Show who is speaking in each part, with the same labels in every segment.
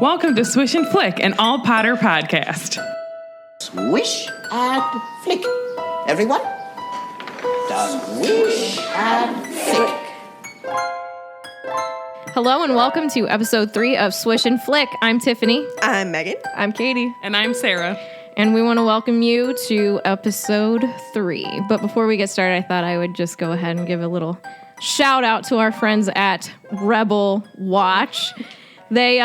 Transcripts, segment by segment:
Speaker 1: Welcome to Swish and Flick, an all Potter podcast.
Speaker 2: Swish and flick. Everyone? Swish and flick.
Speaker 3: Hello and welcome to episode 3 of Swish and Flick. I'm Tiffany.
Speaker 4: I'm Megan.
Speaker 3: I'm Katie.
Speaker 1: And I'm Sarah.
Speaker 3: And we want to welcome you to episode 3. But before we get started, I thought I would just go ahead and give a little shout out to our friends at Rebel Watch. They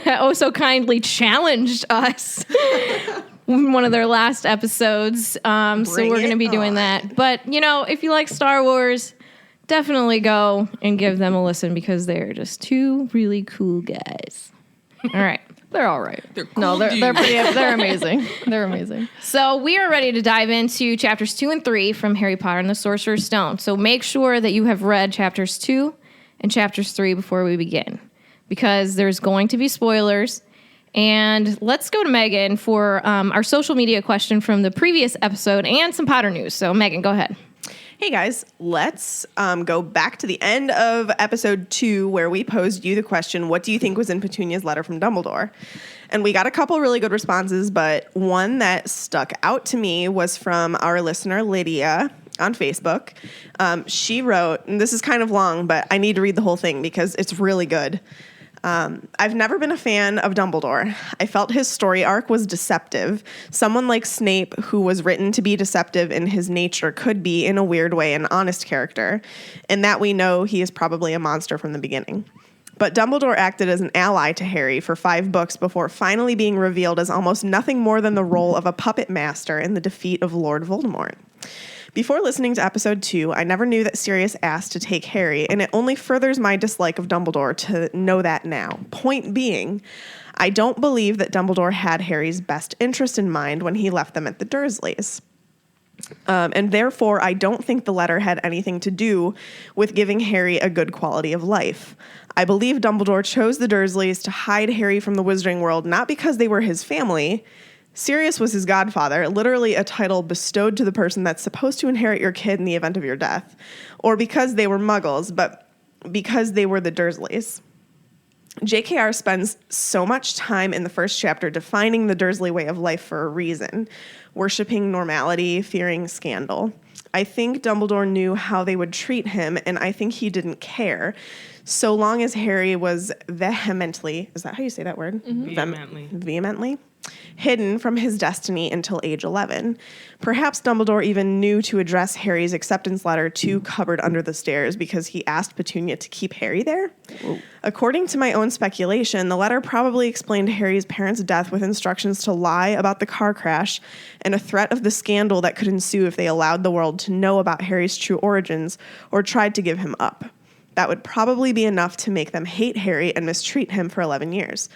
Speaker 3: oh so kindly challenged us in one of their last episodes. So we're going to be doing that. But, you know, if you like Star Wars, definitely go and give them a listen because they're just two really cool guys. All right.
Speaker 4: They're all right.
Speaker 1: They're cool
Speaker 4: No, they're
Speaker 1: dudes.
Speaker 4: they're amazing. They're amazing.
Speaker 3: So we are ready to dive into chapters 2 and 3 from Harry Potter and the Sorcerer's Stone. So make sure that you have read chapters 2 and chapters 3 before we begin, because there's going to be spoilers. And let's go to Megan for our social media question from the previous episode and some Potter news. So Megan, go ahead.
Speaker 4: Hey guys, let's go back to the end of episode 2 where we posed you the question, what do you think was in Petunia's letter from Dumbledore? And we got a couple really good responses, but one that stuck out to me was from our listener, Lydia, on Facebook. She wrote, and this is kind of long, but I need to read the whole thing because it's really good. I've never been a fan of Dumbledore. I felt his story arc was deceptive. Someone like Snape, who was written to be deceptive in his nature, could be, in a weird way, an honest character, and that we know he is probably a monster from the beginning. But Dumbledore acted as an ally to Harry for 5 books before finally being revealed as almost nothing more than the role of a puppet master in the defeat of Lord Voldemort. Before listening to episode 2, I never knew that Sirius asked to take Harry, and it only furthers my dislike of Dumbledore to know that now. Point being, I don't believe that Dumbledore had Harry's best interest in mind when he left them at the Dursleys. And therefore, I don't think the letter had anything to do with giving Harry a good quality of life. I believe Dumbledore chose the Dursleys to hide Harry from the Wizarding World, not because they were his family. Sirius was his godfather, literally a title bestowed to the person that's supposed to inherit your kid in the event of your death, or because they were muggles, but because they were the Dursleys. JKR spends so much time in the first chapter defining the Dursley way of life for a reason, worshipping normality, fearing scandal. I think Dumbledore knew how they would treat him, and I think he didn't care, so long as Harry was vehemently, is that how you say that word?
Speaker 1: Mm-hmm.
Speaker 4: Vehemently hidden from his destiny until age 11. Perhaps Dumbledore even knew to address Harry's acceptance letter to cupboard under the stairs because he asked Petunia to keep Harry there. Whoa. According to my own speculation, the letter probably explained Harry's parents' death with instructions to lie about the car crash and a threat of the scandal that could ensue if they allowed the world to know about Harry's true origins or tried to give him up. That would probably be enough to make them hate Harry and mistreat him for 11 years.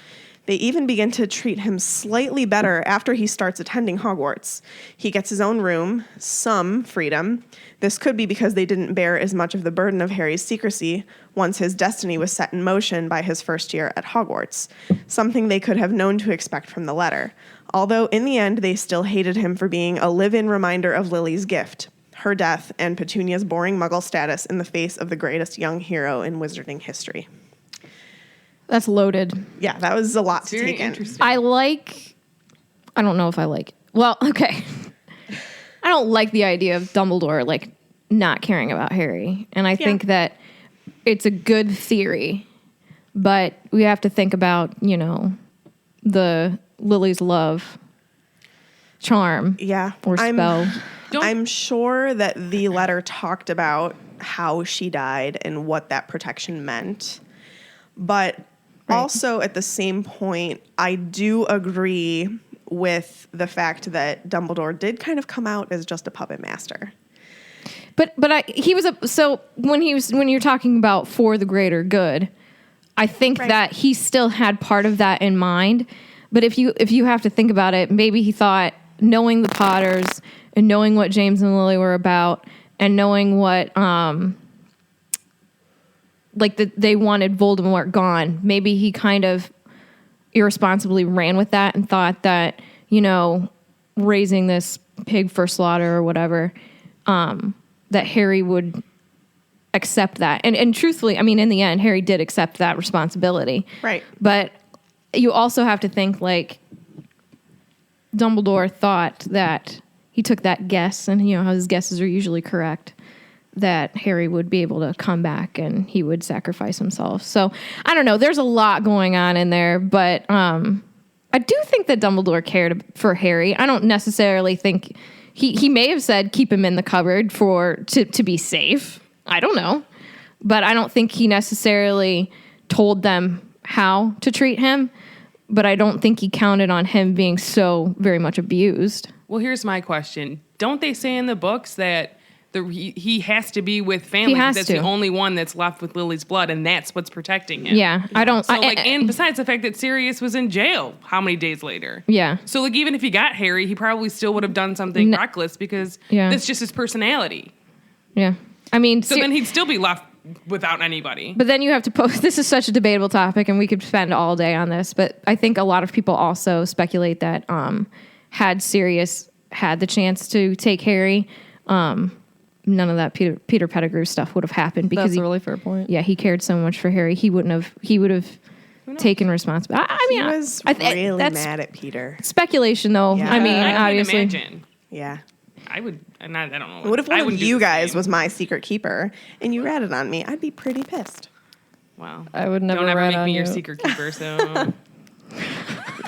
Speaker 4: They even begin to treat him slightly better after he starts attending Hogwarts. He gets his own room, some freedom. This could be because they didn't bear as much of the burden of Harry's secrecy once his destiny was set in motion by his first year at Hogwarts, something they could have known to expect from the letter. Although in the end, they still hated him for being a live-in reminder of Lily's gift, her death, and Petunia's boring muggle status in the face of the greatest young hero in wizarding history.
Speaker 3: That's loaded.
Speaker 4: Yeah, that was a lot to
Speaker 1: Very
Speaker 4: take in.
Speaker 1: interesting.
Speaker 3: I don't know if I like it. Well, okay. I don't like the idea of Dumbledore, like, not caring about Harry. And I think that it's a good theory, but we have to think about, you know, the Lily's love charm or spell.
Speaker 4: I'm sure that the letter talked about how she died and what that protection meant. But also at the same point, I do agree with the fact that Dumbledore did kind of come out as just a puppet master.
Speaker 3: But he was when you're talking about for the greater good, I think that he still had part of that in mind. But if you have to think about it, maybe he thought, knowing the Potters and knowing what James and Lily were about and knowing what they wanted Voldemort gone, maybe he kind of irresponsibly ran with that and thought that, you know, raising this pig for slaughter or whatever, that Harry would accept that. And truthfully, I mean, in the end, Harry did accept that responsibility.
Speaker 4: Right.
Speaker 3: But you also have to think, like, Dumbledore thought that he took that guess, and how his guesses are usually correct, that Harry would be able to come back and he would sacrifice himself. So I don't know. There's a lot going on in there, but I do think that Dumbledore cared for Harry. I don't necessarily think he may have said keep him in the cupboard to be safe. I don't know, but I don't think he necessarily told them how to treat him. But I don't think he counted on him being so very much abused.
Speaker 1: Well, here's my question. Don't they say in the books that he has to be with family?
Speaker 3: He has
Speaker 1: that's
Speaker 3: to.
Speaker 1: the only one that's left with Lily's blood, and that's what's protecting him.
Speaker 3: Yeah, I don't...
Speaker 1: So, and besides the fact that Sirius was in jail how many days later?
Speaker 3: Yeah.
Speaker 1: So, like, even if he got Harry, he probably still would have done something reckless because that's just his personality.
Speaker 3: Yeah. I mean...
Speaker 1: So then he'd still be left without anybody.
Speaker 3: But then you have to post... This is such a debatable topic, and we could spend all day on this, but I think a lot of people also speculate that had Sirius had the chance to take Harry... none of that Peter Pettigrew stuff would have happened because
Speaker 5: that's a really fair point.
Speaker 3: Yeah, he cared so much for Harry. He would have taken responsibility. I mean,
Speaker 4: he was really mad at Peter.
Speaker 3: Speculation, though.
Speaker 4: Yeah.
Speaker 3: I mean,
Speaker 1: I can't
Speaker 3: obviously,
Speaker 1: imagine.
Speaker 4: Yeah.
Speaker 1: I would. I don't know.
Speaker 4: What if
Speaker 1: I
Speaker 4: one of
Speaker 1: wouldn't do
Speaker 4: you
Speaker 1: the
Speaker 4: guys
Speaker 1: same.
Speaker 4: was my secret keeper and you ratted on me? I'd be pretty pissed.
Speaker 1: Wow.
Speaker 5: I would never
Speaker 1: Don't ever
Speaker 5: rat
Speaker 1: make
Speaker 5: on
Speaker 1: me your
Speaker 5: you.
Speaker 1: secret keeper. So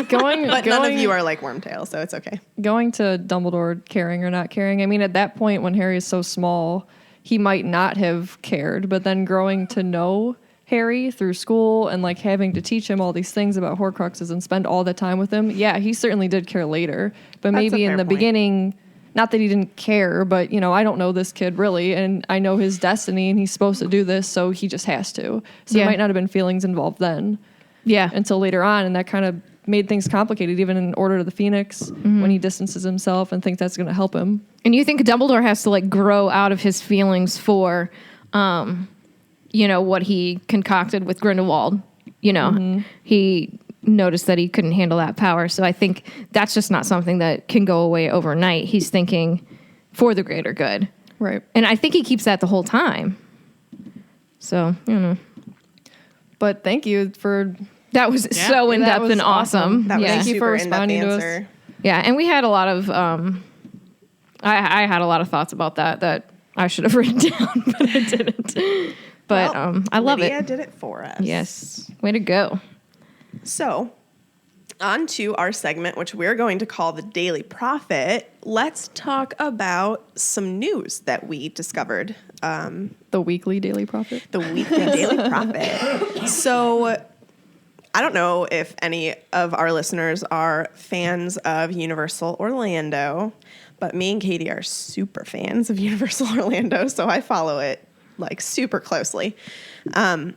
Speaker 4: But none of you are like Wormtail, so it's okay.
Speaker 5: Going to Dumbledore caring or not caring. I mean, at that point when Harry is so small, he might not have cared, but then growing to know Harry through school and like having to teach him all these things about Horcruxes and spend all the time with him, yeah, he certainly did care later. But
Speaker 4: That's a
Speaker 5: maybe in
Speaker 4: fair
Speaker 5: the
Speaker 4: point.
Speaker 5: beginning, not that he didn't care, but I don't know this kid really, and I know his destiny, and he's supposed to do this, so he just has to. So
Speaker 3: Yeah.
Speaker 5: there might not have been feelings involved then.
Speaker 3: yeah.
Speaker 5: Until later on, and that kind of made things complicated, even in Order of the Phoenix, when he distances himself and thinks that's going to help him.
Speaker 3: And you think Dumbledore has to like grow out of his feelings for, what he concocted with Grindelwald. He noticed that he couldn't handle that power. So I think that's just not something that can go away overnight. He's thinking for the greater good.
Speaker 5: Right.
Speaker 3: And I think he keeps that the whole time. So,
Speaker 5: But thank you for...
Speaker 3: that was so in
Speaker 5: that
Speaker 3: depth
Speaker 5: was
Speaker 3: and awesome.
Speaker 4: That was
Speaker 3: yeah.
Speaker 4: a
Speaker 5: Thank you
Speaker 4: super
Speaker 5: for
Speaker 4: in-depth
Speaker 5: responding to us.
Speaker 4: answer.
Speaker 3: Yeah, and we had a lot of I had a lot of thoughts about that I should have written down, but I didn't. But
Speaker 4: Well,
Speaker 3: I love
Speaker 4: Lydia
Speaker 3: it.
Speaker 4: did it for us.
Speaker 3: Yes. Way to go.
Speaker 4: So, on to our segment, which we're going to call the Daily Prophet. Let's talk about some news that we discovered.
Speaker 5: The weekly Daily Prophet.
Speaker 4: The weekly Daily Prophet. So, I don't know if any of our listeners are fans of Universal Orlando, but me and Katie are super fans of Universal Orlando, so I follow it like super closely.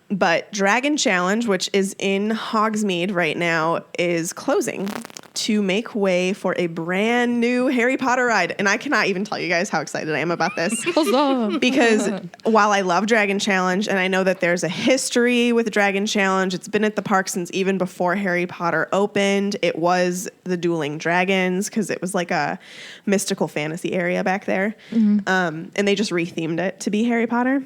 Speaker 4: But Dragon Challenge, which is in Hogsmeade right now, is closing to make way for a brand new Harry Potter ride. And I cannot even tell you guys how excited I am about this. Because while I love Dragon Challenge, and I know that there's a history with Dragon Challenge, it's been at the park since even before Harry Potter opened. It was the Dueling Dragons because it was like a mystical fantasy area back there. And they just rethemed it to be Harry Potter.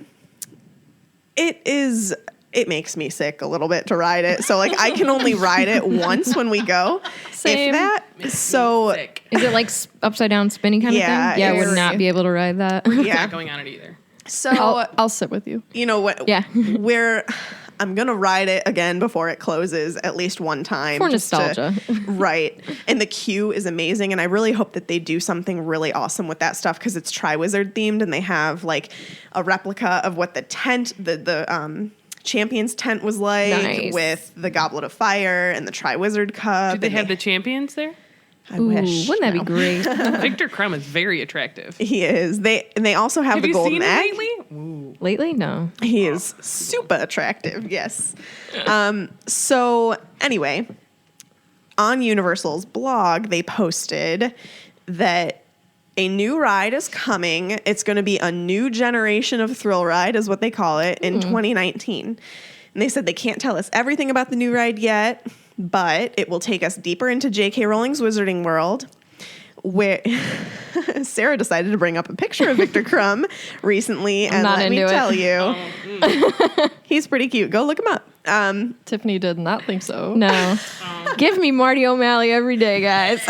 Speaker 4: It makes me sick a little bit to ride it. So like I can only ride it once when we go.
Speaker 5: Same.
Speaker 4: If that. So
Speaker 1: sick.
Speaker 3: Is it like upside down spinning kind
Speaker 4: Yeah,
Speaker 3: of thing? Yeah, I would
Speaker 4: it's-
Speaker 3: not be able to ride that.
Speaker 1: Yeah.
Speaker 4: yeah.
Speaker 1: Not going on it either.
Speaker 4: So
Speaker 5: I'll sit with you.
Speaker 4: you know what?
Speaker 3: Yeah.
Speaker 4: I'm gonna ride it again before it closes at least one time
Speaker 3: For
Speaker 4: just to-
Speaker 3: nostalgia.
Speaker 4: right? And the queue is amazing, and I really hope that they do something really awesome with that stuff because it's Triwizard themed, and they have like a replica of what the tent, the Champions tent was like
Speaker 3: Nice.
Speaker 4: with the Goblet of Fire and the Triwizard Cup.
Speaker 1: Did they
Speaker 4: and
Speaker 1: have the champions there?
Speaker 4: I
Speaker 3: Ooh,
Speaker 4: wish.
Speaker 3: wouldn't that be
Speaker 4: No.
Speaker 3: great?
Speaker 1: Victor Crumb is very attractive.
Speaker 4: He is. They also have
Speaker 1: Have
Speaker 4: the
Speaker 1: you
Speaker 4: golden
Speaker 1: seen him
Speaker 4: egg.
Speaker 1: lately? Ooh.
Speaker 3: Lately? No.
Speaker 4: He is super attractive, yes. So anyway, on Universal's blog, they posted that a new ride is coming. It's going to be a new generation of thrill ride, is what they call it, in 2019. And they said they can't tell us everything about the new ride yet, but it will take us deeper into J.K. Rowling's Wizarding World. where Sarah decided to bring up a picture of Victor Crumb recently, and
Speaker 3: not
Speaker 4: let me
Speaker 3: into it.
Speaker 4: tell you, he's pretty cute. Go look him up.
Speaker 5: Tiffany did not think so.
Speaker 3: No. Give me Marty O'Malley every day, guys.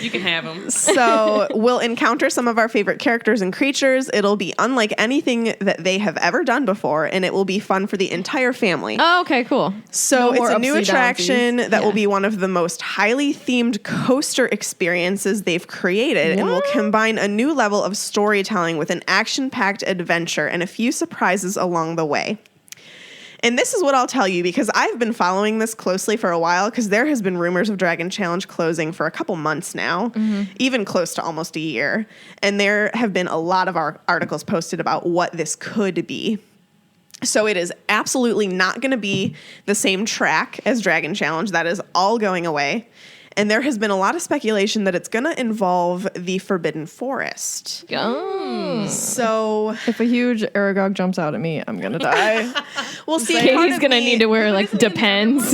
Speaker 1: You can have them.
Speaker 4: So we'll encounter some of our favorite characters and creatures. It'll be unlike anything that they have ever done before, and it will be fun for the entire family.
Speaker 3: Oh, okay, cool.
Speaker 4: So
Speaker 5: No
Speaker 4: it's
Speaker 5: more
Speaker 4: a new
Speaker 5: upsy-downsies.
Speaker 4: attraction that will
Speaker 3: Yeah.
Speaker 4: be one of the most highly themed coaster experiences they've created, and will combine a new level of storytelling with an action-packed adventure and a few surprises along the way. And this is what I'll tell you, because I've been following this closely for a while, because there has been rumors of Dragon Challenge closing for a couple months now, even close to almost a year. And there have been a lot of our articles posted about what this could be. So it is absolutely not going to be the same track as Dragon Challenge. That is all going away. And there has been a lot of speculation that it's going to involve the Forbidden Forest.
Speaker 3: Oh.
Speaker 4: So
Speaker 5: If a huge Aragog jumps out at me, I'm gonna die.
Speaker 4: we'll see.
Speaker 3: Katie's going to need to wear, like, Depends.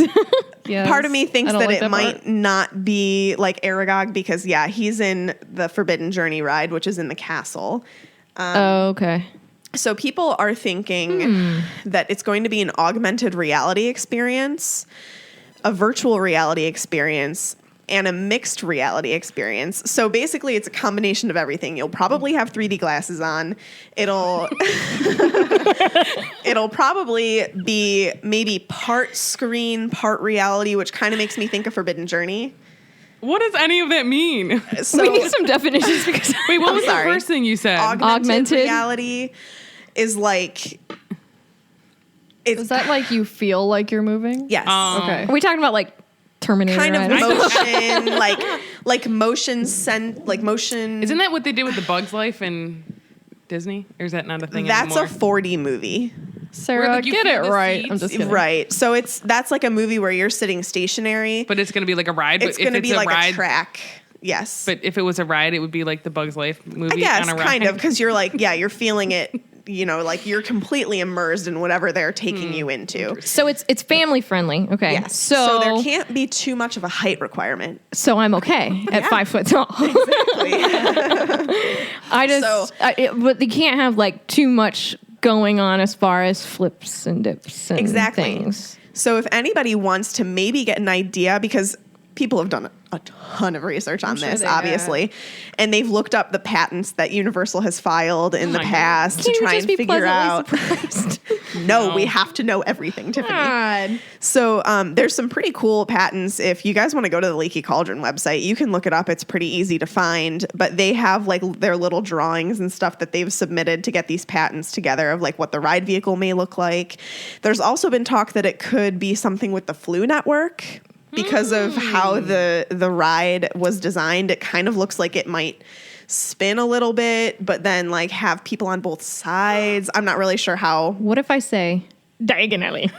Speaker 5: Yes.
Speaker 4: Part of me thinks
Speaker 5: I don't
Speaker 4: that
Speaker 5: like
Speaker 4: it
Speaker 5: part.
Speaker 4: might not be like Aragog, because, yeah, he's in the Forbidden Journey ride, which is in the castle.
Speaker 3: Oh, okay.
Speaker 4: So people are thinking that it's going to be an augmented reality experience, a virtual reality experience, and a mixed reality experience. So basically it's a combination of everything. You'll probably have 3D glasses on. It'll probably be maybe part screen, part reality, which kind of makes me think of Forbidden Journey.
Speaker 1: What does any of that mean?
Speaker 4: So
Speaker 3: We need some definitions because
Speaker 1: Wait, what
Speaker 4: I'm
Speaker 1: was
Speaker 4: sorry.
Speaker 1: the first thing you said?
Speaker 4: augmented
Speaker 3: Augmented?
Speaker 4: reality is like
Speaker 5: Is that like you feel like you're moving?
Speaker 4: yes.
Speaker 5: Okay.
Speaker 3: are we talking about like Terminator?
Speaker 4: Kind of
Speaker 3: items?
Speaker 4: motion, like motion motion.
Speaker 1: Isn't that what they did with the Bug's Life in Disney? Or is that not a thing
Speaker 4: That's
Speaker 1: anymore?
Speaker 4: a 4D movie,
Speaker 5: Sarah,
Speaker 1: like, you
Speaker 5: get
Speaker 1: feel
Speaker 5: it
Speaker 1: the
Speaker 5: right.
Speaker 1: seats.
Speaker 5: I'm just kidding.
Speaker 4: right? So that's like a movie where you're sitting stationary.
Speaker 1: But it's going to be like a ride.
Speaker 4: It's
Speaker 1: but
Speaker 4: going to
Speaker 1: if
Speaker 4: be
Speaker 1: it's
Speaker 4: like
Speaker 1: a ride,
Speaker 4: a track. Yes,
Speaker 1: But if it was a ride, it would be like the Bug's Life movie
Speaker 4: I guess
Speaker 1: on a ride.
Speaker 4: kind of, because you're like, yeah, you're feeling it. You know, like you're completely immersed in whatever they're taking you into.
Speaker 3: So it's family friendly. Okay.
Speaker 4: Yes.
Speaker 3: So
Speaker 4: there can't be too much of a height requirement.
Speaker 3: So I'm okay at
Speaker 4: Yeah.
Speaker 3: 5 foot tall. I just,
Speaker 4: So-
Speaker 3: but they can't have like too much going on as far as flips and dips and
Speaker 4: Exactly.
Speaker 3: things.
Speaker 4: So if anybody wants to maybe get an idea, because people have done a ton of research on
Speaker 5: sure
Speaker 4: this,
Speaker 5: they
Speaker 4: obviously, and they've looked up the patents that Universal has filed in the
Speaker 1: my
Speaker 4: past to
Speaker 3: Can you
Speaker 4: try
Speaker 3: just
Speaker 4: and
Speaker 3: be
Speaker 4: figure out.
Speaker 3: pleasantly surprised?
Speaker 4: No, we have to know everything, Tiffany.
Speaker 3: God.
Speaker 4: So there's some pretty cool patents. If you guys want to go to the Leaky Cauldron website, you can look it up. It's pretty easy to find. But they have like their little drawings and stuff that they've submitted to get these patents together of like what the ride vehicle may look like. There's also been talk that it could be something with the Flu Network. Because of how the ride was designed, it kind of looks like it might spin a little bit, but then like have people on both sides. I'm not really sure how.
Speaker 3: What if I say diagonally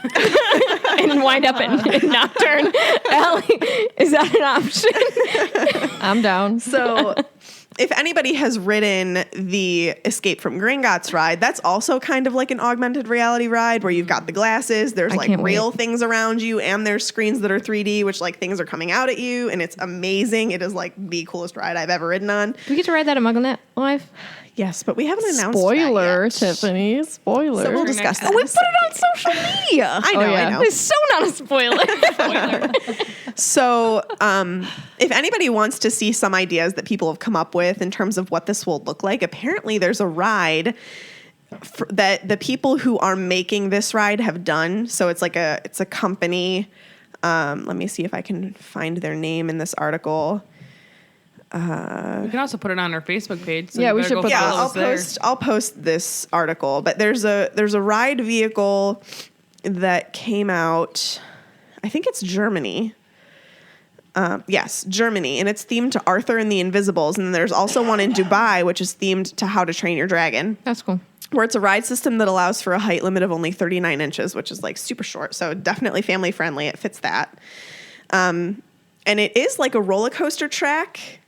Speaker 3: and wind up in Nocturne Alley? Is that an option?
Speaker 5: I'm down.
Speaker 4: So if anybody has ridden the Escape from Gringotts ride, that's also kind of like an augmented reality ride where you've got the glasses, there's
Speaker 3: I
Speaker 4: like
Speaker 3: can't
Speaker 4: real
Speaker 3: wait.
Speaker 4: things around you, and there's screens that are 3D, which like things are coming out at you, and it's amazing. It is like the coolest ride I've ever ridden on.
Speaker 3: Do we get to ride that at MuggleNet Live?
Speaker 4: Yes, but we haven't announced
Speaker 5: Spoiler,
Speaker 4: that yet.
Speaker 5: We Spoiler.
Speaker 4: So we'll discuss that.
Speaker 3: Oh, we
Speaker 4: in a
Speaker 3: put it on
Speaker 4: second.
Speaker 3: social media.
Speaker 4: I know,
Speaker 5: Oh, yeah.
Speaker 4: I know.
Speaker 3: It's so not a spoiler.
Speaker 4: So, if anybody wants to see some ideas that people have come up with in terms of what this will look like, apparently there's a ride that the people who are making this ride have done. So it's a company. Let me see if I can find their name in this article.
Speaker 1: We can also put it on our Facebook page. So
Speaker 5: Yeah,
Speaker 1: you
Speaker 5: we
Speaker 1: better
Speaker 5: should
Speaker 1: go
Speaker 5: put
Speaker 4: Yeah,
Speaker 1: follow
Speaker 5: those
Speaker 1: us there.
Speaker 4: I'll post this article, but there's a ride vehicle that came out. I think it's Germany. Yes, Germany, and it's themed to Arthur and the Invisibles. And then there's also one in Dubai, which is themed to How to Train Your Dragon,
Speaker 3: That's cool.
Speaker 4: where it's a ride system that allows for a height limit of only 39 inches, which is like super short. So definitely family friendly. It fits that. And it is like a roller coaster track,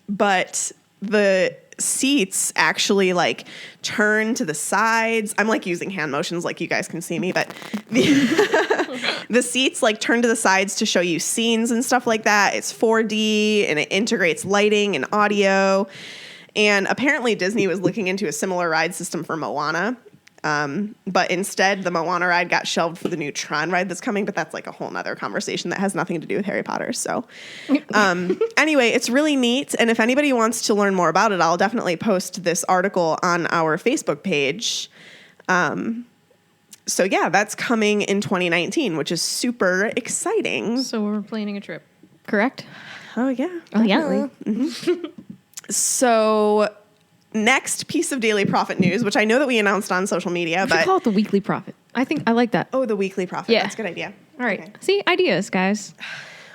Speaker 4: but the seats actually like turn to the sides. I'm like using hand motions like you guys can see me, but the seats like turn to the sides to show you scenes and stuff like that. It's 4D and it integrates lighting and audio. And apparently Disney was looking into a similar ride system for Moana. But instead, the Moana ride got shelved for the new Tron ride that's coming, but that's like a whole nother conversation that has nothing to do with Harry Potter. So anyway, it's really neat. And if anybody wants to learn more about it, I'll definitely post this article on our Facebook page. So yeah, that's coming in 2019, which is super exciting.
Speaker 3: So we're planning a trip, correct?
Speaker 4: Oh yeah.
Speaker 3: Oh, yeah.
Speaker 4: Definitely. So next piece of Daily Profit news, which I know that we announced on social media,
Speaker 3: We should
Speaker 4: but
Speaker 3: call it the weekly profit. I think I like that.
Speaker 4: oh, the weekly profit.
Speaker 3: Yeah.
Speaker 4: That's a good idea.
Speaker 3: All right.
Speaker 4: Okay.
Speaker 3: See, ideas, guys.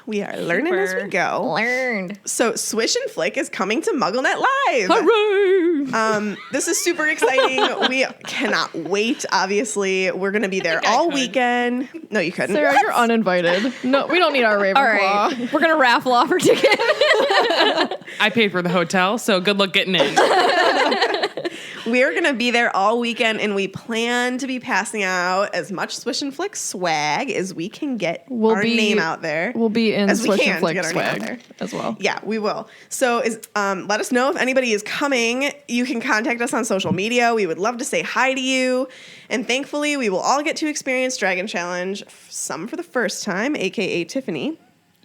Speaker 4: We are learning as we go.
Speaker 3: Learned.
Speaker 4: So Swish and Flick is coming to MuggleNet Live.
Speaker 3: Hooray!
Speaker 4: This is super exciting. We cannot wait. Obviously, we're going to be there all
Speaker 1: could.
Speaker 4: weekend. No, you couldn't.
Speaker 5: Sarah, you're uninvited. No, we don't need our Ravenclaw.
Speaker 3: All right. We're going to raffle off our ticket.
Speaker 1: I paid for the hotel, so good luck getting in.
Speaker 4: We're going to be there all weekend, and we plan to be passing out as much Swish and Flick swag as we can get our name out there.
Speaker 5: We'll be in
Speaker 4: As we
Speaker 5: Swish
Speaker 4: can
Speaker 5: and
Speaker 4: to
Speaker 5: Flick
Speaker 4: get our name out
Speaker 5: swag
Speaker 4: there.
Speaker 5: as well.
Speaker 4: Yeah, we will. So let us know if anybody is coming. You can contact us on social media. We would love to say hi to you. And thankfully, we will all get to experience Dragon Challenge, some for the first time, aka Tiffany,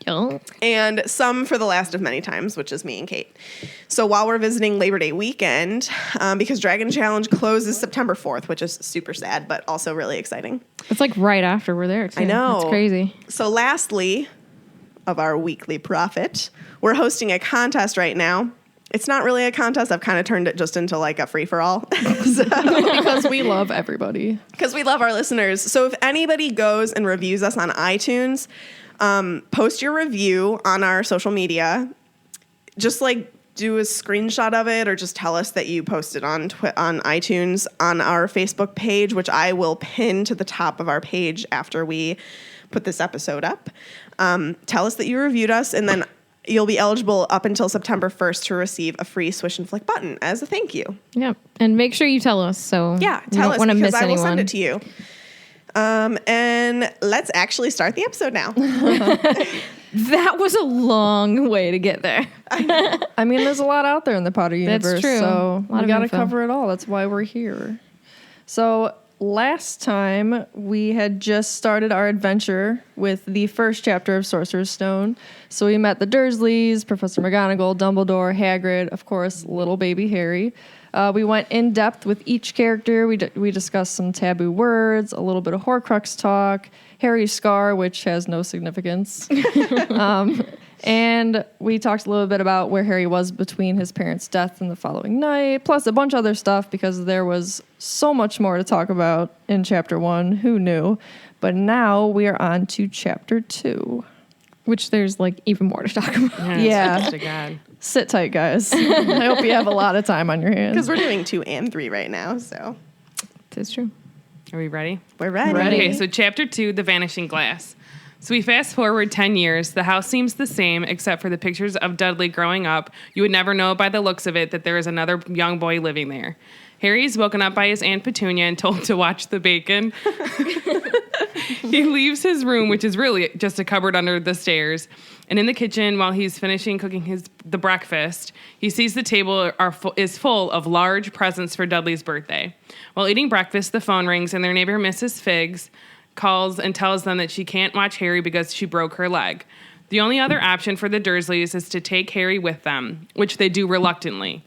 Speaker 3: Yo.
Speaker 4: and some for the last of many times, which is me and Kate. So while we're visiting Labor Day weekend, because Dragon Challenge closes September 4th, which is super sad, but also really exciting.
Speaker 3: It's like right after we're there, too.
Speaker 4: I know.
Speaker 3: It's crazy.
Speaker 4: So lastly, of our weekly profit, we're hosting a contest right now. It's not really a contest. I've kind of turned it just into like a free-for-all.
Speaker 5: Because we love everybody.
Speaker 4: Because we love our listeners. So if anybody goes and reviews us on iTunes, post your review on our social media. Just like do a screenshot of it or just tell us that you posted on iTunes on our Facebook page, which I will pin to the top of our page after we put this episode up. Tell us that you reviewed us, and then you'll be eligible up until September 1st to receive a free Swish and Flick button as a thank you.
Speaker 3: Yep. And make sure you tell us so
Speaker 4: Yeah,
Speaker 3: we
Speaker 4: tell
Speaker 3: don't
Speaker 4: us
Speaker 3: want to
Speaker 4: because
Speaker 3: miss
Speaker 4: I will
Speaker 3: anyone.
Speaker 4: send it to you. And let's actually start the episode now.
Speaker 3: That was a long way to get there.
Speaker 5: I mean, there's a lot out there in the Potter
Speaker 3: That's
Speaker 5: universe.
Speaker 3: true.
Speaker 5: So
Speaker 3: A lot
Speaker 5: we
Speaker 3: of
Speaker 5: got to
Speaker 3: info.
Speaker 5: cover it all. That's why we're here. So last time we had just started our adventure with the first chapter of Sorcerer's Stone. So we met the Dursleys, Professor McGonagall, Dumbledore, Hagrid, of course, little baby Harry. We went in depth with each character. We discussed some taboo words, a little bit of Horcrux talk, Harry's scar, which has no significance. And we talked a little bit about where Harry was between his parents' death and the following night, plus a bunch of other stuff because there was so much more to talk about in Chapter 1. Who knew? But now we are on to Chapter 2.
Speaker 3: Which there's like even more to talk about.
Speaker 5: Yeah.
Speaker 1: Honest to God.
Speaker 5: Sit tight, guys. I hope you have a lot of time on your hands.
Speaker 4: Because we're doing 2 and 3 right now, so
Speaker 3: That's true.
Speaker 1: Are we ready?
Speaker 4: we're ready.
Speaker 1: Okay, so chapter 2, The Vanishing Glass. So we fast forward 10 years. The house seems the same, except for the pictures of Dudley growing up. You would never know by the looks of it that there is another young boy living there. Harry's woken up by his Aunt Petunia and told to watch the bacon. He leaves his room, which is really just a cupboard under the stairs. And in the kitchen, while he's finishing cooking the breakfast, he sees the table is full of large presents for Dudley's birthday. While eating breakfast, the phone rings, and their neighbor, Mrs. Figgs, calls and tells them that she can't watch Harry because she broke her leg. The only other option for the Dursleys is to take Harry with them, which they do reluctantly.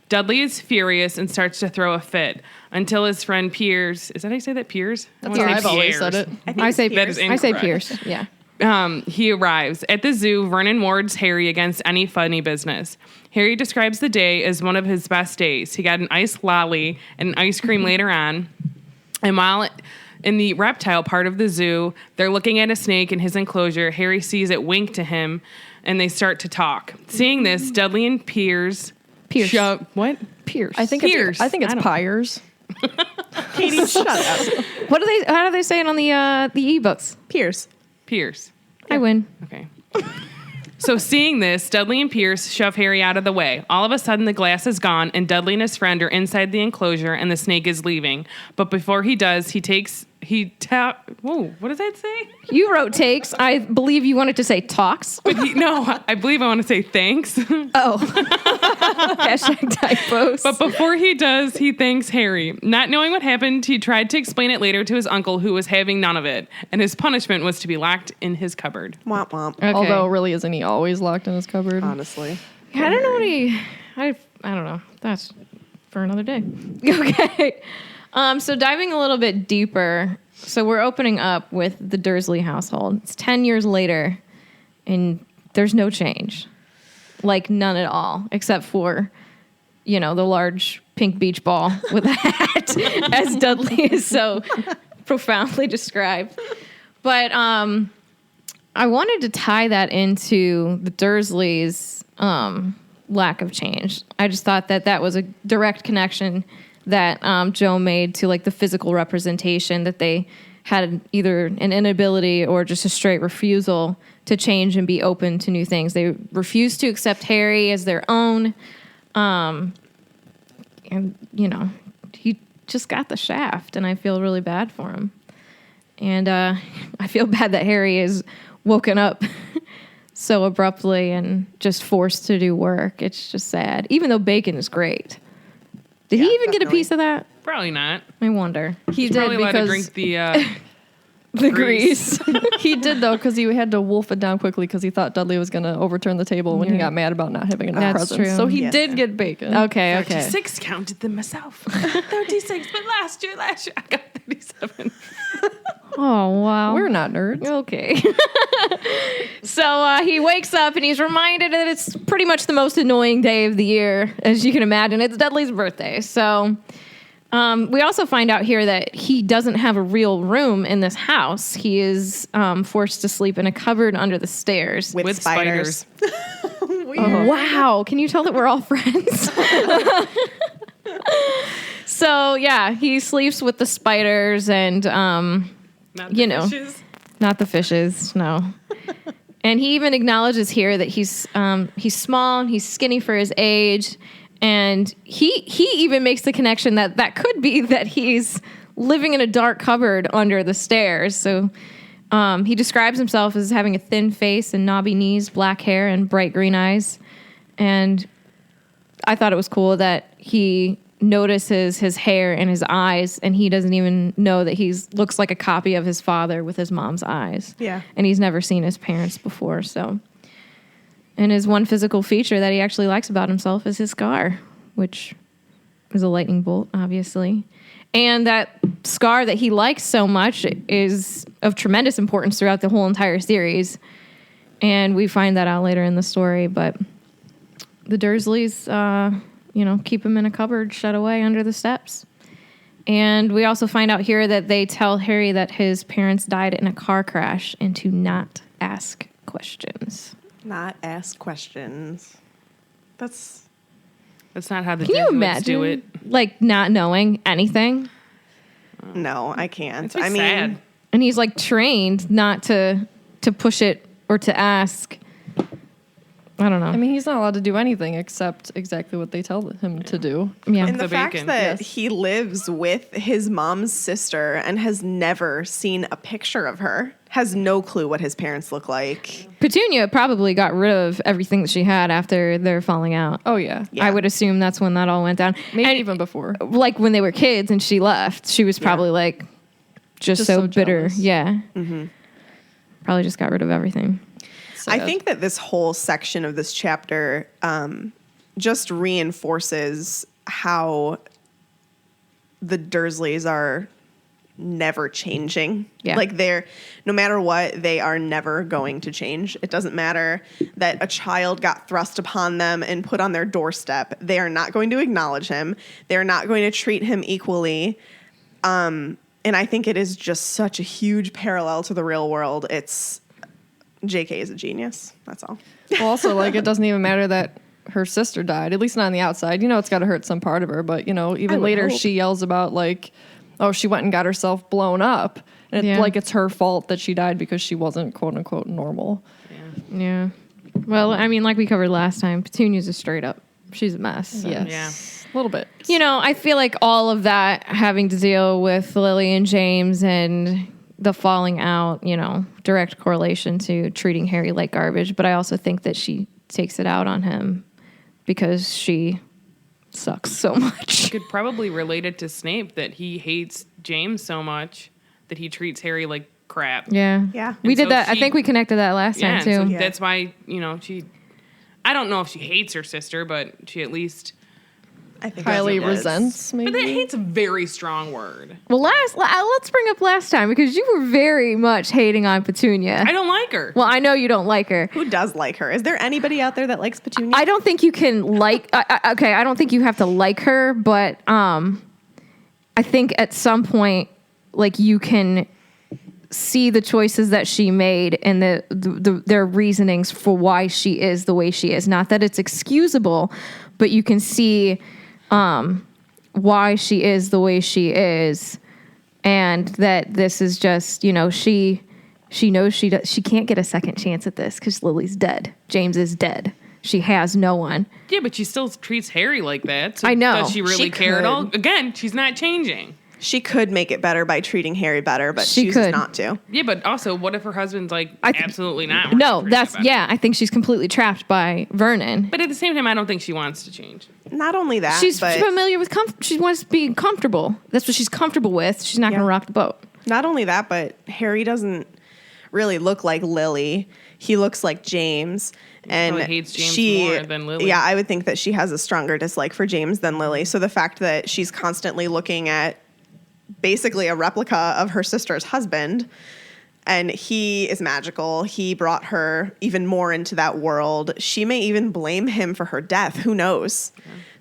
Speaker 1: Dudley is furious and starts to throw a fit until his friend Piers, is that how you say that, Piers?
Speaker 5: That's how I've always said it.
Speaker 3: I say
Speaker 1: That is
Speaker 3: Pierce. I say
Speaker 1: incorrect.
Speaker 3: Pierce. Yeah.
Speaker 1: He arrives. At the zoo, Vernon warns Harry against any funny business. Harry describes the day as one of his best days. He got an iced lolly and ice cream later on. And while in the reptile part of the zoo, they're looking at a snake in his enclosure. Harry sees it wink to him, and they start to talk. Seeing this, Dudley and Pierce. What?
Speaker 3: Pierce.
Speaker 5: I think
Speaker 1: Pierce.
Speaker 5: it's Pyres.
Speaker 4: Katie, shut up.
Speaker 3: What do they? How do they say it on the ebooks?
Speaker 4: Pierce.
Speaker 1: Pierce.
Speaker 3: I win.
Speaker 1: Okay. So seeing this, Dudley and Pierce shove Harry out of the way. All of a sudden, the glass is gone, and Dudley and his friend are inside the enclosure, and the snake is leaving. But before he does, whoa, what does that say?
Speaker 3: You wrote takes. I believe you wanted to say talks.
Speaker 1: But I believe I want to say thanks.
Speaker 3: Oh. Hashtag typos.
Speaker 1: But before he does, he thanks Harry. Not knowing what happened, he tried to explain it later to his uncle, who was having none of it. And his punishment was to be locked in his cupboard.
Speaker 4: Womp womp.
Speaker 3: Okay.
Speaker 5: Although, really, isn't he always locked in his cupboard?
Speaker 4: Honestly.
Speaker 3: I don't know what I don't know. That's for another day. Okay. So diving a little bit deeper. So we're opening up with the Dursley household. It's 10 years later, and there's no change. Like, none at all, except for, the large pink beach ball with a hat, as Dudley is so profoundly described. But I wanted to tie that into the Dursleys' lack of change. I just thought that was a direct connection that Joe made to like the physical representation, that they had either an inability or just a straight refusal to change and be open to new things. They refused to accept Harry as their own. And, he just got the shaft, and I feel really bad for him. And I feel bad that Harry is woken up so abruptly and just forced to do work. It's just sad, even though bacon is great. Did he even get a piece of that?
Speaker 1: Probably not.
Speaker 3: I wonder.
Speaker 5: He
Speaker 1: He's
Speaker 5: did
Speaker 1: probably allowed to
Speaker 5: because
Speaker 1: drink the
Speaker 3: The grease.
Speaker 5: he did though because he had to wolf it down quickly because he thought Dudley was going to overturn the table when he got mad about not having enough
Speaker 3: That's
Speaker 5: presents.
Speaker 3: true.
Speaker 5: So he
Speaker 4: Yes.
Speaker 5: did get bacon.
Speaker 3: Okay.
Speaker 1: 36, counted them myself. 36, but last year I got 37.
Speaker 3: Oh, wow.
Speaker 5: We're not nerds.
Speaker 3: Okay. So he wakes up and he's reminded that it's pretty much the most annoying day of the year. As you can imagine, it's Dudley's birthday. So we also find out here that he doesn't have a real room in this house. He is forced to sleep in a cupboard under the stairs.
Speaker 4: With spiders.
Speaker 3: Wow. Can you tell that we're all friends? So, yeah, he sleeps with the spiders and,
Speaker 1: Not the fishes.
Speaker 3: not the fishes, no. And he even acknowledges here that he's small and he's skinny for his age. And he even makes the connection that could be that he's living in a dark cupboard under the stairs. So he describes himself as having a thin face and knobby knees, black hair, and bright green eyes. And I thought it was cool that he notices his hair and his eyes, and he doesn't even know that looks like a copy of his father with his mom's eyes.
Speaker 4: Yeah.
Speaker 3: And he's never seen his parents before, so. And his one physical feature that he actually likes about himself is his scar, which is a lightning bolt, obviously. And that scar that he likes so much is of tremendous importance throughout the whole entire series. And we find that out later in the story, but the Dursleys, keep him in a cupboard shut away under the steps. And we also find out here that they tell Harry that his parents died in a car crash and to not ask questions.
Speaker 4: Not ask questions. That's
Speaker 1: not how the
Speaker 3: Can you
Speaker 1: Jesuits
Speaker 3: imagine,
Speaker 1: do it.
Speaker 3: like, not knowing anything?
Speaker 4: no, I can't.
Speaker 1: It's
Speaker 4: I mean,
Speaker 1: sad.
Speaker 3: And he's, like, trained not to push it or to ask. I don't know.
Speaker 5: I mean, he's not allowed to do anything except exactly what they tell him to do.
Speaker 3: yeah.
Speaker 4: and the
Speaker 1: The
Speaker 4: fact
Speaker 1: bacon.
Speaker 4: that
Speaker 5: Yes.
Speaker 4: he lives with his mom's sister and has never seen a picture of her, has no clue what his parents look like.
Speaker 3: Petunia probably got rid of everything that she had after their falling out.
Speaker 5: Oh, yeah.
Speaker 4: Yeah.
Speaker 3: I would assume that's when that all went down.
Speaker 5: Maybe
Speaker 3: And,
Speaker 5: even before.
Speaker 3: like, when they were kids and she left, she was probably, like, just so bitter.
Speaker 5: jealous.
Speaker 3: Yeah. Probably just got rid of everything.
Speaker 4: I
Speaker 5: Sad.
Speaker 4: think that this whole section of this chapter just reinforces how the Dursleys are never changing.
Speaker 3: Yeah.
Speaker 4: Like no matter what, they are never going to change. It doesn't matter that a child got thrust upon them and put on their doorstep. They are not going to acknowledge him. They're not going to treat him equally. And I think it is just such a huge parallel to the real world. JK is a genius. That's all.
Speaker 5: Well, also, like, it doesn't even matter that her sister died, at least not on the outside. It's got to hurt some part of her. But, even
Speaker 4: would
Speaker 5: later,
Speaker 4: hope.
Speaker 5: she yells about, like, oh, she went and got herself blown up. And
Speaker 3: Yeah.
Speaker 5: it's her fault that she died because she wasn't, quote unquote, normal.
Speaker 3: Yeah. Well, I mean, like we covered last time, Petunia's a straight up. She's a mess. So.
Speaker 5: Yes. A little bit.
Speaker 3: You know, I feel like all of that having to deal with Lily and James and the falling out, you know, direct correlation to treating Harry like garbage. But I also think that she takes it out on him because she sucks so much.
Speaker 1: You could probably relate it to Snape that he hates James so much that he treats Harry like crap.
Speaker 3: Yeah.
Speaker 4: Yeah.
Speaker 3: We
Speaker 1: And
Speaker 3: did
Speaker 1: so
Speaker 3: that. I
Speaker 1: she-
Speaker 3: think we connected that last
Speaker 1: Yeah,
Speaker 3: time, too.
Speaker 1: and so that's why, you know, I don't know if she hates her sister, but she at least,
Speaker 4: I think
Speaker 5: Highly
Speaker 4: that's what it is.
Speaker 5: resents, maybe.
Speaker 1: but that hate's a very strong word.
Speaker 3: Well, let's bring up last time because you were very much hating on Petunia.
Speaker 1: I don't like her.
Speaker 3: Well, I know you don't like her.
Speaker 4: Who does like her? Is there anybody out there that likes Petunia?
Speaker 3: I don't think you can like. Okay, I don't think you have to like her, but I think at some point, like you can see the choices that she made and their reasonings for why she is the way she is. Not that it's excusable, but you can see why she is the way she is, and that this is just, you know, she knows she can't get a second chance at this because Lily's dead. James is dead. She has no one.
Speaker 1: Yeah, but she still treats Harry like that. So
Speaker 3: I know.
Speaker 1: Does she really
Speaker 4: She
Speaker 1: care at
Speaker 4: could.
Speaker 1: all? Again, she's not changing.
Speaker 4: She could make it better by treating Harry better, but
Speaker 3: She
Speaker 4: chooses
Speaker 3: could.
Speaker 4: not to.
Speaker 1: Yeah, but also, what if her husband's like, absolutely not?
Speaker 3: No,
Speaker 1: Treat
Speaker 3: that's
Speaker 1: her better?
Speaker 3: I think she's completely trapped by Vernon.
Speaker 1: But at the same time, I don't think she wants to change.
Speaker 4: Not only that,
Speaker 3: She's
Speaker 4: but
Speaker 3: familiar with she wants to be comfortable. That's what she's comfortable with. She's not going to rock the boat.
Speaker 4: not only that, but Harry doesn't really look like Lily. He looks like James. And
Speaker 1: probably hates James
Speaker 4: she,
Speaker 1: more than Lily.
Speaker 4: Yeah, I would think that she has a stronger dislike for James than Lily. So the fact that she's constantly looking at basically a replica of her sister's husband, and he is magical. He brought her even more into that world. She may even blame him for her death. Who knows?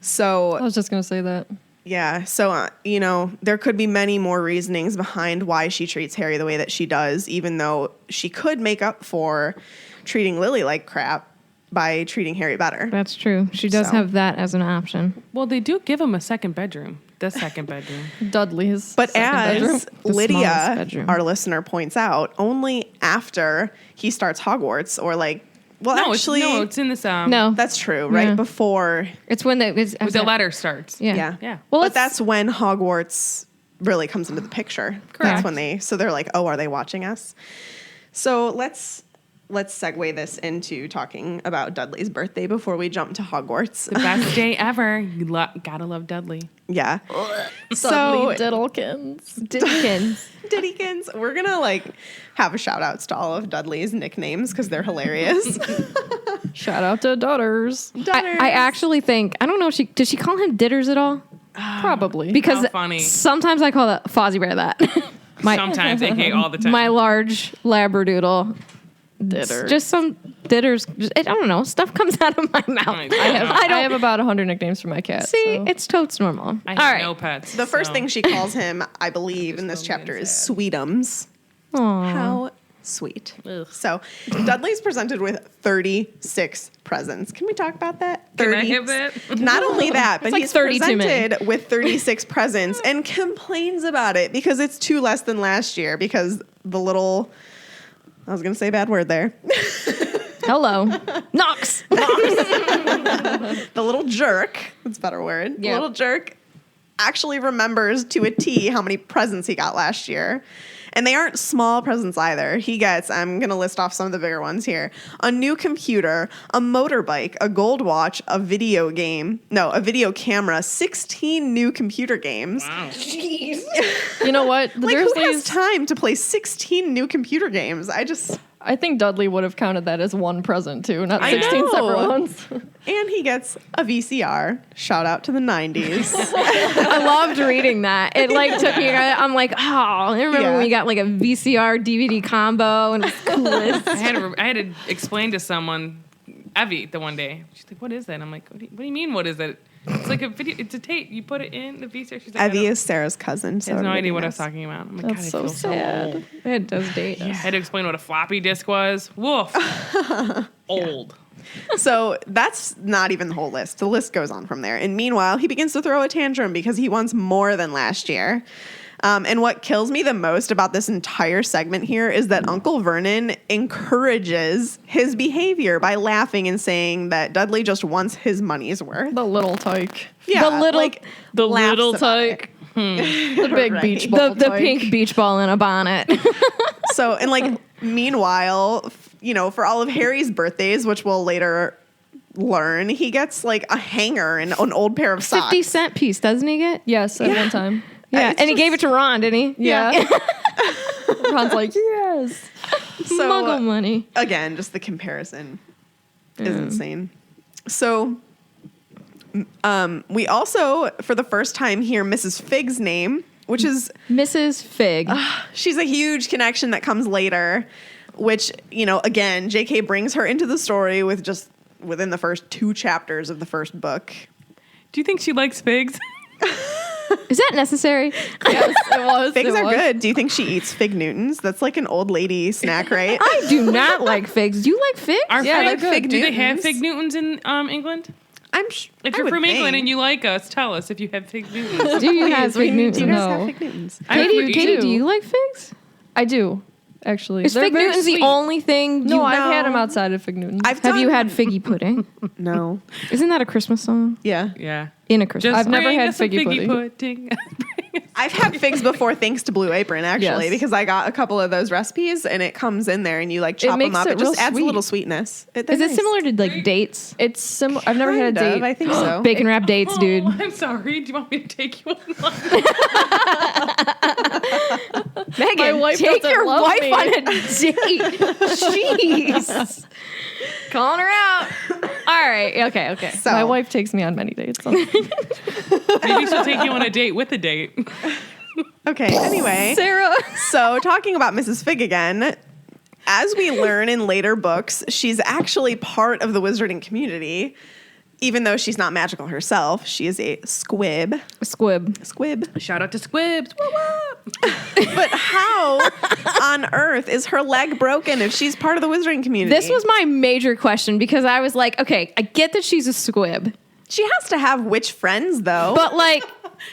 Speaker 4: So
Speaker 5: I was just going to say that.
Speaker 4: yeah. So, you know, there could be many more reasonings behind why she treats Harry the way that she does, even though she could make up for treating Lily like crap by treating Harry better.
Speaker 3: That's true. She does
Speaker 4: So.
Speaker 3: have that as an option.
Speaker 1: Well, they do give him a second bedroom. The second bedroom.
Speaker 5: Dudley's.
Speaker 4: But
Speaker 5: second
Speaker 4: as
Speaker 5: bedroom.
Speaker 3: The
Speaker 4: Lydia,
Speaker 3: smallest bedroom.
Speaker 4: our listener, points out, only after he starts Hogwarts, or like, well,
Speaker 1: No,
Speaker 4: actually,
Speaker 1: it's in this.
Speaker 3: No,
Speaker 4: that's true, right?
Speaker 3: Yeah.
Speaker 4: Before,
Speaker 3: it's when
Speaker 1: The letter starts.
Speaker 3: Yeah.
Speaker 4: yeah.
Speaker 1: Yeah.
Speaker 3: Well,
Speaker 4: but
Speaker 3: it's-
Speaker 4: that's when Hogwarts really comes into the picture. That's when they're like, oh, are they watching us? So let's segue this into talking about Dudley's birthday before we jump to Hogwarts.
Speaker 1: The best day ever. You gotta love Dudley.
Speaker 4: Yeah. So
Speaker 5: Dudley Diddlekins.
Speaker 3: Dickens.
Speaker 4: Diddykins, we're gonna like have a shout outs to all of Dudley's nicknames because they're hilarious.
Speaker 5: Shout out to Dudders.
Speaker 3: I actually think I don't know. Did she call him Ditters at all?
Speaker 5: Probably.
Speaker 3: Because
Speaker 1: How funny.
Speaker 3: sometimes I call Fozzie Bear that.
Speaker 1: Sometimes, aka all the time.
Speaker 3: My large labradoodle.
Speaker 5: Didders.
Speaker 3: Just some ditters. I don't know. Stuff comes out of my mouth.
Speaker 1: I
Speaker 5: I have about 100 nicknames for my cat.
Speaker 3: See,
Speaker 5: so.
Speaker 3: it's totes normal.
Speaker 1: I
Speaker 3: All
Speaker 1: have
Speaker 3: right.
Speaker 1: no pets.
Speaker 4: The first
Speaker 1: so-
Speaker 4: thing she calls him, I believe, in this chapter is Sweetums.
Speaker 3: Aw.
Speaker 4: How sweet.
Speaker 1: Ugh.
Speaker 4: So Dudley's presented with 36 presents. Can we talk about that?
Speaker 1: Can I have it?
Speaker 4: Not only that, but
Speaker 3: like
Speaker 4: he's
Speaker 3: 30 too many.
Speaker 4: presented with 36 presents and complains about it because it's 2 less than last year because the little, I was going to say a bad word there.
Speaker 3: Hello. Knox.
Speaker 4: The little jerk, that's a better word. The
Speaker 3: Yeah.
Speaker 4: little jerk actually remembers to a T how many presents he got last year. And they aren't small presents either. He gets, I'm going to list off some of the bigger ones here, a new computer, a motorbike, a gold watch, a video camera, 16 new computer games.
Speaker 1: Wow.
Speaker 5: You know what? The
Speaker 4: Like, who has
Speaker 5: Dursleys,
Speaker 4: time to play 16 new computer games?
Speaker 5: I think Dudley would have counted that as one present too, not
Speaker 1: I
Speaker 5: 16
Speaker 4: know.
Speaker 5: separate ones.
Speaker 4: And he gets a VCR. Shout out to the 90s.
Speaker 3: I loved reading that. It like took me. I'm like, oh, I remember
Speaker 4: Yeah.
Speaker 3: when we got like a VCR DVD combo and it was coolest.
Speaker 1: I had to explain to someone, Evie, the one day. She's like, "What is that?" And I'm like, what do you mean? What is it? It's like a video. It's a tape. You put it in the VCR. She's like,
Speaker 4: Evie is Sarah's cousin.
Speaker 1: She has no
Speaker 4: everybody
Speaker 1: idea what I
Speaker 4: knows.
Speaker 1: was talking about. I'm like,
Speaker 5: That's
Speaker 1: God, I
Speaker 5: so
Speaker 1: feel
Speaker 5: sad.
Speaker 1: so old.
Speaker 3: It does date
Speaker 1: I
Speaker 3: us.
Speaker 1: had to explain what a floppy disk was. Woof. Old.
Speaker 4: So that's not even the whole list. The list goes on from there. And meanwhile, he begins to throw a tantrum because he wants more than last year. And what kills me the most about this entire segment here is that Uncle Vernon encourages his behavior by laughing and saying that Dudley just wants his money's worth.
Speaker 5: The little tyke.
Speaker 4: Yeah,
Speaker 3: the little,
Speaker 4: like,
Speaker 1: The
Speaker 4: laughs
Speaker 1: little
Speaker 4: about it.
Speaker 1: tyke.
Speaker 5: The big
Speaker 4: Right.
Speaker 5: beach ball
Speaker 3: the
Speaker 5: tyke.
Speaker 3: pink beach ball in a bonnet.
Speaker 4: So, and like, meanwhile, for all of Harry's birthdays, which we'll later learn, he gets like a hanger and an old pair of socks.
Speaker 3: 50-cent piece, doesn't he get?
Speaker 5: Yes, at one time.
Speaker 3: Yeah,
Speaker 4: It's
Speaker 3: and he
Speaker 4: just-
Speaker 3: gave it to Ron, didn't he?
Speaker 5: Yeah. Ron's like, yes.
Speaker 4: So,
Speaker 3: Muggle money.
Speaker 4: again, just the comparison is insane. So, we also, for the first time, hear Mrs. Fig's name, which is,
Speaker 3: Mrs. Fig.
Speaker 4: she's a huge connection that comes later, which, again, JK brings her into the story with just within the first 2 chapters of the first book.
Speaker 1: Do you think she likes figs?
Speaker 3: Is that necessary?
Speaker 5: Yes, it was.
Speaker 4: Figs
Speaker 5: it
Speaker 4: are
Speaker 5: was.
Speaker 4: good. Do you think she eats Fig Newtons? That's like an old lady snack, right?
Speaker 3: I do not like figs. Do you like figs?
Speaker 1: Are
Speaker 5: Yeah,
Speaker 1: fig,
Speaker 5: they're good.
Speaker 1: do they have
Speaker 4: Newtons.
Speaker 1: fig Newtons in England?
Speaker 4: If
Speaker 1: If you're from England and you like us, tell us if you have fig Newtons.
Speaker 3: Do you have fig
Speaker 4: do you
Speaker 3: Newtons?
Speaker 4: guys
Speaker 5: No.
Speaker 4: have Fig Newtons?
Speaker 3: Katie,
Speaker 5: do.
Speaker 3: do you like figs?
Speaker 5: I do, actually.
Speaker 3: Is
Speaker 5: They're
Speaker 3: fig
Speaker 5: very
Speaker 3: Newtons
Speaker 5: sweet.
Speaker 3: the only thing
Speaker 5: No,
Speaker 3: you
Speaker 5: I've had
Speaker 4: know.
Speaker 5: them outside of Fig Newtons.
Speaker 3: Have you had figgy pudding?
Speaker 4: No.
Speaker 3: Isn't that a Christmas song?
Speaker 4: Yeah.
Speaker 1: Yeah.
Speaker 3: In a Christmas
Speaker 1: Just
Speaker 3: song.
Speaker 5: I've never
Speaker 1: bring
Speaker 5: had
Speaker 1: us some
Speaker 5: figgy
Speaker 1: figgy
Speaker 5: pudding.
Speaker 1: pudding.
Speaker 4: I've had figs before thanks to Blue Apron, actually,
Speaker 5: Yes.
Speaker 4: because I got a couple of those recipes and it comes in there and you like chop them
Speaker 5: makes
Speaker 4: up.
Speaker 5: it
Speaker 4: It just
Speaker 5: real
Speaker 4: adds a little
Speaker 5: sweet.
Speaker 4: sweetness.
Speaker 3: Is it similar to like dates?
Speaker 5: It's similar. I've never had a
Speaker 4: Kind
Speaker 5: date.
Speaker 4: of, I think so.
Speaker 3: Bacon wrap dates, dude.
Speaker 1: Oh, I'm sorry. Do you want me to take you on lunch?
Speaker 3: Megan,
Speaker 5: My wife
Speaker 3: take
Speaker 5: doesn't
Speaker 3: your
Speaker 5: love
Speaker 3: wife
Speaker 5: me.
Speaker 3: on a date. Jeez. Calling her out. All right. Okay.
Speaker 4: So,
Speaker 5: My wife takes me on many dates. So.
Speaker 1: Maybe she'll take you on a date with a date.
Speaker 4: okay, anyway.
Speaker 3: Sarah.
Speaker 4: So, talking about Mrs. Fig again, as we learn in later books, she's actually part of the wizarding community. Even though she's not magical herself, she is a squib.
Speaker 3: Squib.
Speaker 4: Squib.
Speaker 1: Shout out to Squibs. Woo woo.
Speaker 4: But how on earth is her leg broken if she's part of the wizarding community?
Speaker 3: This was my major question because I was like, okay, I get that she's a squib,
Speaker 4: She has to have witch friends, though.
Speaker 3: but like,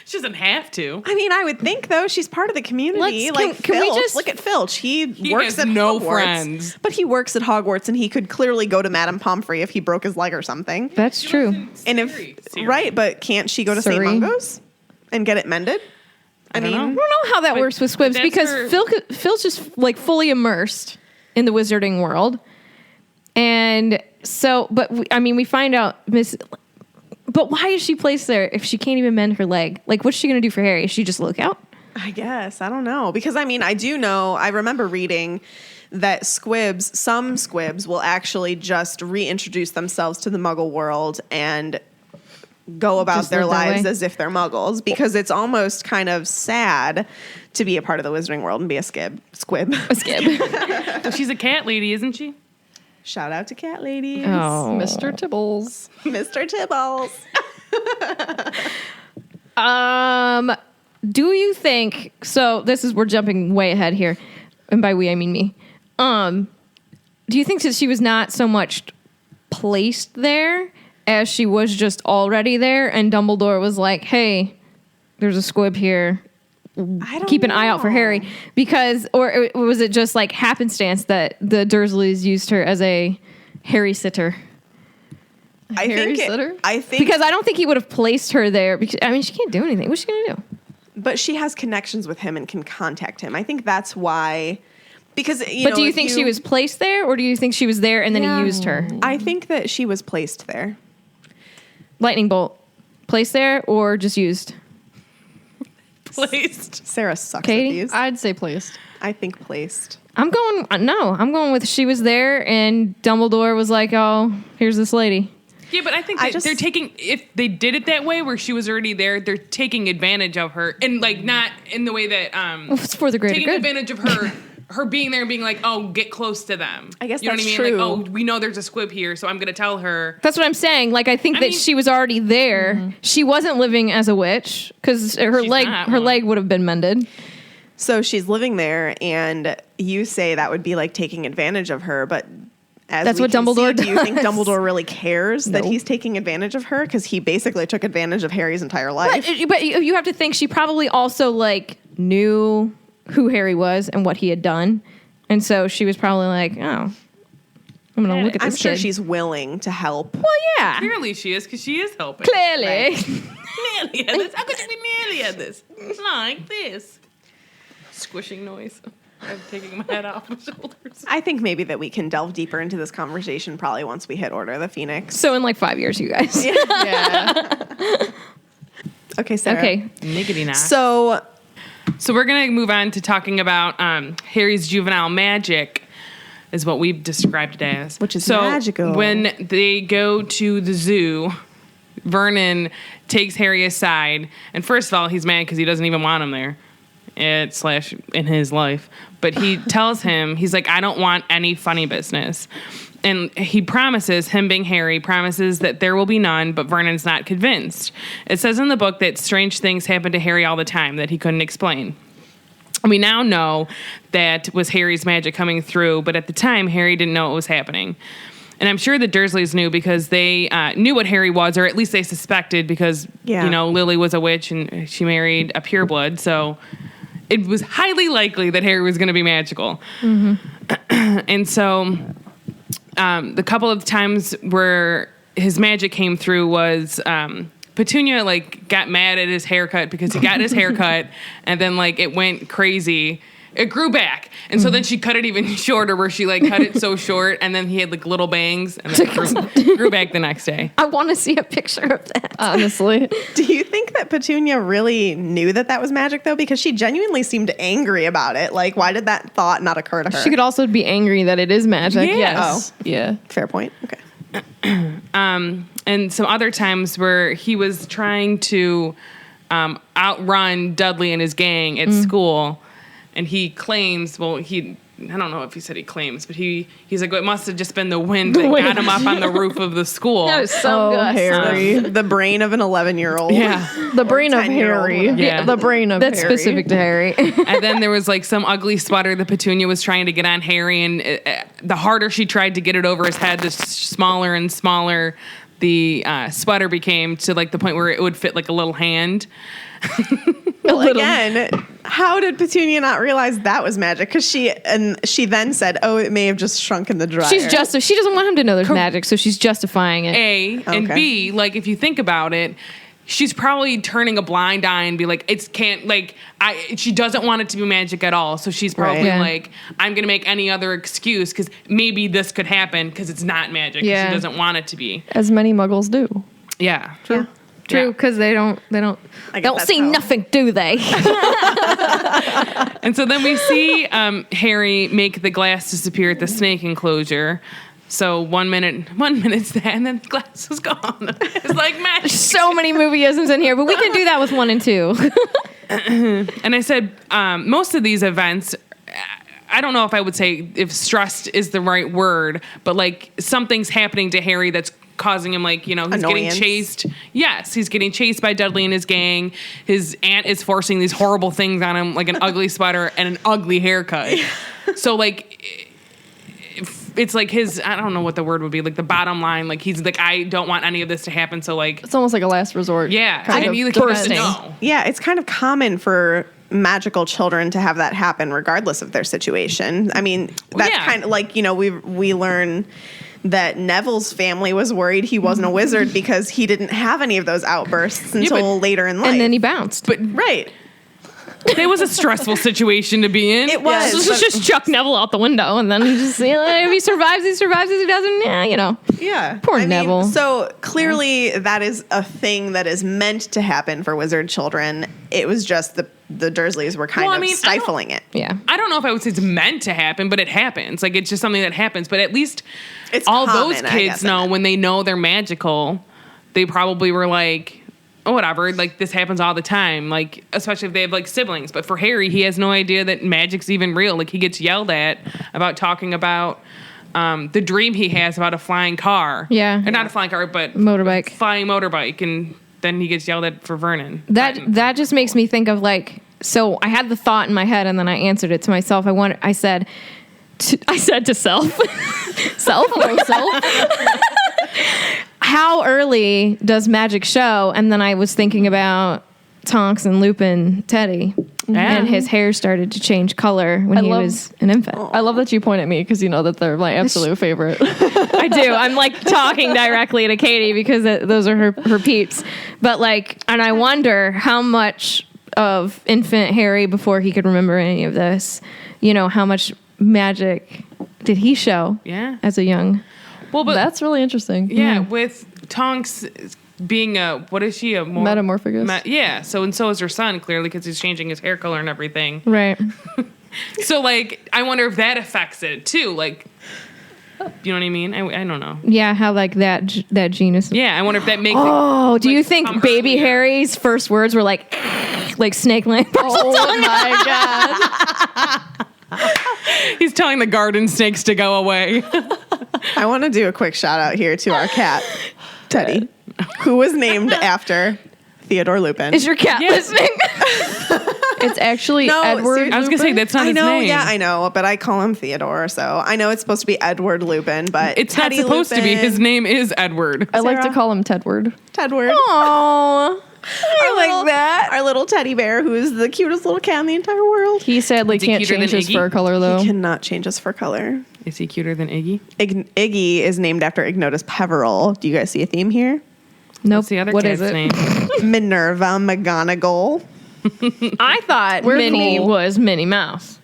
Speaker 1: She doesn't have to.
Speaker 4: I mean, I would think though she's part of the community.
Speaker 3: Let's- can we
Speaker 4: Filch.
Speaker 3: just-
Speaker 4: Look at Filch? He works
Speaker 1: has
Speaker 4: at
Speaker 1: no
Speaker 4: Hogwarts,
Speaker 1: friends.
Speaker 4: but he works at Hogwarts, and he could clearly go to Madame Pomfrey if he broke his leg or something.
Speaker 3: that's true.
Speaker 4: And if right, but can't she go to St.
Speaker 3: Surrey.
Speaker 4: Mungo's and get it mended? I
Speaker 1: don't
Speaker 4: mean,
Speaker 1: know.
Speaker 3: I don't know how that
Speaker 1: But
Speaker 3: works with squibs
Speaker 1: that's
Speaker 3: because
Speaker 1: her-
Speaker 3: Phil's just like fully immersed in the wizarding world, and so. But we find out Miss. But why is she placed there if she can't even mend her leg? Like, what's she gonna do for Harry? Is she just look out?
Speaker 4: I guess I don't know because I mean I do know. I remember reading that some squibs will actually just reintroduce themselves to the Muggle world and go about
Speaker 3: Just
Speaker 4: their
Speaker 3: live that
Speaker 4: lives
Speaker 3: way?
Speaker 4: as if they're Muggles because it's almost kind of sad to be a part of the Wizarding world and be a squib.
Speaker 3: A skib.
Speaker 1: Well, she's a cat lady, isn't she?
Speaker 4: Shout out to cat ladies,
Speaker 3: Oh.
Speaker 5: Mr. Tibbles.
Speaker 4: Mr. Tibbles.
Speaker 3: Do you think so? We're jumping way ahead here, and by we I mean me. Do you think that she was not so much placed there as she was just already there, and Dumbledore was like, "Hey, there's a squib here.
Speaker 4: I don't
Speaker 3: Keep an eye out for
Speaker 4: know.
Speaker 3: Harry," because or was it just like happenstance that the Dursleys used her as a Harry sitter?
Speaker 4: I
Speaker 5: Harry
Speaker 4: think
Speaker 5: Sitter?
Speaker 4: I think
Speaker 3: Because I don't think he would have placed her there. Because she can't do anything. What's she gonna do?
Speaker 4: but she has connections with him and can contact him. I think that's why. Because
Speaker 3: But do you think she was placed there, or do you think she was there and then
Speaker 4: Yeah.
Speaker 3: he used her?
Speaker 4: I think that she was placed there.
Speaker 3: Lightning bolt, placed there or just used?
Speaker 1: Placed.
Speaker 4: Sarah sucks
Speaker 3: Katie?
Speaker 4: at these.
Speaker 5: I'd say placed.
Speaker 4: I think placed.
Speaker 3: I'm going with she was there and Dumbledore was like, "Oh, here's this lady."
Speaker 1: Yeah, but I think
Speaker 4: I
Speaker 1: that
Speaker 4: just-
Speaker 1: they're taking, if they did it that way where she was already there, they're taking advantage of her. And like not in the way that
Speaker 3: It's for the greater
Speaker 1: taking
Speaker 3: good.
Speaker 1: advantage of her being there and being like, oh, get close to them.
Speaker 4: I guess
Speaker 1: you know
Speaker 4: that's
Speaker 1: what I mean?
Speaker 4: true.
Speaker 1: Like, oh, we know there's a squib here, so I'm gonna tell her.
Speaker 3: That's what I'm saying. Like I think
Speaker 1: I
Speaker 3: that
Speaker 1: mean-
Speaker 3: she was already there. She wasn't living as a witch because her
Speaker 1: She's not
Speaker 3: her
Speaker 1: one.
Speaker 3: leg would have been mended.
Speaker 4: So she's living there, and you say that would be like taking advantage of her, but as
Speaker 3: That's
Speaker 4: we
Speaker 3: what
Speaker 4: can
Speaker 3: Dumbledore
Speaker 4: see, do you think
Speaker 3: does.
Speaker 4: Dumbledore really cares that
Speaker 3: No.
Speaker 4: he's taking advantage of her? Because he basically took advantage of Harry's entire life.
Speaker 3: But you have to think she probably also like knew who Harry was and what he had done. And so she was probably like, oh, I'm going to look at
Speaker 4: I'm
Speaker 3: this
Speaker 4: sure
Speaker 3: kid.
Speaker 4: she's willing to help.
Speaker 3: Well, yeah.
Speaker 1: Clearly she is, because she is helping.
Speaker 3: Clearly.
Speaker 1: Nearly at this. How could you be nearly at this? Like this. Squishing noise. I'm taking my head off my shoulders.
Speaker 4: I think maybe that we can delve deeper into this conversation probably once we hit Order of the Phoenix.
Speaker 3: So in like 5 years, you guys.
Speaker 5: Yeah.
Speaker 4: Okay, Sarah.
Speaker 3: Okay.
Speaker 1: Niggity not.
Speaker 4: So
Speaker 1: So we're going to move on to talking about Harry's juvenile magic, is what we've described it as.
Speaker 4: Which is
Speaker 1: so
Speaker 4: magical.
Speaker 1: When they go to the zoo, Vernon takes Harry aside. And first of all, he's mad because he doesn't even want him there. In his life. But he tells him, he's like, I don't want any funny business. And he promises, him being Harry, promises that there will be none, but Vernon's not convinced. It says in the book that strange things happen to Harry all the time that he couldn't explain. We now know that was Harry's magic coming through, but at the time, Harry didn't know what was happening. And I'm sure the Dursleys knew because they knew what Harry was, or at least they suspected because, Lily was a witch and she married a pureblood. So it was highly likely that Harry was going to be magical. Mm-hmm. And so the couple of times where his magic came through was Petunia got mad at his haircut because he got his haircut and then it went crazy. It grew back. And so then she cut it even shorter where she cut it so short and then he had little bangs and then it grew back the next day.
Speaker 3: I want to see a picture of that.
Speaker 5: Honestly.
Speaker 4: do you think that Petunia really knew that was magic, though? Because she genuinely seemed angry about it. Why did that thought not occur to her?
Speaker 3: She could also be angry that it is magic.
Speaker 1: Yeah.
Speaker 3: Yes.
Speaker 5: Oh. Yeah.
Speaker 4: Fair point. Okay.
Speaker 1: And some other times where he was trying to outrun Dudley and his gang at school. And he claims, I don't know if he said he claims, but he's like, well, it must have just been the wind that got him up on the roof of the school.
Speaker 3: That was so good.
Speaker 5: Harry.
Speaker 4: The brain of an 11-year-old.
Speaker 1: Yeah.
Speaker 5: The brain of
Speaker 4: 10-year-old.
Speaker 5: Harry.
Speaker 1: Yeah.
Speaker 5: The brain of
Speaker 3: That's
Speaker 5: Harry.
Speaker 3: specific to Harry.
Speaker 1: And then there was some ugly sweater that Petunia was trying to get on Harry. And the harder she tried to get it over his head, the smaller and smaller the sweater became to the point where it would fit a little hand.
Speaker 4: Well, again, how did Petunia not realize that was magic? Because she then said, "Oh, it may have just shrunk in the dryer."
Speaker 3: She doesn't want him to know there's magic, so she's justifying it.
Speaker 1: A, and
Speaker 4: Okay.
Speaker 1: B, if you think about it, she's probably turning a blind eye and be like, she doesn't want it to be magic at all. So she's probably
Speaker 3: Right. Yeah.
Speaker 1: I'm going to make any other excuse because maybe this could happen because it's not magic. 'Cause
Speaker 3: Yeah.
Speaker 1: she doesn't want it to be.
Speaker 5: As many muggles do.
Speaker 1: Yeah.
Speaker 4: True.
Speaker 3: True, because they don't
Speaker 4: I guess
Speaker 3: don't
Speaker 4: that's
Speaker 3: see
Speaker 4: how-
Speaker 3: nothing, do they?
Speaker 1: And so then we see Harry make the glass disappear at the snake enclosure. So 1 minute's that, and then the glass is gone. It's like magic.
Speaker 3: So many movieisms in here, but we can do that with 1 and 2.
Speaker 1: And I said most of these events, I don't know if I would say if stressed is the right word, but something's happening to Harry that's causing him he's
Speaker 4: Annoyance.
Speaker 1: getting chased. Yes, he's getting chased by Dudley and his gang. His aunt is forcing these horrible things on him, like an ugly sweater and an ugly haircut. So it's his, I don't know what the word would be, the bottom line, he's I don't want any of this to happen. So
Speaker 5: It's almost like a last resort.
Speaker 1: yeah,
Speaker 5: kind of
Speaker 1: he has
Speaker 5: defense.
Speaker 1: to know.
Speaker 4: Yeah, it's kind of common for magical children to have that happen regardless of their situation. I mean, that's
Speaker 1: yeah.
Speaker 4: kind of we learn that Neville's family was worried he wasn't a wizard because he didn't have any of those outbursts until later in life.
Speaker 3: And then he bounced.
Speaker 1: But
Speaker 4: right.
Speaker 1: it was a stressful situation to be in.
Speaker 4: It was.
Speaker 3: So let's just chuck Neville out the window, and then he just if he survives, he survives. If he doesn't,
Speaker 4: Yeah.
Speaker 3: Poor Neville.
Speaker 4: So clearly that is a thing that is meant to happen for wizard children. It was just the Dursleys were kind of stifling it.
Speaker 3: Yeah.
Speaker 1: I don't know if I would say it's meant to happen, but it happens. It's just something that happens. But at least
Speaker 4: It's
Speaker 1: all
Speaker 4: common,
Speaker 1: those
Speaker 4: I
Speaker 1: kids
Speaker 4: guess,
Speaker 1: know
Speaker 4: isn't it?
Speaker 1: when they know they're magical, they probably were oh, whatever. This happens all the time. Especially if they have siblings. But for Harry, he has no idea that magic's even real. He gets yelled at about talking about the dream he has about a flying car.
Speaker 3: Yeah.
Speaker 1: Or not a flying car, but
Speaker 3: Motorbike.
Speaker 1: flying motorbike. And then he gets yelled at for Vernon.
Speaker 3: That just makes me think of so I had the thought in my head and then I answered it to myself. I said to self, how early does magic show? And then I was thinking about Tonks and Lupin Teddy.
Speaker 1: Yeah.
Speaker 3: And his hair started to change color when he was an infant.
Speaker 5: I love that you point at me because you know that they're my absolute favorite.
Speaker 3: I do. I'm like talking directly to Katie because those are her peeps. But like, and I wonder how much of infant Harry before he could remember any of this, how much magic did he show as a young.
Speaker 1: Well, but
Speaker 5: That's really interesting.
Speaker 1: yeah, with Tonks being what is she, a more
Speaker 5: Metamorphagus.
Speaker 1: so is her son, clearly, because he's changing his hair color and everything.
Speaker 3: Right.
Speaker 1: So, like, I wonder if that affects it, too. Like, you know what I mean? I don't know.
Speaker 3: Yeah, how like that genus.
Speaker 1: Yeah, I wonder if that makes
Speaker 3: Oh, do you
Speaker 1: like,
Speaker 3: think
Speaker 1: come
Speaker 3: baby
Speaker 1: earlier.
Speaker 3: Harry's first words were like snake line?
Speaker 5: Oh my god.
Speaker 1: He's telling the garden snakes to go away.
Speaker 4: I want to do a quick shout out here to our cat, Teddy, who was named after Theodore Lupin.
Speaker 3: Is your cat listening?
Speaker 5: It's actually
Speaker 4: No,
Speaker 5: Edward.
Speaker 4: seriously.
Speaker 1: I was going to say, that's not
Speaker 4: I
Speaker 1: his
Speaker 4: know,
Speaker 1: name.
Speaker 4: yeah, I know, but I call him Theodore, so I know it's supposed to be Edward Lupin, but
Speaker 1: It's
Speaker 4: Teddy
Speaker 1: not supposed to be.
Speaker 4: Lupin,
Speaker 1: His name is Edward.
Speaker 5: I like to
Speaker 4: Sarah?
Speaker 5: call him Tedward.
Speaker 4: Tedward.
Speaker 3: Oh,
Speaker 4: Like that. Our little teddy bear, who is the cutest little cat in the entire world.
Speaker 5: He sadly
Speaker 1: Is he
Speaker 5: can't
Speaker 1: cuter
Speaker 5: change
Speaker 1: than
Speaker 5: his
Speaker 1: Iggy?
Speaker 5: fur color though.
Speaker 4: He cannot change his fur color.
Speaker 1: Is he cuter than Iggy?
Speaker 4: Iggy is named after Ignotus Peveril. Do you guys see a theme here?
Speaker 3: nope.
Speaker 1: What's the other
Speaker 3: What
Speaker 1: cat's
Speaker 3: is it?
Speaker 1: name?
Speaker 4: Minerva McGonagall.
Speaker 3: I thought
Speaker 5: We're
Speaker 3: Minnie
Speaker 5: cool.
Speaker 3: was Minnie Mouse.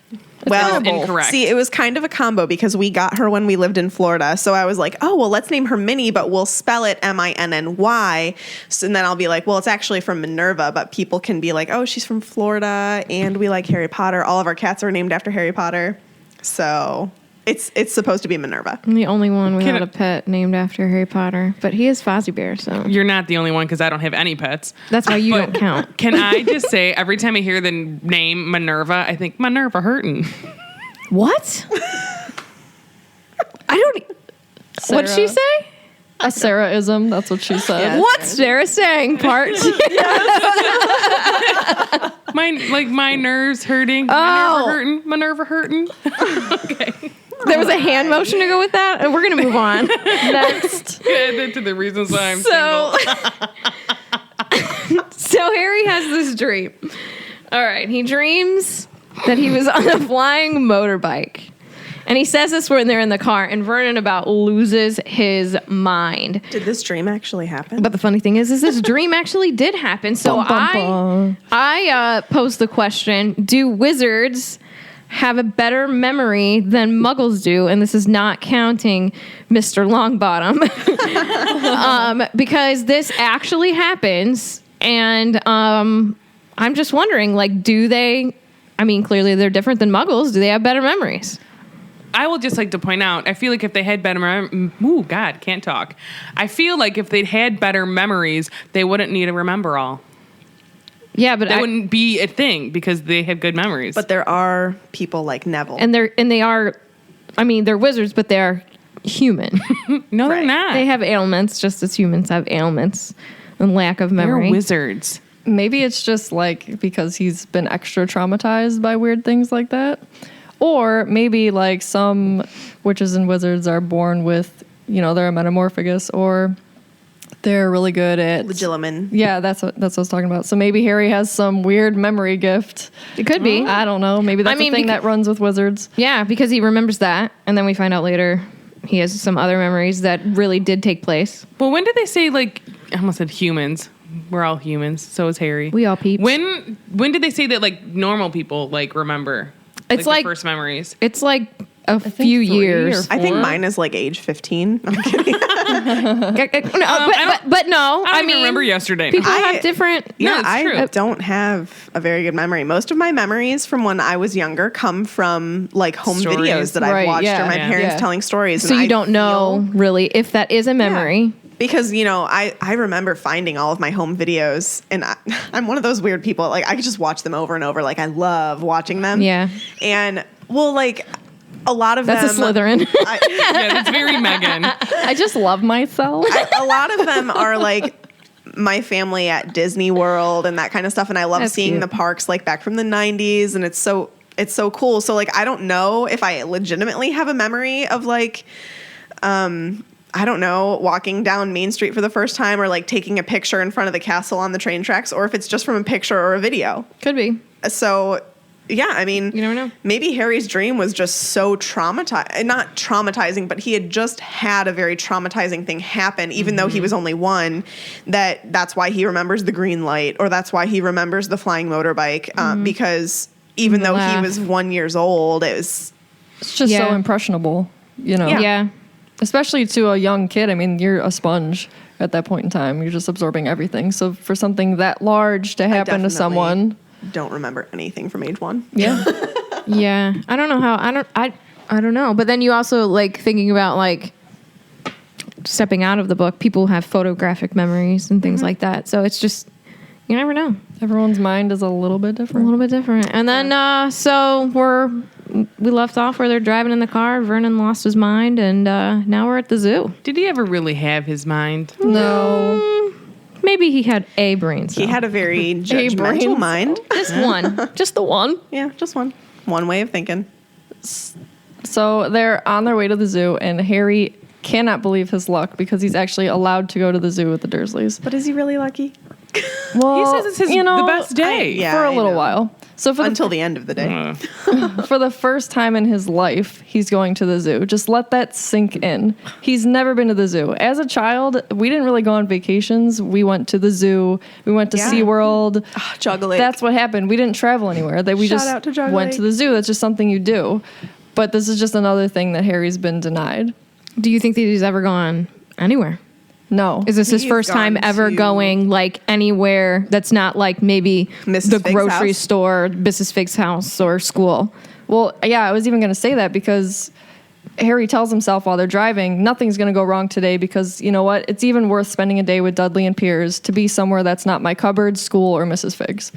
Speaker 4: Well,
Speaker 1: incorrect.
Speaker 4: see, it was kind of a combo because we got her when we lived in Florida. So I was like, oh, well, let's name her Minnie, but we'll spell it Minny. So, and then I'll be like, well, it's actually from Minerva, but people can be like, oh, she's from Florida and we like Harry Potter. All of our cats are named after Harry Potter. So it's supposed to be Minerva.
Speaker 3: I'm the only one without
Speaker 1: Can I-
Speaker 3: a pet named after Harry Potter, but he is Fozzie Bear, so
Speaker 1: You're not the only one because I don't have any pets.
Speaker 3: that's why you
Speaker 1: But
Speaker 3: don't count.
Speaker 1: Can I just say, every time I hear the name Minerva, I think Minerva Hurton.
Speaker 3: What? I don't. What'd she
Speaker 5: Sarah.
Speaker 3: say?
Speaker 5: A Sarah-ism, that's what she said.
Speaker 4: Yeah.
Speaker 3: What's Sarah saying? Part.
Speaker 1: My nerves hurting.
Speaker 3: Oh.
Speaker 1: Minerva hurting. Okay.
Speaker 3: There was a hand motion to go with that. We're gonna move on.
Speaker 5: Next.
Speaker 1: Add that to the reasons why I'm
Speaker 3: So,
Speaker 1: single.
Speaker 3: so Harry has this dream. All right, he dreams that he was on a flying motorbike. And he says this when they're in the car, and Vernon about loses his mind.
Speaker 4: Did this dream actually happen?
Speaker 3: But the funny thing is this dream actually did happen. So
Speaker 5: Bum, bum, bum.
Speaker 3: I posed the question: do wizards have a better memory than Muggles do? And this is not counting Mr. Longbottom, because this actually happens. And I'm just wondering, like, do they? I mean, clearly they're different than Muggles. Do they have better memories?
Speaker 1: I will just like to point out, I feel like if they had better ooh, God, can't talk. I feel like if they had better memories, they wouldn't need to remember all.
Speaker 3: Yeah, but
Speaker 1: That wouldn't be a thing because they have good memories.
Speaker 4: But there are people like Neville.
Speaker 3: they are. I mean, they're wizards, but they are human.
Speaker 1: no, they're
Speaker 4: Right.
Speaker 1: not.
Speaker 3: They have ailments, just as humans have ailments and lack of
Speaker 1: They're
Speaker 3: memory.
Speaker 1: wizards.
Speaker 5: Maybe it's just like because he's been extra traumatized by weird things like that. Or maybe like some witches and wizards are born with, they're a metamorphagus, or they're really good at
Speaker 4: Legilimens.
Speaker 5: Yeah, that's what I was talking about. So maybe Harry has some weird memory gift.
Speaker 3: It could be.
Speaker 5: I don't know. Maybe that's
Speaker 3: I mean,
Speaker 5: a thing that runs with wizards.
Speaker 3: Yeah, because he remembers that, and then we find out later he has some other memories that really did take place.
Speaker 1: Well, when did they say, like, I almost said humans. We're all humans. So is Harry.
Speaker 3: We all peeps.
Speaker 1: When did they say that, like, normal people, like, remember?
Speaker 3: It's
Speaker 1: their
Speaker 3: like-
Speaker 1: first memories.
Speaker 3: It's like a few
Speaker 5: 3
Speaker 3: years.
Speaker 5: or
Speaker 4: I think
Speaker 5: 4.
Speaker 4: mine is like age 15. I'm kidding.
Speaker 3: But no,
Speaker 1: I
Speaker 3: I mean,
Speaker 1: remember yesterday.
Speaker 3: people
Speaker 4: I-
Speaker 3: have different.
Speaker 4: Yeah,
Speaker 1: it's
Speaker 4: I
Speaker 1: true.
Speaker 4: don't have a very good memory. Most of my memories from when I was younger come from like home
Speaker 1: Stories.
Speaker 4: videos that I've
Speaker 5: Right,
Speaker 4: watched
Speaker 5: yeah,
Speaker 4: or my
Speaker 1: yeah.
Speaker 4: parents
Speaker 5: Yeah.
Speaker 4: telling stories.
Speaker 3: So
Speaker 4: and
Speaker 3: you
Speaker 4: I
Speaker 3: don't know
Speaker 4: feel-
Speaker 3: really if that is a memory.
Speaker 4: Because, I remember finding all of my home videos and I'm one of those weird people. Like I could just watch them over and over. Like I love watching them.
Speaker 3: Yeah.
Speaker 4: And well, like a lot of
Speaker 3: That's
Speaker 4: them.
Speaker 3: a Slytherin.
Speaker 1: Yeah, that's very Megan.
Speaker 5: I just love myself.
Speaker 4: A lot of them are like my family at Disney World and that kind of stuff. And I love
Speaker 3: That's
Speaker 4: seeing
Speaker 3: cute.
Speaker 4: the parks like back from the 90s. And it's so cool. So like, I don't know if I legitimately have a memory of like, I don't know, walking down Main Street for the first time, or like taking a picture in front of the castle on the train tracks, or if it's just from a picture or a video.
Speaker 3: Could be.
Speaker 4: So, yeah, I mean,
Speaker 3: You never know.
Speaker 4: maybe Harry's dream was just so not traumatizing, but he had just had a very traumatizing thing happen, even though he was only one, that's why he remembers the green light, or that's why he remembers the flying motorbike, because even though he
Speaker 3: laugh.
Speaker 4: was 1 year old, it's
Speaker 5: just
Speaker 3: Yeah.
Speaker 5: so impressionable, you know.
Speaker 3: Yeah.
Speaker 5: Especially to a young kid. I mean, you're a sponge at that point in time. You're just absorbing everything. So for something that large to happen to
Speaker 4: definitely
Speaker 5: someone,
Speaker 4: don't remember anything from age 1.
Speaker 5: yeah.
Speaker 3: Yeah. I don't know how. I don't know. But then you also like thinking about like stepping out of the book. People have photographic memories and things like that. So it's just you never know.
Speaker 5: Everyone's mind is a little bit
Speaker 3: A
Speaker 5: different.
Speaker 3: little bit different. And then so we left off where they're driving in the car. Vernon lost his mind, and now we're at the zoo.
Speaker 1: Did he ever really have his mind?
Speaker 5: No.
Speaker 3: Maybe he had a brain cell.
Speaker 4: He had a very judgmental
Speaker 5: brain
Speaker 4: mind.
Speaker 3: just one, just the one.
Speaker 4: Yeah, just one way of thinking.
Speaker 5: So they're on their way to the zoo, and Harry cannot believe his luck because he's actually allowed to go to the zoo with the Dursleys.
Speaker 4: But is he really lucky?
Speaker 5: Well,
Speaker 1: He says it's his the best day.
Speaker 4: yeah.
Speaker 5: for a
Speaker 4: I
Speaker 5: little
Speaker 4: know.
Speaker 5: while. So for
Speaker 4: Until the end of the day.
Speaker 5: for the first time in his life, he's going to the zoo. Just let that sink in. He's never been to the zoo. As a child, we didn't really go on vacations. We went to the zoo. We went to
Speaker 4: Yeah.
Speaker 5: SeaWorld.
Speaker 4: Juggle Lake.
Speaker 5: That's what happened. We didn't travel anywhere. We
Speaker 4: Shout
Speaker 5: just
Speaker 4: out to Jug
Speaker 5: went
Speaker 4: Lake.
Speaker 5: to the zoo. That's just something you do. But this is just another thing that Harry's been denied.
Speaker 3: Do you think that he's ever gone anywhere?
Speaker 5: No.
Speaker 3: Is this his
Speaker 4: He's
Speaker 3: first time
Speaker 4: gone
Speaker 3: ever
Speaker 4: to-
Speaker 3: going like anywhere that's not like maybe
Speaker 4: Mrs.
Speaker 3: the
Speaker 4: Fig's
Speaker 3: grocery
Speaker 4: house?
Speaker 3: store, Mrs. Fig's house, or school?
Speaker 5: Well, yeah, I was even going to say that because Harry tells himself while they're driving, nothing's going to go wrong today because, you know what, it's even worth spending a day with Dudley and Piers to be somewhere that's not my cupboard, school, or Mrs. Fig's.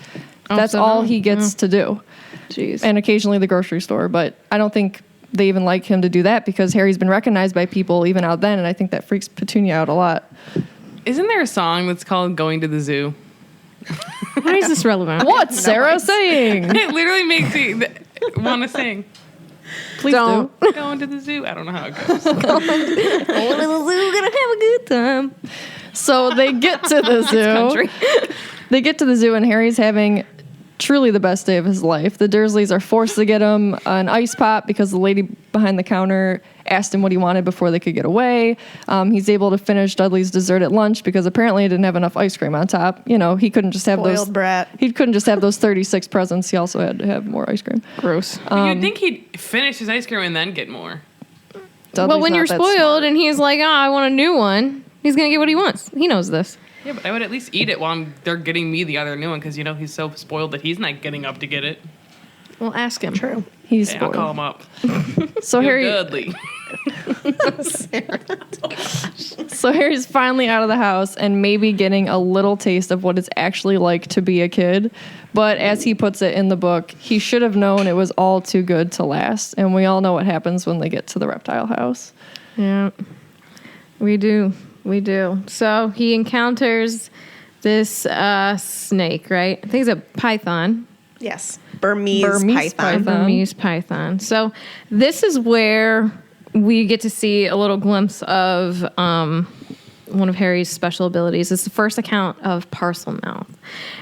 Speaker 5: That's
Speaker 3: so
Speaker 5: all
Speaker 3: no.
Speaker 5: he gets to do.
Speaker 3: Jeez.
Speaker 5: And occasionally the grocery store, but I don't think they even like him to do that because Harry's been recognized by people even out then, and I think that freaks Petunia out a lot.
Speaker 1: Isn't there a song that's called "Going to the Zoo"?
Speaker 3: Why is this relevant?
Speaker 5: What's Sarah saying?
Speaker 1: It literally makes me want to sing.
Speaker 5: Please
Speaker 3: Don't.
Speaker 5: do.
Speaker 1: Going to the zoo. I don't know how it goes.
Speaker 3: Going to the zoo, gonna have a good time.
Speaker 5: So they get to the zoo.
Speaker 3: Country.
Speaker 5: They get to the zoo, and Harry's having truly the best day of his life. The Dursleys are forced to get him an ice pop because the lady behind the counter asked him what he wanted before they could get away. He's able to finish Dudley's dessert at lunch because apparently he didn't have enough ice cream on top. You know, he couldn't just have
Speaker 4: Spoiled
Speaker 5: those.
Speaker 4: brat.
Speaker 5: He couldn't just have those 36 presents. He also had to have more ice cream.
Speaker 3: Gross.
Speaker 1: You'd think he'd finish his ice cream and then get more.
Speaker 5: Dudley's
Speaker 3: Well, when
Speaker 5: not
Speaker 3: you're
Speaker 5: that
Speaker 3: spoiled
Speaker 5: smart.
Speaker 3: and he's like, "Oh, I want a new one," he's gonna get what he wants. He knows this.
Speaker 1: Yeah, but I would at least eat it while they're getting me the other new one because, you know, he's so spoiled that he's not getting up to get it.
Speaker 3: Well, ask him.
Speaker 4: True.
Speaker 5: He's
Speaker 1: Yeah, I'll
Speaker 5: spoiled.
Speaker 1: call him up.
Speaker 5: So
Speaker 1: Yo,
Speaker 5: Harry,
Speaker 1: Dudley.
Speaker 5: so Harry's finally out of the house and maybe getting a little taste of what it's actually like to be a kid. But as he puts it in the book, he should have known it was all too good to last. And we all know what happens when they get to the reptile house.
Speaker 3: Yeah, we do. We do. So he encounters this snake, right? I think it's a python.
Speaker 4: Yes. Burmese
Speaker 5: Burmese
Speaker 4: python.
Speaker 5: python.
Speaker 3: Burmese python. So this is where we get to see a little glimpse of one of Harry's special abilities. It's the first account of parcel mouth.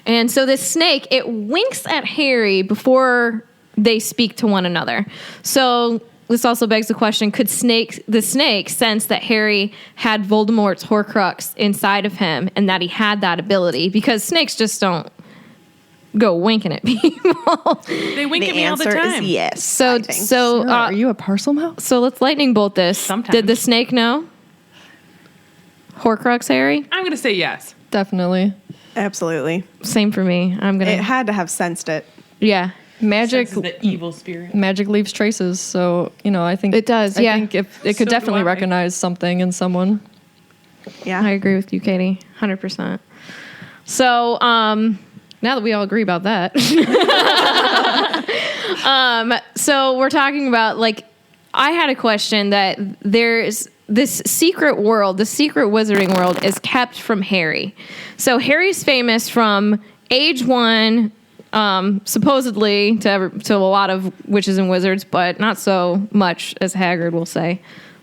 Speaker 3: And so this snake, it winks at Harry before they speak to one another. So this also begs the question, could the snake sense that Harry had Voldemort's Horcrux inside of him and that he had that ability? Because snakes just don't go winking at people.
Speaker 1: They wink at
Speaker 4: The
Speaker 1: me all the
Speaker 4: answer
Speaker 1: time.
Speaker 4: is yes.
Speaker 3: So
Speaker 4: I think.
Speaker 5: Sarah, are you a parcel mouse?
Speaker 3: So let's lightning bolt this.
Speaker 1: Sometimes.
Speaker 3: Did the snake know? Horcrux, Harry?
Speaker 1: I'm going to say yes.
Speaker 5: Definitely.
Speaker 4: Absolutely.
Speaker 3: Same for me. I'm
Speaker 4: It
Speaker 3: gonna.
Speaker 4: had to have sensed it.
Speaker 3: Yeah,
Speaker 5: Magic
Speaker 1: This is the evil spirit.
Speaker 5: magic leaves traces, so you know I think
Speaker 3: It does,
Speaker 5: I
Speaker 3: yeah.
Speaker 5: think if it could
Speaker 1: So
Speaker 5: definitely
Speaker 1: do I.
Speaker 5: recognize something in someone.
Speaker 4: Yeah.
Speaker 3: I agree with you, Katie. 100%. So now that we all agree about that, so we're talking about like I had a question that there's this secret world, the secret wizarding world is kept from Harry. So Harry's famous from age 1. Supposedly to a lot of witches and wizards, but not so much as Hagrid will say.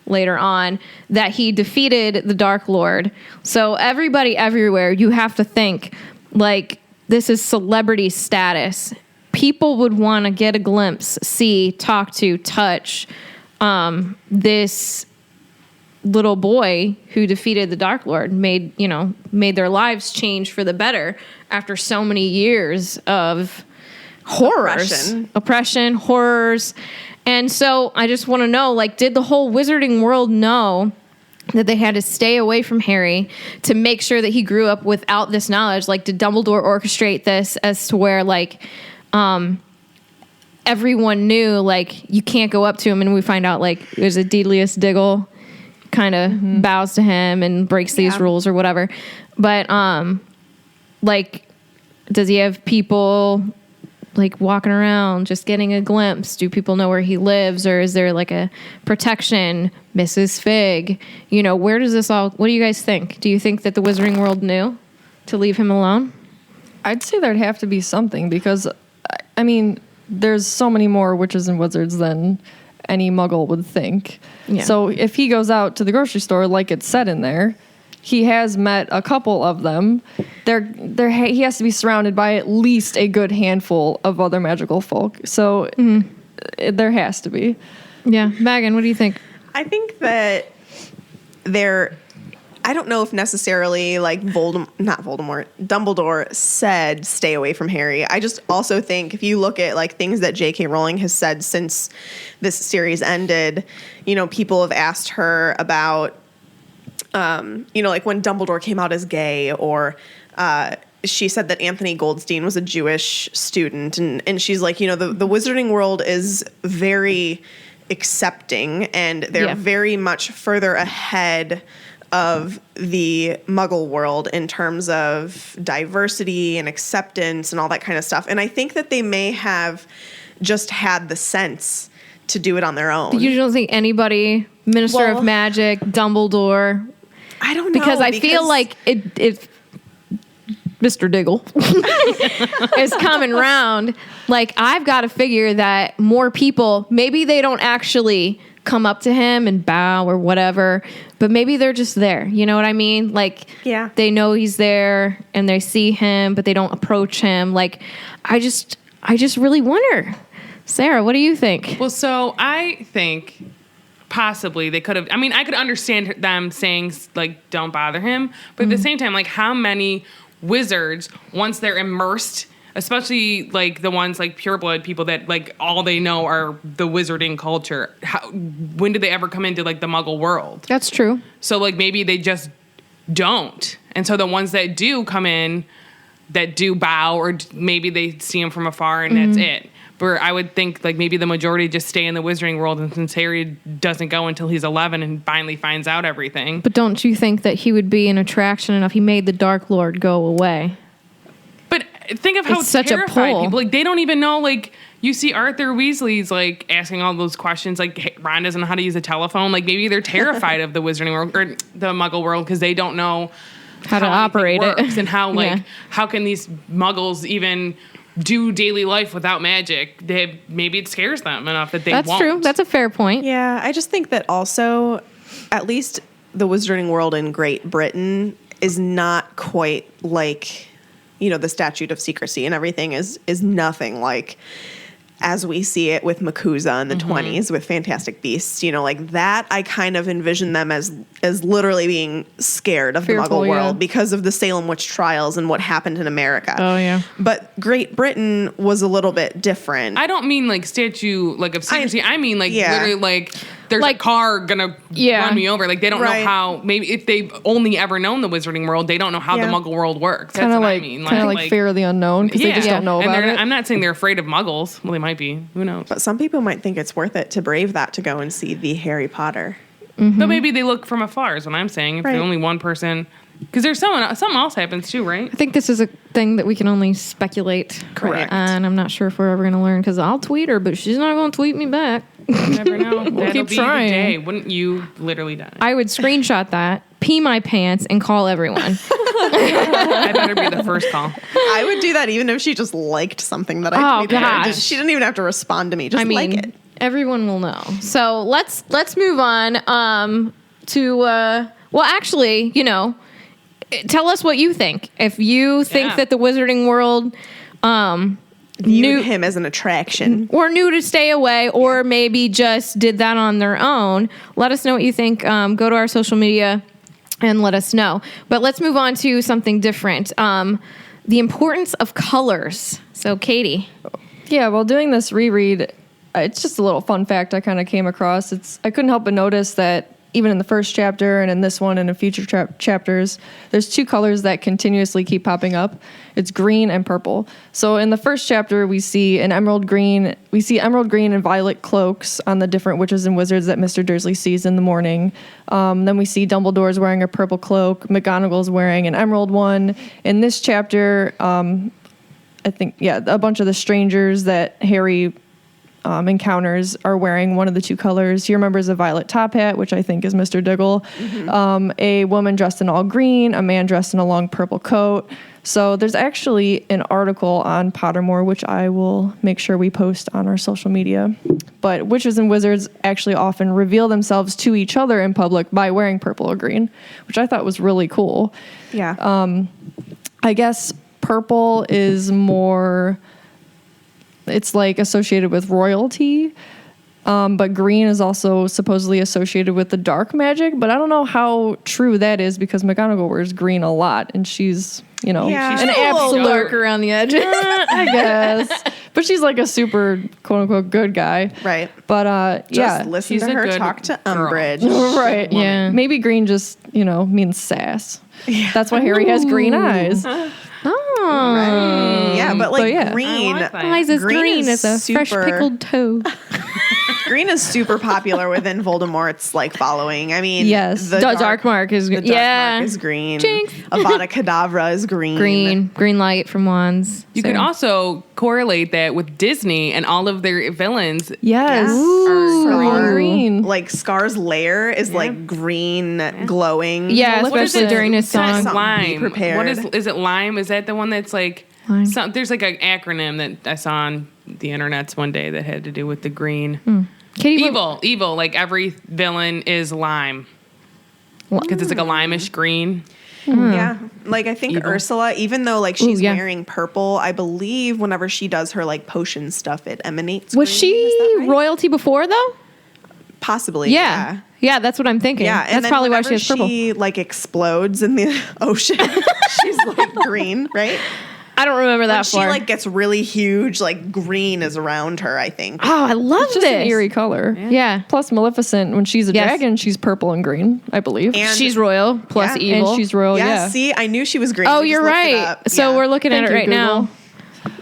Speaker 3: later on that he defeated the Dark Lord. So everybody everywhere, you have to think like this is celebrity status. People would want to get a glimpse, see, talk to, touch this little boy who defeated the Dark Lord, made their lives change for the better after so many years of horrors, oppression, horrors. And so I just want to know, like, did the whole wizarding world know that they had to stay away from Harry to make sure that he grew up without this knowledge? Like, did Dumbledore orchestrate this as to where, like, everyone knew, like, you can't go up to him, and we find out, like, there's a Deedlius Diggle kind of bows to him and breaks these rules or whatever. But, like, does he have people like walking around just getting a glimpse? Do people know where he lives, or is there like a protection? Mrs. Fig, where does this all, what do you guys think? Do you think that the Wizarding World knew to leave him alone?
Speaker 5: I'd say there'd have to be something, because I mean, there's so many more witches and wizards than any muggle would think.
Speaker 3: Yeah.
Speaker 5: So if he goes out to the grocery store, like it's said in there, he has met a couple of them. He has to be surrounded by at least a good handful of other magical folk. So there has to be.
Speaker 3: Yeah. Megan, what do you think?
Speaker 4: I think that I don't know if necessarily like Dumbledore said stay away from Harry. I just also think if you look at like things that J.K. Rowling has said since this series ended, people have asked her about, like when Dumbledore came out as gay, or she said that Anthony Goldstein was a Jewish student. And she's like, the Wizarding world is very accepting, and they're very much further ahead of the Muggle world in terms of diversity and acceptance and all that kind of stuff. And I think that they may have just had the sense to do it on their own.
Speaker 3: You don't think anybody, Minister of Magic, Dumbledore?
Speaker 4: I don't know.
Speaker 3: Because I feel like it Mr. Diggle is coming round. Like, I've got to figure that more people, maybe they don't actually come up to him and bow or whatever, but maybe they're just there. You know what I mean? Like, they know he's there and they see him, but they don't approach him. Like, I just really wonder. Sarah, what do you think?
Speaker 1: Well, so I think possibly they could have, I could understand them saying, like, don't bother him, but at the same time, like, how many wizards, once they're immersed, especially like the ones like pureblood people that like all they know are the wizarding culture, when did they ever come into like the Muggle world?
Speaker 3: That's true.
Speaker 1: So like maybe they just don't, and so the ones that do come in, that do bow, or maybe they see him from afar and that's it. But I would think like maybe the majority just stay in the wizarding world, and since Harry doesn't go until he's 11 and finally finds out everything.
Speaker 3: But don't you think that he would be an attraction enough? He made the Dark Lord go away.
Speaker 1: But think of how
Speaker 3: It's such a
Speaker 1: terrified
Speaker 3: pull.
Speaker 1: people, like they don't even know, like you see Arthur Weasley's like asking all those questions, like Ron doesn't know how to use a telephone. Like maybe they're terrified of the wizarding world or the Muggle world because they don't know
Speaker 3: how to operate it
Speaker 1: works and how like how can these Muggles even do daily life without magic. Maybe it scares them enough that they won't.
Speaker 3: That's true. That's a fair point.
Speaker 4: Yeah, I just think that also, at least the Wizarding world in Great Britain is not quite like, the statute of secrecy and everything is nothing like as we see it with MACUSA in the 20s with Fantastic Beasts. Like that, I kind of envision them as literally being scared of
Speaker 5: Fearful,
Speaker 4: the Muggle world because of the Salem witch trials and what happened in America.
Speaker 3: Oh, yeah.
Speaker 4: But Great Britain was a little bit different.
Speaker 1: I don't mean like statue like of secrecy. I mean like literally like there's
Speaker 3: like
Speaker 1: a car gonna run me over. Like they don't know how. Maybe if they've only ever known the Wizarding world, they don't know how the Muggle world works. That's what I mean.
Speaker 5: Kind of like fear of the unknown because they just don't know about it.
Speaker 1: I'm not saying they're afraid of Muggles. Well, they might be. Who knows?
Speaker 4: But some people might think it's worth it to brave that to go and see the Harry Potter.
Speaker 1: But maybe they look from afar is what I'm saying. If there's only one person. Because there's something else happens too, right?
Speaker 3: I think this is a thing that we can only speculate.
Speaker 4: Correct.
Speaker 3: And I'm not sure if we're ever going to learn, because I'll tweet her, but she's not going to tweet me back.
Speaker 1: You never know. That'll
Speaker 5: keep
Speaker 1: be
Speaker 5: trying.
Speaker 1: the day. Wouldn't you literally die?
Speaker 3: I would screenshot that, pee my pants, and call everyone.
Speaker 1: I better be the first call.
Speaker 4: I would do that even if she just liked something that I tweeted.
Speaker 3: gosh.
Speaker 4: She didn't even have to respond to me. Just like it.
Speaker 3: Everyone will know. So let's move on to well, actually, tell us what you think. If you think that the Wizarding World
Speaker 4: Viewed him as an attraction.
Speaker 3: or knew to stay away, or maybe just did that on their own, let us know what you think. Go to our social media and let us know. But let's move on to something different. The importance of colors. So, Katie.
Speaker 5: Yeah, while doing this reread, it's just a little fun fact I kind of came across. I couldn't help but notice that even in the first chapter and in this one and in future chapters, there's two colors that continuously keep popping up. It's green and purple. So in the first chapter, we see emerald green and violet cloaks on the different witches and wizards that Mr. Dursley sees in the morning. Then we see Dumbledore's wearing a purple cloak. McGonagall's wearing an emerald one. In this chapter, I think, a bunch of the strangers that Harry encounters are wearing one of the two colors. He remembers a violet top hat, which I think is Mr. Diggle, a woman dressed in all green, a man dressed in a long purple coat. So there's actually an article on Pottermore, which I will make sure we post on our social media. But witches and wizards actually often reveal themselves to each other in public by wearing purple or green, which I thought was really cool.
Speaker 4: Yeah.
Speaker 5: I guess purple is more... It's like associated with royalty, but green is also supposedly associated with the dark magic. But I don't know how true that is because McGonagall wears green a lot, and she's
Speaker 3: She's
Speaker 5: an
Speaker 3: an
Speaker 5: absolute
Speaker 3: absolute dark around the edges.
Speaker 5: I guess, but she's like a super quote unquote good guy,
Speaker 4: Right.
Speaker 5: But
Speaker 4: Just listen
Speaker 1: She's
Speaker 4: to
Speaker 1: a
Speaker 4: her
Speaker 1: good
Speaker 4: talk to
Speaker 1: girl.
Speaker 4: Umbridge.
Speaker 5: right,
Speaker 3: Yeah.
Speaker 5: Maybe green just means sass. That's why Harry has green eyes.
Speaker 3: Oh.
Speaker 4: Right. Yeah, but like
Speaker 5: But yeah.
Speaker 4: green.
Speaker 1: I like that.
Speaker 3: Eyes as green as a fresh
Speaker 4: super-
Speaker 3: pickled toad.
Speaker 4: Green is super popular within Voldemort's like following. I mean,
Speaker 5: Yes.
Speaker 4: the
Speaker 3: Dark Mark is
Speaker 4: the dark mark is green.
Speaker 3: Jinx.
Speaker 4: Avada Kedavra is green.
Speaker 3: Green light from wands.
Speaker 1: You could also correlate that with Disney and all of their villains.
Speaker 5: Yes,
Speaker 4: Or
Speaker 5: all green.
Speaker 4: Like Scar's lair is like green, glowing.
Speaker 3: Yeah,
Speaker 1: What is
Speaker 3: especially
Speaker 1: it?
Speaker 3: during his
Speaker 1: It's not
Speaker 3: song.
Speaker 4: Something, be
Speaker 1: Lime.
Speaker 4: prepared.
Speaker 1: What is it? Lime? Is that the one that's like?
Speaker 3: Lime.
Speaker 1: There's like an acronym that I saw on the internets one day that had to do with the green.
Speaker 3: Katie, what-
Speaker 1: Evil. Like every villain is lime because it's like a limeish green.
Speaker 4: Yeah. Like I think
Speaker 1: Evil.
Speaker 4: Ursula, even though like she's
Speaker 3: yeah.
Speaker 4: wearing purple, I believe whenever she does her like potion stuff, it emanates.
Speaker 3: was
Speaker 4: green.
Speaker 3: she
Speaker 4: Is that right?
Speaker 3: royalty before though?
Speaker 4: Possibly.
Speaker 3: Yeah. Yeah, that's what I'm thinking.
Speaker 4: Yeah, and
Speaker 3: that's
Speaker 4: then
Speaker 3: probably why
Speaker 4: whenever
Speaker 3: she has purple.
Speaker 4: She like explodes in the ocean. She's like green, right?
Speaker 3: I don't remember that
Speaker 4: When she
Speaker 3: far.
Speaker 4: like gets really huge, like green is around her. I think.
Speaker 3: oh, I love
Speaker 5: It's just
Speaker 3: this.
Speaker 5: an eerie color.
Speaker 3: Yeah.
Speaker 5: Plus, Maleficent, when she's a
Speaker 3: Yes.
Speaker 5: dragon, she's purple and green, I believe.
Speaker 4: And-
Speaker 3: She's royal plus
Speaker 4: Yeah.
Speaker 3: evil.
Speaker 5: And she's royal,
Speaker 4: Yeah,
Speaker 5: yeah.
Speaker 4: see, I knew she was green.
Speaker 3: oh,
Speaker 4: We just
Speaker 3: you're
Speaker 4: looked it
Speaker 3: right.
Speaker 4: up.
Speaker 3: So
Speaker 4: Yeah.
Speaker 3: we're looking
Speaker 5: Thank
Speaker 3: at it
Speaker 5: you,
Speaker 3: right now.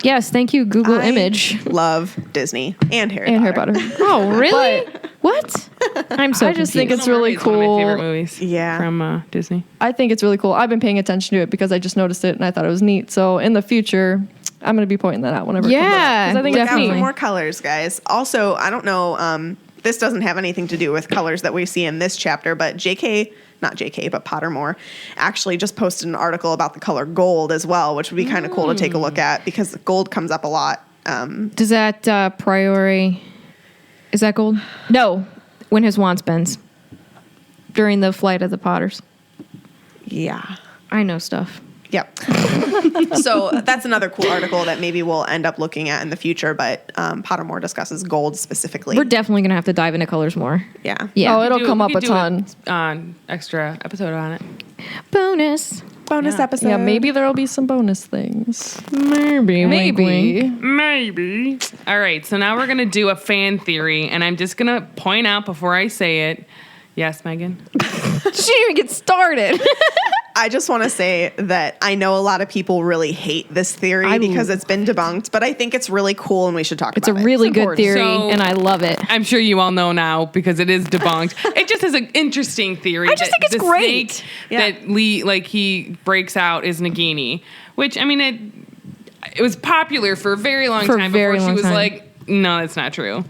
Speaker 3: Yes, thank you, Google
Speaker 4: I
Speaker 3: Image.
Speaker 4: Love Disney and Harry
Speaker 5: and Harry
Speaker 4: Potter.
Speaker 5: Potter.
Speaker 3: Oh, really? What? I'm so
Speaker 5: I just think
Speaker 3: confused.
Speaker 5: it's really
Speaker 1: Little Mermaid's one of my favorite
Speaker 5: cool.
Speaker 1: movies.
Speaker 4: Yeah.
Speaker 1: From Disney.
Speaker 5: I think it's really cool. I've been paying attention to it because I just noticed it and I thought it was neat. So in the future, I'm going to be pointing that out whenever it comes
Speaker 3: Yeah,
Speaker 5: out. 'Cause I think
Speaker 4: Look
Speaker 5: it's
Speaker 4: out
Speaker 3: definitely.
Speaker 4: for more colors, guys. Also, I don't know. This doesn't have anything to do with colors that we see in this chapter, but not JK, but Pottermore actually just posted an article about the color gold as well, which would be kind of cool to take a look at because gold comes up a lot.
Speaker 3: Does that priori? Is that gold? No, when his wand spins during the flight of the Potters.
Speaker 4: Yeah.
Speaker 3: I know stuff.
Speaker 4: Yep. So that's another cool article that maybe we'll end up looking at in the future, but Pottermore discusses gold specifically.
Speaker 3: We're definitely gonna have to dive into colors more.
Speaker 4: Yeah.
Speaker 3: Yeah.
Speaker 5: Oh, it'll come
Speaker 1: We
Speaker 5: up
Speaker 1: could
Speaker 5: a
Speaker 1: do
Speaker 5: ton.
Speaker 1: Extra episode on it.
Speaker 3: Bonus.
Speaker 4: Bonus episode.
Speaker 5: Yeah, maybe there'll be some bonus things.
Speaker 3: Maybe.
Speaker 1: Maybe. All right, so now we're going to do a fan theory, and I'm just going to point out before I say it. Yes, Megan?
Speaker 3: She didn't even get started.
Speaker 4: I just want to say that I know a lot of people really hate this theory because it's been debunked, but I think it's really cool and we should talk
Speaker 3: It's a
Speaker 4: about it.
Speaker 3: really good
Speaker 5: important.
Speaker 3: theory,
Speaker 1: So-
Speaker 3: and I love it.
Speaker 1: I'm sure you all know now because it is debunked. It just is an interesting theory.
Speaker 3: I just think it's
Speaker 1: the
Speaker 3: great.
Speaker 1: snake
Speaker 4: Yeah.
Speaker 1: that Lee, he breaks out is Nagini, which, I mean, it was popular for a very long
Speaker 3: For a
Speaker 1: time
Speaker 3: very
Speaker 1: before she
Speaker 3: long
Speaker 1: was
Speaker 3: time.
Speaker 1: like, no, that's not true.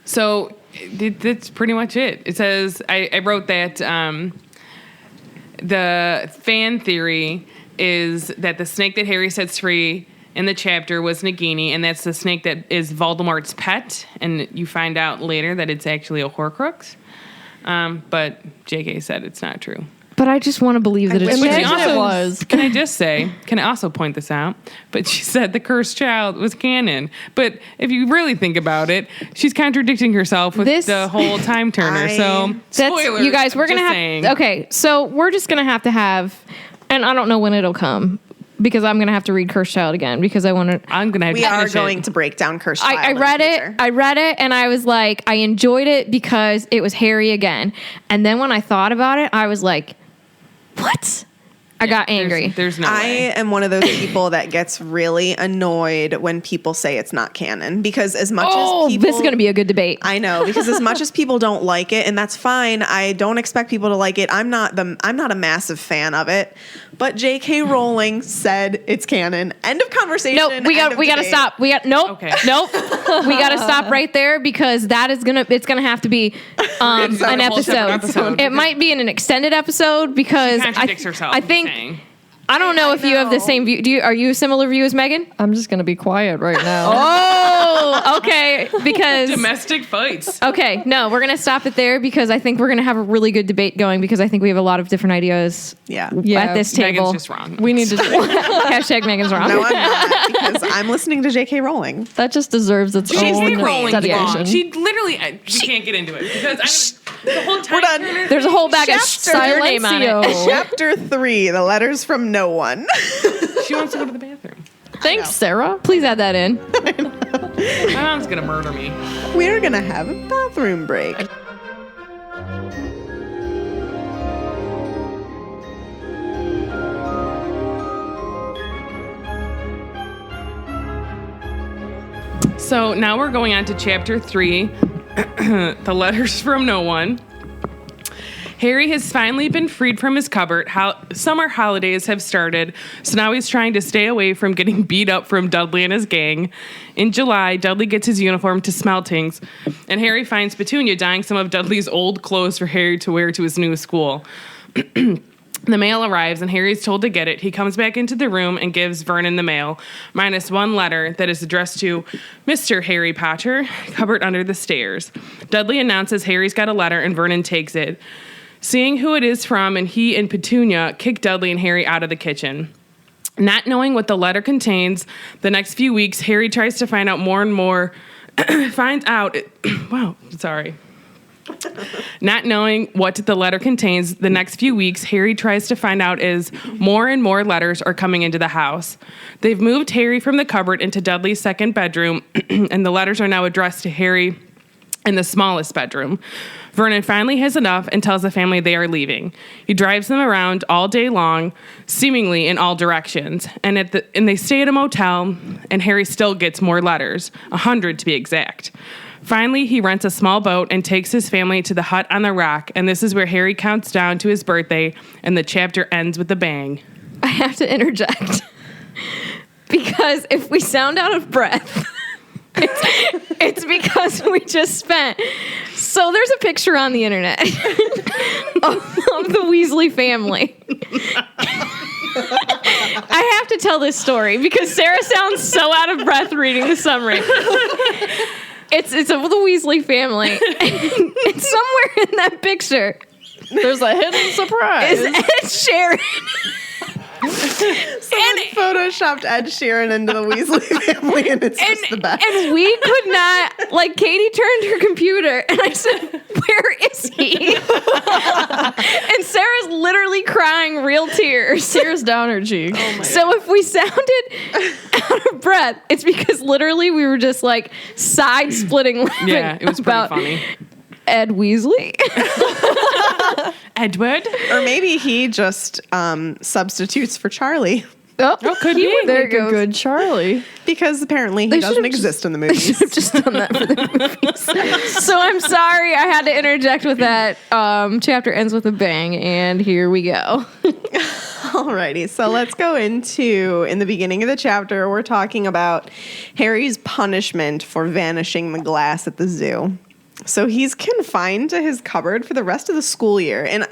Speaker 1: So that's pretty much it. It says, I wrote that the fan theory is that the snake that Harry sets free in the chapter was Nagini, and that's the snake that is Voldemort's pet. And you find out later that it's actually a Horcrux. But JK said it's not true.
Speaker 3: But I just want to believe that it's
Speaker 5: Imagine
Speaker 3: true.
Speaker 5: it was.
Speaker 1: Can I also point this out? But she said the cursed child was canon. But if you really think about it, she's contradicting herself with the whole time turner. So, spoilers.
Speaker 3: You guys, we're going to have...
Speaker 1: saying.
Speaker 3: Okay, so we're just going to have... And I don't know when it'll come. Because I'm going to have to read Cursed Child again. Because I want to...
Speaker 1: I'm going to have
Speaker 4: We
Speaker 1: to
Speaker 4: are
Speaker 1: finish
Speaker 4: going
Speaker 1: it.
Speaker 4: to break down Cursed Child.
Speaker 3: I read it. I read it, and I was like, I enjoyed it because it was Harry again. And then when I thought about it, I was like, what? I got angry.
Speaker 1: There's no
Speaker 4: I
Speaker 1: way.
Speaker 4: am one of those people that gets really annoyed when people say it's not canon, because as much as people...
Speaker 3: this is going to be a good debate.
Speaker 4: I know, because as much as people don't like it, and that's fine, I don't expect people to like it. I'm not a massive fan of it. But J.K. Rowling said it's canon. End of conversation.
Speaker 3: Nope, we got to stop. We got nope.
Speaker 1: Okay.
Speaker 3: Nope. We got to stop right there because that is it's gonna have to be an
Speaker 1: a whole separate
Speaker 3: episode.
Speaker 1: episode.
Speaker 3: It might be in an extended episode because
Speaker 1: She contradicts herself.
Speaker 3: I think
Speaker 1: saying.
Speaker 3: I don't know if you have the
Speaker 4: know.
Speaker 3: same view. Are you a similar view as Megan?
Speaker 5: I'm just gonna be quiet right now.
Speaker 3: Oh, okay. Because
Speaker 1: Domestic fights.
Speaker 3: okay, no, we're gonna stop it there because I think we're gonna have a really good debate going because I think we have a lot of different ideas
Speaker 4: Yeah.
Speaker 3: at this table.
Speaker 1: Megan's just wrong.
Speaker 5: We need to.
Speaker 3: Hashtag Megan's wrong.
Speaker 4: No, I'm not, because I'm listening to J.K. Rowling.
Speaker 5: That just deserves its
Speaker 1: She's
Speaker 5: own
Speaker 1: Rowling
Speaker 5: dedication.
Speaker 1: wrong. She literally. We can't get into it because the whole time.
Speaker 4: We're done.
Speaker 3: There's a whole bag of
Speaker 4: Chapter
Speaker 3: sign name on it.
Speaker 5: Silencio.
Speaker 4: Chapter 3, the letters from no one.
Speaker 1: She wants to go to the bathroom.
Speaker 5: Thanks, Sarah.
Speaker 3: Please add that in.
Speaker 1: My mom's gonna murder me.
Speaker 4: We're going to have a bathroom break.
Speaker 1: So now we're going on to chapter 3, the letters from no one. Harry has finally been freed from his cupboard. Summer holidays have started, so now he's trying to stay away from getting beat up from Dudley and his gang. In July, Dudley gets his uniform to Smeltings, and Harry finds Petunia dyeing some of Dudley's old clothes for Harry to wear to his new school. The mail arrives, and Harry's told to get it. He comes back into the room and gives Vernon the mail, minus one letter that is addressed to Mr. Harry Potter, cupboard under the stairs. Dudley announces Harry's got a letter, and Vernon takes it. Seeing who it is from, and he and Petunia kick Dudley and Harry out of the kitchen. Not knowing what the letter contains, the next few weeks, Harry tries to find out more and more. Not knowing what the letter contains, the next few weeks, Harry tries to find out as more and more letters are coming into the house. They've moved Harry from the cupboard into Dudley's second bedroom, and the letters are now addressed to Harry in the smallest bedroom. Vernon finally has enough and tells the family they are leaving. He drives them around all day long, seemingly in all directions. And they stay at a motel, and Harry still gets more letters, 100 to be exact. Finally, he rents a small boat and takes his family to the hut on the rock, and this is where Harry counts down to his birthday, and the chapter ends with a bang.
Speaker 3: I have to interject because if we sound out of breath, it's because we just spent. So there's a picture on the internet of the Weasley family. I have to tell this story because Sarah sounds so out of breath reading the summary. It's of the Weasley family. And somewhere in that picture,
Speaker 5: There's a hidden surprise.
Speaker 3: is Ed Sheeran.
Speaker 4: Someone photoshopped Ed Sheeran into the Weasley family, and it's just the best.
Speaker 3: And we could not, like, Katie turned her computer and I said, where is he? And Sarah's literally crying real tears.
Speaker 5: Tears down her cheek.
Speaker 3: So if we sounded out of breath, it's because literally we were just like side splitting laughing
Speaker 1: Yeah, it was pretty
Speaker 3: about
Speaker 1: funny.
Speaker 3: Ed Weasley.
Speaker 1: Edward?
Speaker 4: Or maybe he just substitutes for Charlie,
Speaker 3: Oh,
Speaker 1: could be.
Speaker 3: There
Speaker 5: Make a
Speaker 3: goes.
Speaker 5: good Charlie.
Speaker 4: because apparently he
Speaker 3: They
Speaker 4: doesn't
Speaker 3: should've
Speaker 4: exist in the
Speaker 3: Should
Speaker 4: movies.
Speaker 3: have just done that for the movies. So I'm sorry I had to interject with that. Chapter ends with a bang, and here we go.
Speaker 4: Alrighty, so let's go into, in the beginning of the chapter, we're talking about Harry's punishment for vanishing the glass at the zoo. So he's confined to his cupboard for the rest of the school year. And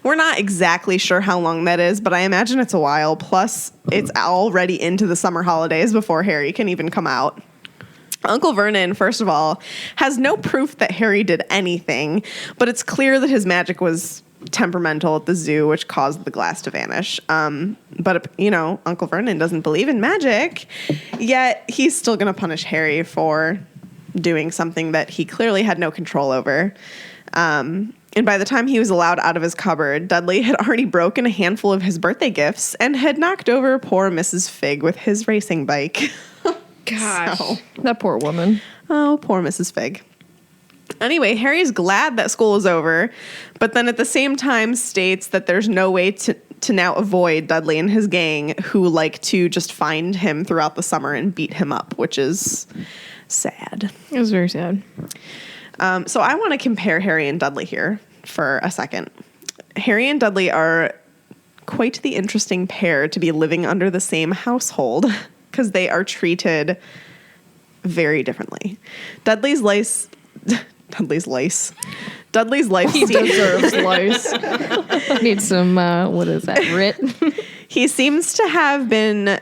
Speaker 4: we're not exactly sure how long that is, but I imagine it's a while. Plus, it's already into the summer holidays before Harry can even come out. Uncle Vernon, first of all, has no proof that Harry did anything, but it's clear that his magic was temperamental at the zoo, which caused the glass to vanish. But, Uncle Vernon doesn't believe in magic, yet he's still going to punish Harry for doing something that he clearly had no control over. And by the time he was allowed out of his cupboard, Dudley had already broken a handful of his birthday gifts and had knocked over poor Mrs. Figg with his racing bike.
Speaker 1: Gosh.
Speaker 4: So,
Speaker 5: That poor woman.
Speaker 4: oh, poor Mrs. Figg. Anyway, Harry's glad that school is over, but then at the same time states that there's no way to now avoid Dudley and his gang, who like to just find him throughout the summer and beat him up, which is sad.
Speaker 3: It was very sad.
Speaker 4: So I want to compare Harry and Dudley here for a second. Harry and Dudley are quite the interesting pair to be living under the same household because they are treated very differently. Dudley's life
Speaker 5: He deserves lice.
Speaker 3: Need some, what is that, Rit?
Speaker 4: He seems to have been...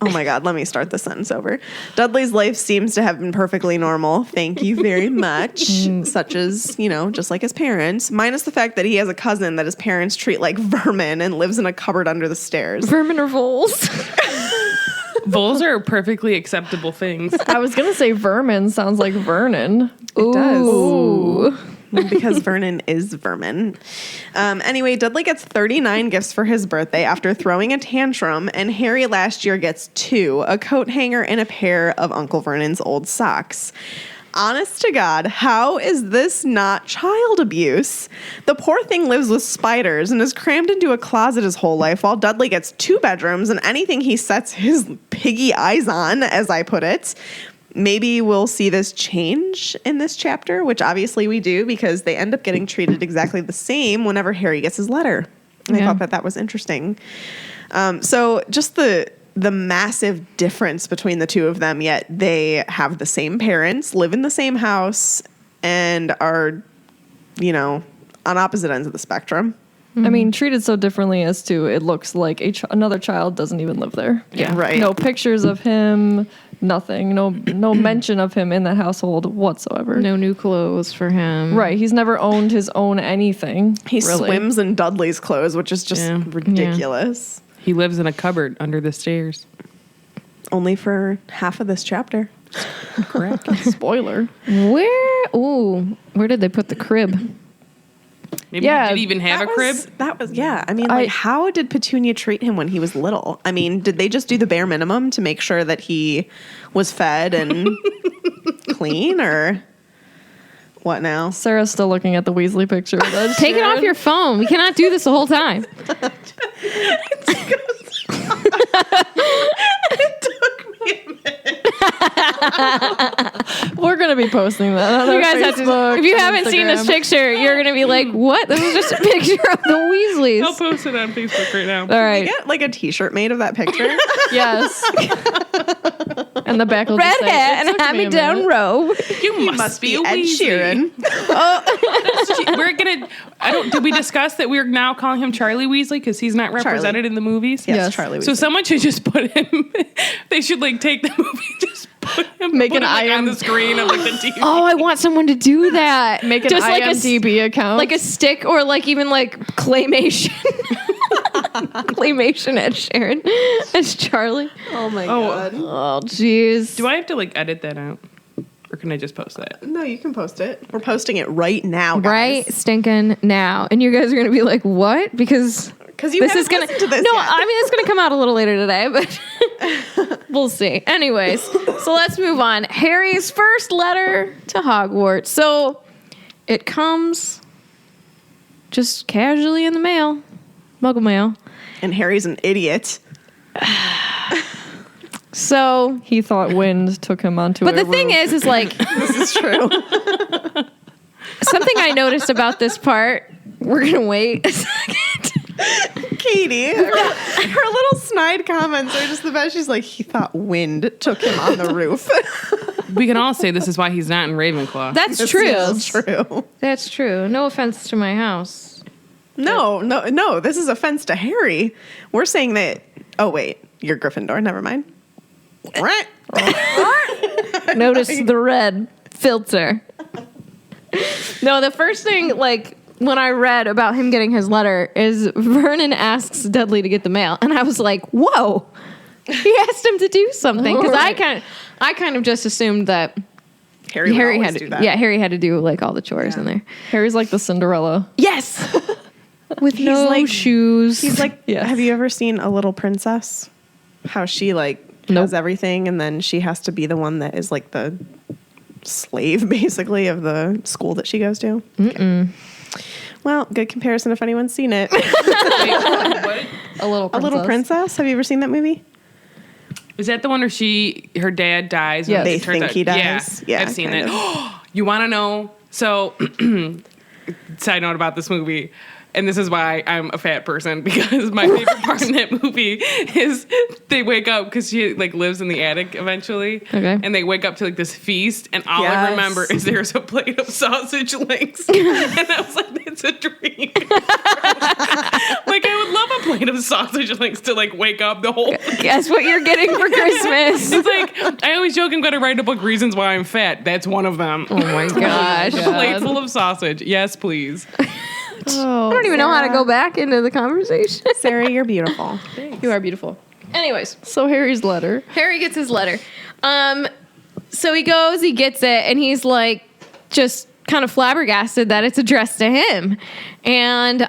Speaker 4: Oh my God, let me start the sentence over. Dudley's life seems to have been perfectly normal. Thank you very much. Such as, just like his parents. Minus the fact that he has a cousin that his parents treat like vermin and lives in a cupboard under the stairs.
Speaker 3: Vermin or voles?
Speaker 1: Voles are perfectly acceptable things.
Speaker 5: I was going to say vermin. Sounds like Vernon.
Speaker 4: It does.
Speaker 3: Ooh.
Speaker 4: Because Vernon is vermin. Anyway, Dudley gets 39 gifts for his birthday after throwing a tantrum, and Harry last year gets 2, a coat hanger and a pair of Uncle Vernon's old socks. Honest to God, how is this not child abuse? The poor thing lives with spiders and is crammed into a closet his whole life, while Dudley gets 2 bedrooms and anything he sets his piggy eyes on, as I put it. Maybe we'll see this change in this chapter, which obviously we do because they end up getting treated exactly the same whenever Harry gets his letter. And I thought that was interesting. So just the massive difference between the two of them, yet they have the same parents, live in the same house, and are, on opposite ends of the spectrum.
Speaker 5: I mean, treated so differently as to it looks like another child doesn't even live there.
Speaker 4: Yeah. Right.
Speaker 5: No pictures of him, nothing. No mention of him in that household whatsoever.
Speaker 3: No new clothes for him.
Speaker 5: Right. He's never owned his own anything.
Speaker 4: He
Speaker 5: really.
Speaker 4: Swims in Dudley's clothes, which is just ridiculous.
Speaker 1: He lives in a cupboard under the stairs.
Speaker 4: Only for half of this chapter.
Speaker 1: Correct.
Speaker 5: Spoiler.
Speaker 3: Where did they put the crib?
Speaker 1: Maybe
Speaker 5: Yeah,
Speaker 1: he didn't even have a crib.
Speaker 4: I mean, how did Petunia treat him when he was little? I mean, did they just do the bare minimum to make sure that he was fed and clean, or what now?
Speaker 5: Sarah's still looking at the Weasley picture.
Speaker 3: Take it off your phone. We cannot do this the whole time.
Speaker 4: It took me a minute.
Speaker 5: We're going to be posting that on
Speaker 3: You
Speaker 5: our
Speaker 3: guys have to.
Speaker 5: Facebook
Speaker 3: If you
Speaker 5: and
Speaker 3: haven't seen this
Speaker 5: Instagram.
Speaker 3: picture, you're gonna be like, "What? This is just a picture of the
Speaker 1: I'll
Speaker 3: Weasleys."
Speaker 1: post it on Facebook right now.
Speaker 5: All right.
Speaker 4: Get like a T-shirt made of that picture.
Speaker 5: Yes. And the back will
Speaker 3: Red
Speaker 5: just say,
Speaker 3: hat
Speaker 5: "It
Speaker 3: and a
Speaker 5: took me a
Speaker 3: hand-me-down
Speaker 5: minute."
Speaker 3: robe.
Speaker 1: You must be a
Speaker 4: Ed
Speaker 1: Weasley.
Speaker 4: Sheeran.
Speaker 1: We're gonna. Did we discuss that we're now calling him Charlie Weasley because he's not represented in the movies?
Speaker 4: Yes,
Speaker 5: Yes.
Speaker 4: Charlie.
Speaker 1: So
Speaker 4: Weasley.
Speaker 1: someone should just put him. They should take the movie, just put him,
Speaker 5: Make
Speaker 1: put
Speaker 5: an
Speaker 1: him, on
Speaker 5: IM
Speaker 1: the screen of the TV.
Speaker 3: Oh, I want someone to do that.
Speaker 5: Make an
Speaker 3: just
Speaker 5: IMDb account.
Speaker 3: like a stick, or even claymation. Claymation Ed Sheeran as Charlie.
Speaker 4: Oh my god.
Speaker 3: Oh, jeez.
Speaker 1: Do I have to edit that out, or can I just post that?
Speaker 4: No, you can post it. We're posting it right now, guys.
Speaker 3: Right, stinking now, and you guys are gonna be like, "What?" Because
Speaker 4: you
Speaker 3: this
Speaker 4: haven't
Speaker 3: is gonna.
Speaker 4: listened to this
Speaker 3: no,
Speaker 4: yet.
Speaker 3: I mean it's gonna come out a little later today, but we'll see. Anyways, so let's move on. Harry's first letter to Hogwarts. So it comes just casually in the mail, Muggle mail.
Speaker 4: And Harry's an idiot.
Speaker 3: So,
Speaker 5: he thought wind took him onto
Speaker 3: but
Speaker 5: a
Speaker 3: the thing
Speaker 5: roof.
Speaker 3: is
Speaker 4: This is true.
Speaker 3: something I noticed about this part. We're gonna wait a second.
Speaker 4: Katie, her little snide comments are just the best. She's like, he thought wind took him on the roof.
Speaker 1: we can all say this is why he's not in Ravenclaw.
Speaker 3: That's true.
Speaker 4: That's true.
Speaker 3: That's true. No offense to my house.
Speaker 4: No. This is offense to Harry. We're saying that. Oh wait, you're Gryffindor. Never mind.
Speaker 3: Notice the red filter. No, the first thing, like, when I read about him getting his letter is Vernon asks Dudley to get the mail. And I was like, whoa, he asked him to do something. Because I kind of just assumed that
Speaker 4: Harry
Speaker 3: had to
Speaker 4: do that.
Speaker 3: Yeah, Harry had to do, like, all the chores in there.
Speaker 5: Harry's like the Cinderella.
Speaker 3: Yes! With no
Speaker 4: like-
Speaker 3: shoes.
Speaker 4: He's like,
Speaker 5: Yes.
Speaker 4: have you ever seen A Little Princess? How she like
Speaker 3: Nope.
Speaker 4: has everything, and then she has to be the one that is like the slave, basically, of the school that she goes to. Well, good comparison if anyone's seen it.
Speaker 5: A little
Speaker 4: A
Speaker 5: princess.
Speaker 4: Little Princess. Have you ever seen that movie?
Speaker 1: Is that the one where her dad dies?
Speaker 5: Yes.
Speaker 1: and
Speaker 4: They
Speaker 1: it turns
Speaker 4: think
Speaker 1: out-
Speaker 4: he dies. Yeah,
Speaker 1: I've seen
Speaker 4: kind
Speaker 1: it. You want to know? So, side note about this movie, and this is why I'm a fat person, because my favorite part in that movie is they wake up because she like lives in the attic eventually,
Speaker 3: Okay.
Speaker 1: and they wake up to like this feast, and all I
Speaker 4: Yes.
Speaker 1: remember is there's a plate of sausage links, and I was like, that's a dream. Like I would love a plate of sausage links to like wake up the whole.
Speaker 3: Guess what you're getting for Christmas?
Speaker 1: It's like I always joke I'm going to write a book, Reasons Why I'm Fat. That's one of them.
Speaker 3: Oh my gosh.
Speaker 1: A plate full of sausage. Yes, please.
Speaker 5: Oh,
Speaker 3: I don't even know how to go back into the conversation.
Speaker 4: Sarah, you're beautiful.
Speaker 3: You are beautiful. Anyways,
Speaker 5: so Harry's letter.
Speaker 3: Harry gets his letter. So he goes, he gets it, and he's like just kind of flabbergasted that it's addressed to him. And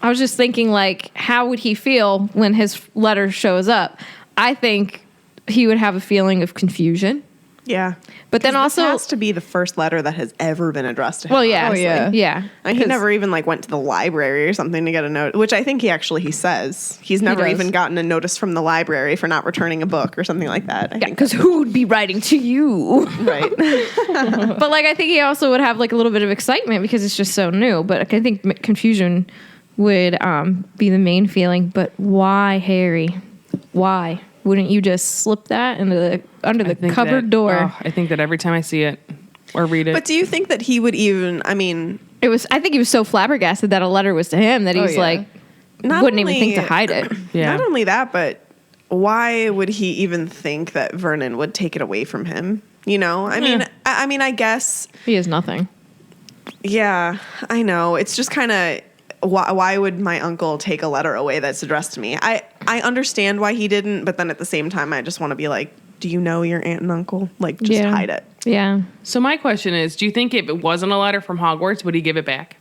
Speaker 3: I was just thinking, like, how would he feel when his letter shows up? I think he would have a feeling of confusion.
Speaker 4: Yeah.
Speaker 3: But then
Speaker 4: 'Cause this
Speaker 3: also,
Speaker 4: has to be the first letter that has ever been addressed to him.
Speaker 3: well, yeah,
Speaker 5: Oh, yeah.
Speaker 3: yeah.
Speaker 4: And he
Speaker 3: 'Cause-
Speaker 4: never even like went to the library or something to get a note, which I think he says he's never
Speaker 3: does.
Speaker 4: even gotten a notice from the library for not returning a book or something like that. I
Speaker 3: Yeah,
Speaker 4: think
Speaker 3: because who would be writing to you?
Speaker 4: right.
Speaker 3: But like, I think he also would have like a little bit of excitement because it's just so new. But I think confusion would be the main feeling. But why, Harry? Why wouldn't you just slip that under the cupboard door?
Speaker 1: I think that every time I see it or read it.
Speaker 4: But do you think that he would even? I mean,
Speaker 3: I think he was so flabbergasted that a letter was to him that he's
Speaker 5: yeah.
Speaker 3: like,
Speaker 4: not
Speaker 3: wouldn't
Speaker 4: only,
Speaker 3: even think to hide it.
Speaker 1: yeah.
Speaker 4: Not only that, but why would he even think that Vernon would take it away from him? You know, I mean, I guess,
Speaker 3: He has nothing.
Speaker 4: yeah, I know. It's just kind of. Why would my uncle take a letter away that's addressed to me? I understand why he didn't, but then at the same time, I just want to be like, do you know your aunt and uncle? Like, just
Speaker 3: Yeah.
Speaker 4: hide it.
Speaker 3: Yeah,
Speaker 1: So my question is, do you think if it wasn't a letter from Hogwarts, would he give it back?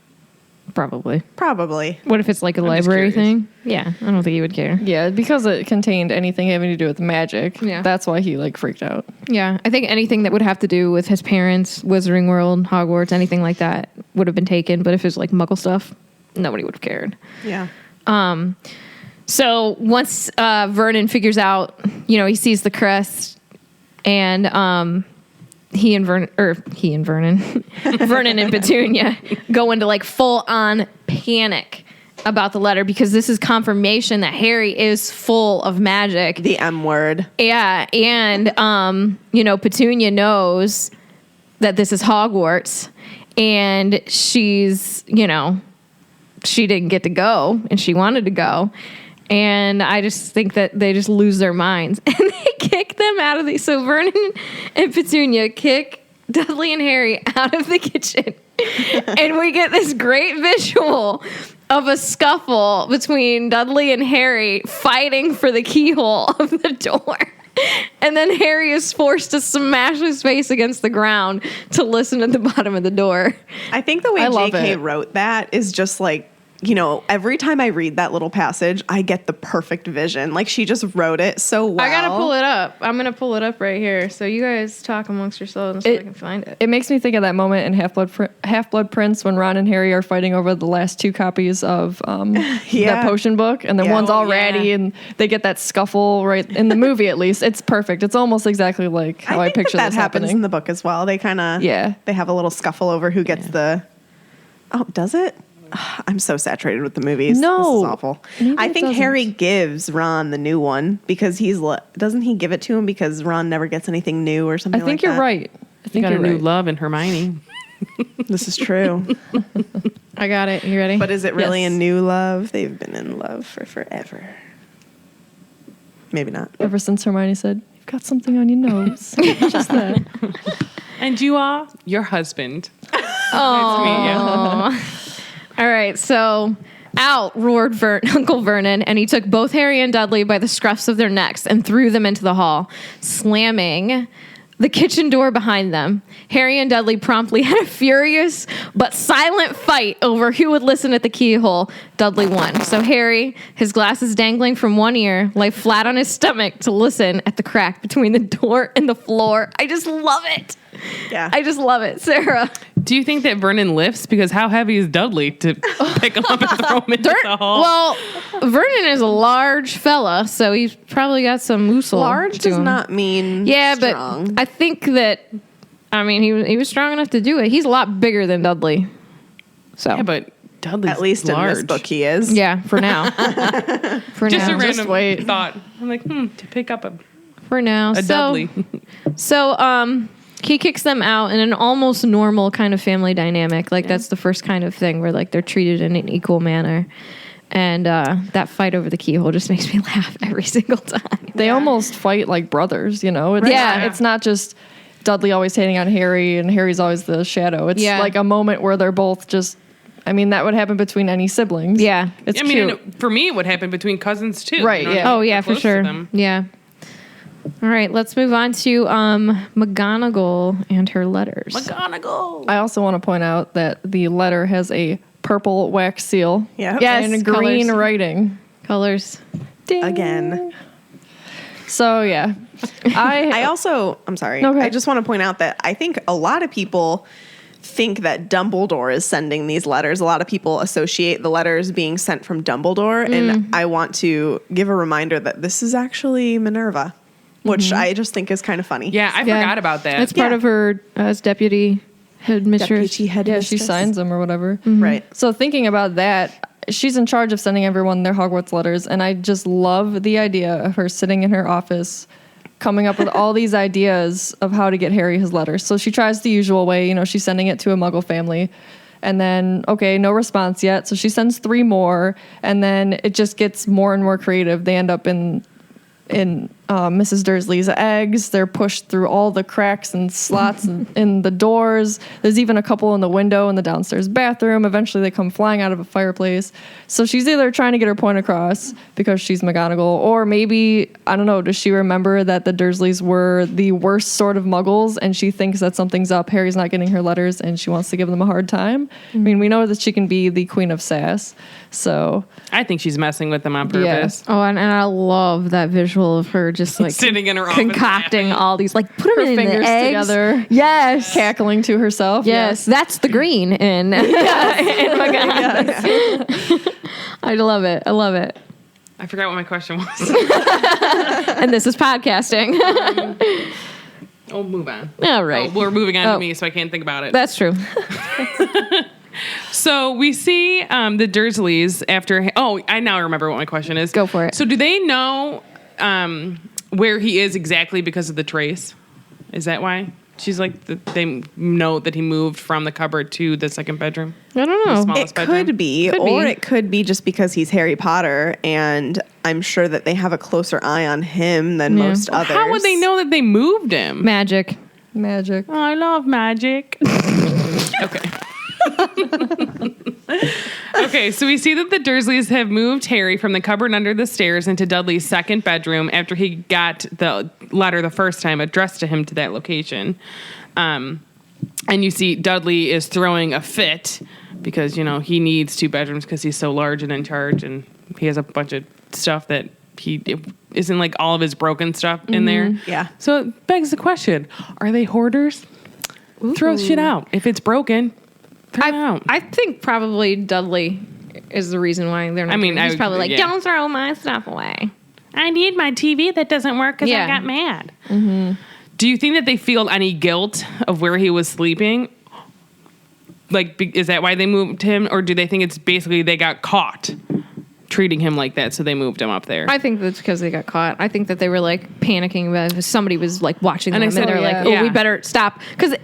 Speaker 3: probably.
Speaker 4: Probably.
Speaker 3: What if it's like a
Speaker 1: just
Speaker 3: library
Speaker 1: curious.
Speaker 3: thing? Yeah, I don't think he would care.
Speaker 5: Yeah, because it contained anything having to do with magic.
Speaker 3: Yeah.
Speaker 5: That's why he like freaked out.
Speaker 3: Yeah, I think anything that would have to do with his parents, Wizarding World, Hogwarts, anything like that would have been taken. But if it was like Muggle stuff, nobody would have cared.
Speaker 4: Yeah.
Speaker 3: So once Vernon figures out, he sees the crest, and Vernon, Vernon and Petunia go into like full on panic about the letter because this is confirmation that Harry is full of magic.
Speaker 4: The M word.
Speaker 3: Yeah, and Petunia knows that this is Hogwarts, and she's, she didn't get to go, and she wanted to go. And I just think that they just lose their minds. And they kick them out of so Vernon and Petunia kick Dudley and Harry out of the kitchen. And we get this great visual of a scuffle between Dudley and Harry fighting for the keyhole of the door. And then Harry is forced to smash his face against the ground to listen at the bottom of the door.
Speaker 4: I think the way
Speaker 5: I love
Speaker 4: JK
Speaker 5: it.
Speaker 4: wrote that is just like, every time I read that little passage, I get the perfect vision. Like she just wrote it so well.
Speaker 3: I gotta pull it up. I'm gonna pull it up right here. So you guys talk amongst yourselves so I can find it.
Speaker 5: It makes me think of that moment in Half-Blood Prince when Ron and Harry are fighting over the last two copies of that potion book, and then
Speaker 4: Yeah.
Speaker 5: one's all
Speaker 1: Oh, yeah.
Speaker 5: ratty, and they get that scuffle right in the movie. At least it's perfect. It's almost exactly like how I
Speaker 4: think
Speaker 5: picture
Speaker 4: that
Speaker 5: this
Speaker 4: happens
Speaker 5: happening.
Speaker 4: in the book as well. They kind of
Speaker 5: Yeah.
Speaker 4: They have a little scuffle over who gets the. Oh, does it? I'm so saturated with the movies.
Speaker 5: No.
Speaker 4: This is awful.
Speaker 5: Maybe
Speaker 4: I
Speaker 5: it
Speaker 4: think
Speaker 5: doesn't.
Speaker 4: Harry gives Ron the new one because doesn't he give it to him because Ron never gets anything new or something
Speaker 5: I think
Speaker 4: like
Speaker 5: you're
Speaker 4: that?
Speaker 5: right. I
Speaker 1: You
Speaker 5: think
Speaker 1: got a
Speaker 5: you're
Speaker 1: new
Speaker 5: right.
Speaker 1: love in Hermione.
Speaker 4: This is true.
Speaker 3: I got it. You ready?
Speaker 4: But is it really
Speaker 5: Yes.
Speaker 4: a new love? They've been in love for forever. Maybe not.
Speaker 5: Ever since Hermione said, "You've got something on your nose," just that.
Speaker 1: And you are your husband.
Speaker 3: Oh.
Speaker 1: Nice to meet you.
Speaker 3: All right, so out roared Uncle Vernon, and he took both Harry and Dudley by the scruffs of their necks and threw them into the hall, slamming the kitchen door behind them. Harry and Dudley promptly had a furious but silent fight over who would listen at the keyhole. Dudley won. So Harry, his glasses dangling from one ear, lay flat on his stomach to listen at the crack between the door and the floor. I just love it.
Speaker 4: Yeah.
Speaker 3: I just love it. Sarah.
Speaker 1: Do you think that Vernon lifts? Because how heavy is Dudley to pick him up and throw him into the hall?
Speaker 3: Well, Vernon is a large fella, so he's probably got some muscle.
Speaker 4: Large
Speaker 3: to
Speaker 4: does
Speaker 3: him.
Speaker 4: not mean strong.
Speaker 3: But I think that, I mean, he was strong enough to do it. He's a lot bigger than Dudley. So
Speaker 1: yeah, but Dudley's
Speaker 4: At least
Speaker 1: large.
Speaker 4: in this book he is.
Speaker 3: yeah, for now. For
Speaker 1: Just
Speaker 3: now.
Speaker 1: a random
Speaker 5: wait.
Speaker 1: thought. I'm like, to pick up a
Speaker 3: For now.
Speaker 1: Dudley.
Speaker 3: So he kicks them out in an almost normal kind of family dynamic. Like that's the first kind of thing where like they're treated in an equal manner. And that fight over the keyhole just makes me laugh every single time.
Speaker 5: They almost fight like brothers, you know? It's
Speaker 3: Yeah.
Speaker 5: It's not just Dudley always hating on Harry and Harry's always the shadow. It's
Speaker 3: Yeah.
Speaker 5: like a moment where they're both just, I mean, that would happen between any siblings.
Speaker 3: Yeah.
Speaker 5: It's
Speaker 1: I mean,
Speaker 5: cute.
Speaker 1: and for me, it would happen between cousins too.
Speaker 5: Right,
Speaker 1: what I
Speaker 5: yeah.
Speaker 1: mean?
Speaker 3: Oh yeah,
Speaker 1: They're
Speaker 3: for
Speaker 1: close to
Speaker 3: sure.
Speaker 1: them.
Speaker 3: Yeah. All right, let's move on to McGonagall and her letters.
Speaker 1: McGonagall.
Speaker 5: I also want to point out that the letter has a purple wax seal
Speaker 4: Yeah.
Speaker 3: Yes.
Speaker 5: and green
Speaker 3: colors.
Speaker 5: writing.
Speaker 3: Colors.
Speaker 5: Ding.
Speaker 4: Again.
Speaker 5: So, yeah.
Speaker 4: I'm sorry.
Speaker 5: No, go ahead.
Speaker 4: I just want to point out that I think a lot of people think that Dumbledore is sending these letters. A lot of people associate the letters being sent from Dumbledore. And I want to give a reminder that this is actually Minerva, which I just think is kind of funny.
Speaker 1: Yeah, I forgot about that.
Speaker 3: That's part
Speaker 4: Yeah.
Speaker 3: of her as deputy headmistress.
Speaker 4: Deputy head
Speaker 5: Yeah, she
Speaker 4: mistress.
Speaker 5: signs them or whatever.
Speaker 4: Right.
Speaker 5: So thinking about that, she's in charge of sending everyone their Hogwarts letters, and I just love the idea of her sitting in her office, coming up with all these ideas of how to get Harry his letters. So she tries the usual way, you know, she's sending it to a Muggle family, and then okay, no response yet, so she sends 3 more, and then it just gets more and more creative. They end up in Mrs. Dursley's eggs. They're pushed through all the cracks and slots in the doors. There's even a couple in the window in the downstairs bathroom. Eventually they come flying out of a fireplace. So she's either trying to get her point across because she's McGonagall, or maybe, I don't know, does she remember that the Dursleys were the worst sort of muggles and she thinks that something's up, Harry's not getting her letters, and she wants to give them a hard time? I mean, we know that she can be the queen of sass. So
Speaker 1: I think she's messing with them on purpose.
Speaker 3: Oh, and I love that visual of her just like
Speaker 1: Sitting in her office
Speaker 3: concocting
Speaker 1: laughing.
Speaker 3: all these, like put them
Speaker 5: her
Speaker 3: in
Speaker 5: fingers
Speaker 3: the eggs.
Speaker 5: together,
Speaker 3: Yes.
Speaker 5: cackling to herself.
Speaker 3: Yes, that's the green in McGonagall. I love it. I love it.
Speaker 1: I forgot what my question was.
Speaker 3: And this is podcasting.
Speaker 1: Oh, move on.
Speaker 3: All right.
Speaker 1: Oh, we're moving on
Speaker 3: Oh.
Speaker 1: to me, so I can't think about it.
Speaker 3: That's true.
Speaker 1: So we see the Dursleys after. Oh, I now remember what my question is.
Speaker 3: Go for it.
Speaker 1: So do they know where he is exactly because of the trace? Is that why? She's like, they know that he moved from the cupboard to the second bedroom.
Speaker 3: I don't know.
Speaker 1: Small-
Speaker 4: It
Speaker 1: bedroom?
Speaker 4: could be,
Speaker 3: Could
Speaker 4: or
Speaker 3: be.
Speaker 4: it could be just because he's Harry Potter, and I'm sure that they have a closer eye on him than most others.
Speaker 1: How would they know that they moved him?
Speaker 3: Magic.
Speaker 5: Magic.
Speaker 1: Oh, I love magic. Okay. Okay, so we see that the Dursleys have moved Harry from the cupboard under the stairs into Dudley's second bedroom after he got the letter the first time addressed to him to that location. And you see Dudley is throwing a fit because, you know, he needs 2 bedrooms because he's so large and in charge, and he has a bunch of stuff that it isn't like all of his broken stuff in there.
Speaker 4: Yeah.
Speaker 1: So it begs the question, are they hoarders? Throw shit out. If it's broken, throw it out.
Speaker 3: I think probably Dudley is the reason why they're not.
Speaker 1: I mean,
Speaker 3: doing it. He's
Speaker 1: I-
Speaker 3: probably like,
Speaker 1: yeah.
Speaker 3: don't throw my stuff away.
Speaker 1: I need my TV that doesn't work because
Speaker 3: Yeah.
Speaker 1: I got mad. Do you think that they feel any guilt of where he was sleeping? is that why they moved him, or do they think it's basically they got caught treating him like that, so they moved him up there?
Speaker 3: I think that's because they got caught. I think that they were like panicking about somebody was like watching them, and
Speaker 1: said,
Speaker 3: they're like, "Oh, we better stop," because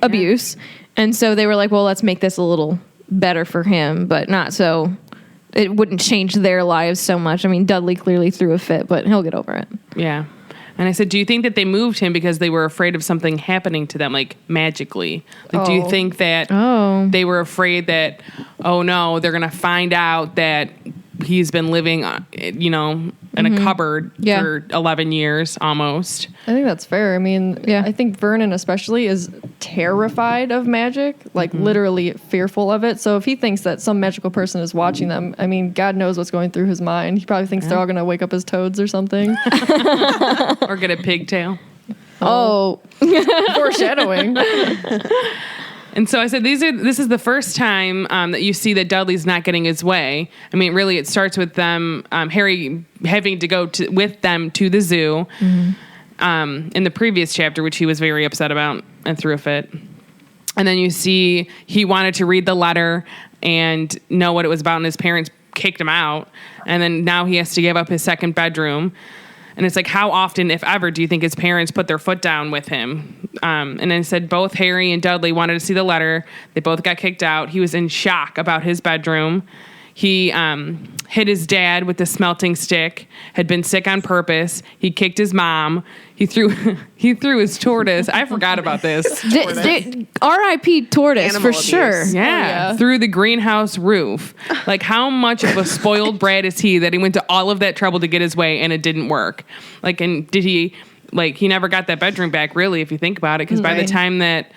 Speaker 3: abuse. And so they were like, "Well, let's make this a little better for him, but not so it wouldn't change their lives so much." I mean, Dudley clearly threw a fit, but he'll get over it.
Speaker 1: Yeah. And I said, do you think that they moved him because they were afraid of something happening to them, like magically? Like, do you think that they were afraid that, oh no, they're going to find out that he's been living, in a cupboard for 11 years almost?
Speaker 5: I think that's fair. I mean,
Speaker 3: Yeah.
Speaker 5: I think Vernon especially is terrified of magic, like literally fearful of it. So if he thinks that some magical person is watching them, I mean, God knows what's going through his mind. He probably thinks they're all going to wake up as toads or something.
Speaker 1: Or get a pigtail?
Speaker 3: Oh,
Speaker 5: Foreshadowing.
Speaker 1: And so I said, this is the first time that you see that Dudley's not getting his way. I mean, really, it starts with them, Harry having to go with them to the zoo in the previous chapter, which he was very upset about and threw a fit. And then you see he wanted to read the letter and know what it was about, and his parents kicked him out. And then now he has to give up his second bedroom. And it's like, how often, if ever, do you think his parents put their foot down with him? And then said both Harry and Dudley wanted to see the letter. They both got kicked out. He was in shock about his bedroom. He hit his dad with the smelting stick, had been sick on purpose. He kicked his mom. He threw his tortoise. I forgot about this.
Speaker 3: R.I.P. tortoise
Speaker 4: Animal
Speaker 3: for
Speaker 4: abuse.
Speaker 3: sure.
Speaker 1: Yeah, through the greenhouse roof. Like, how much of a spoiled brat is he that he went to all of that trouble to get his way and it didn't work? Like, and did he, like, he never got that bedroom back, really, if you think about it, because by the time that,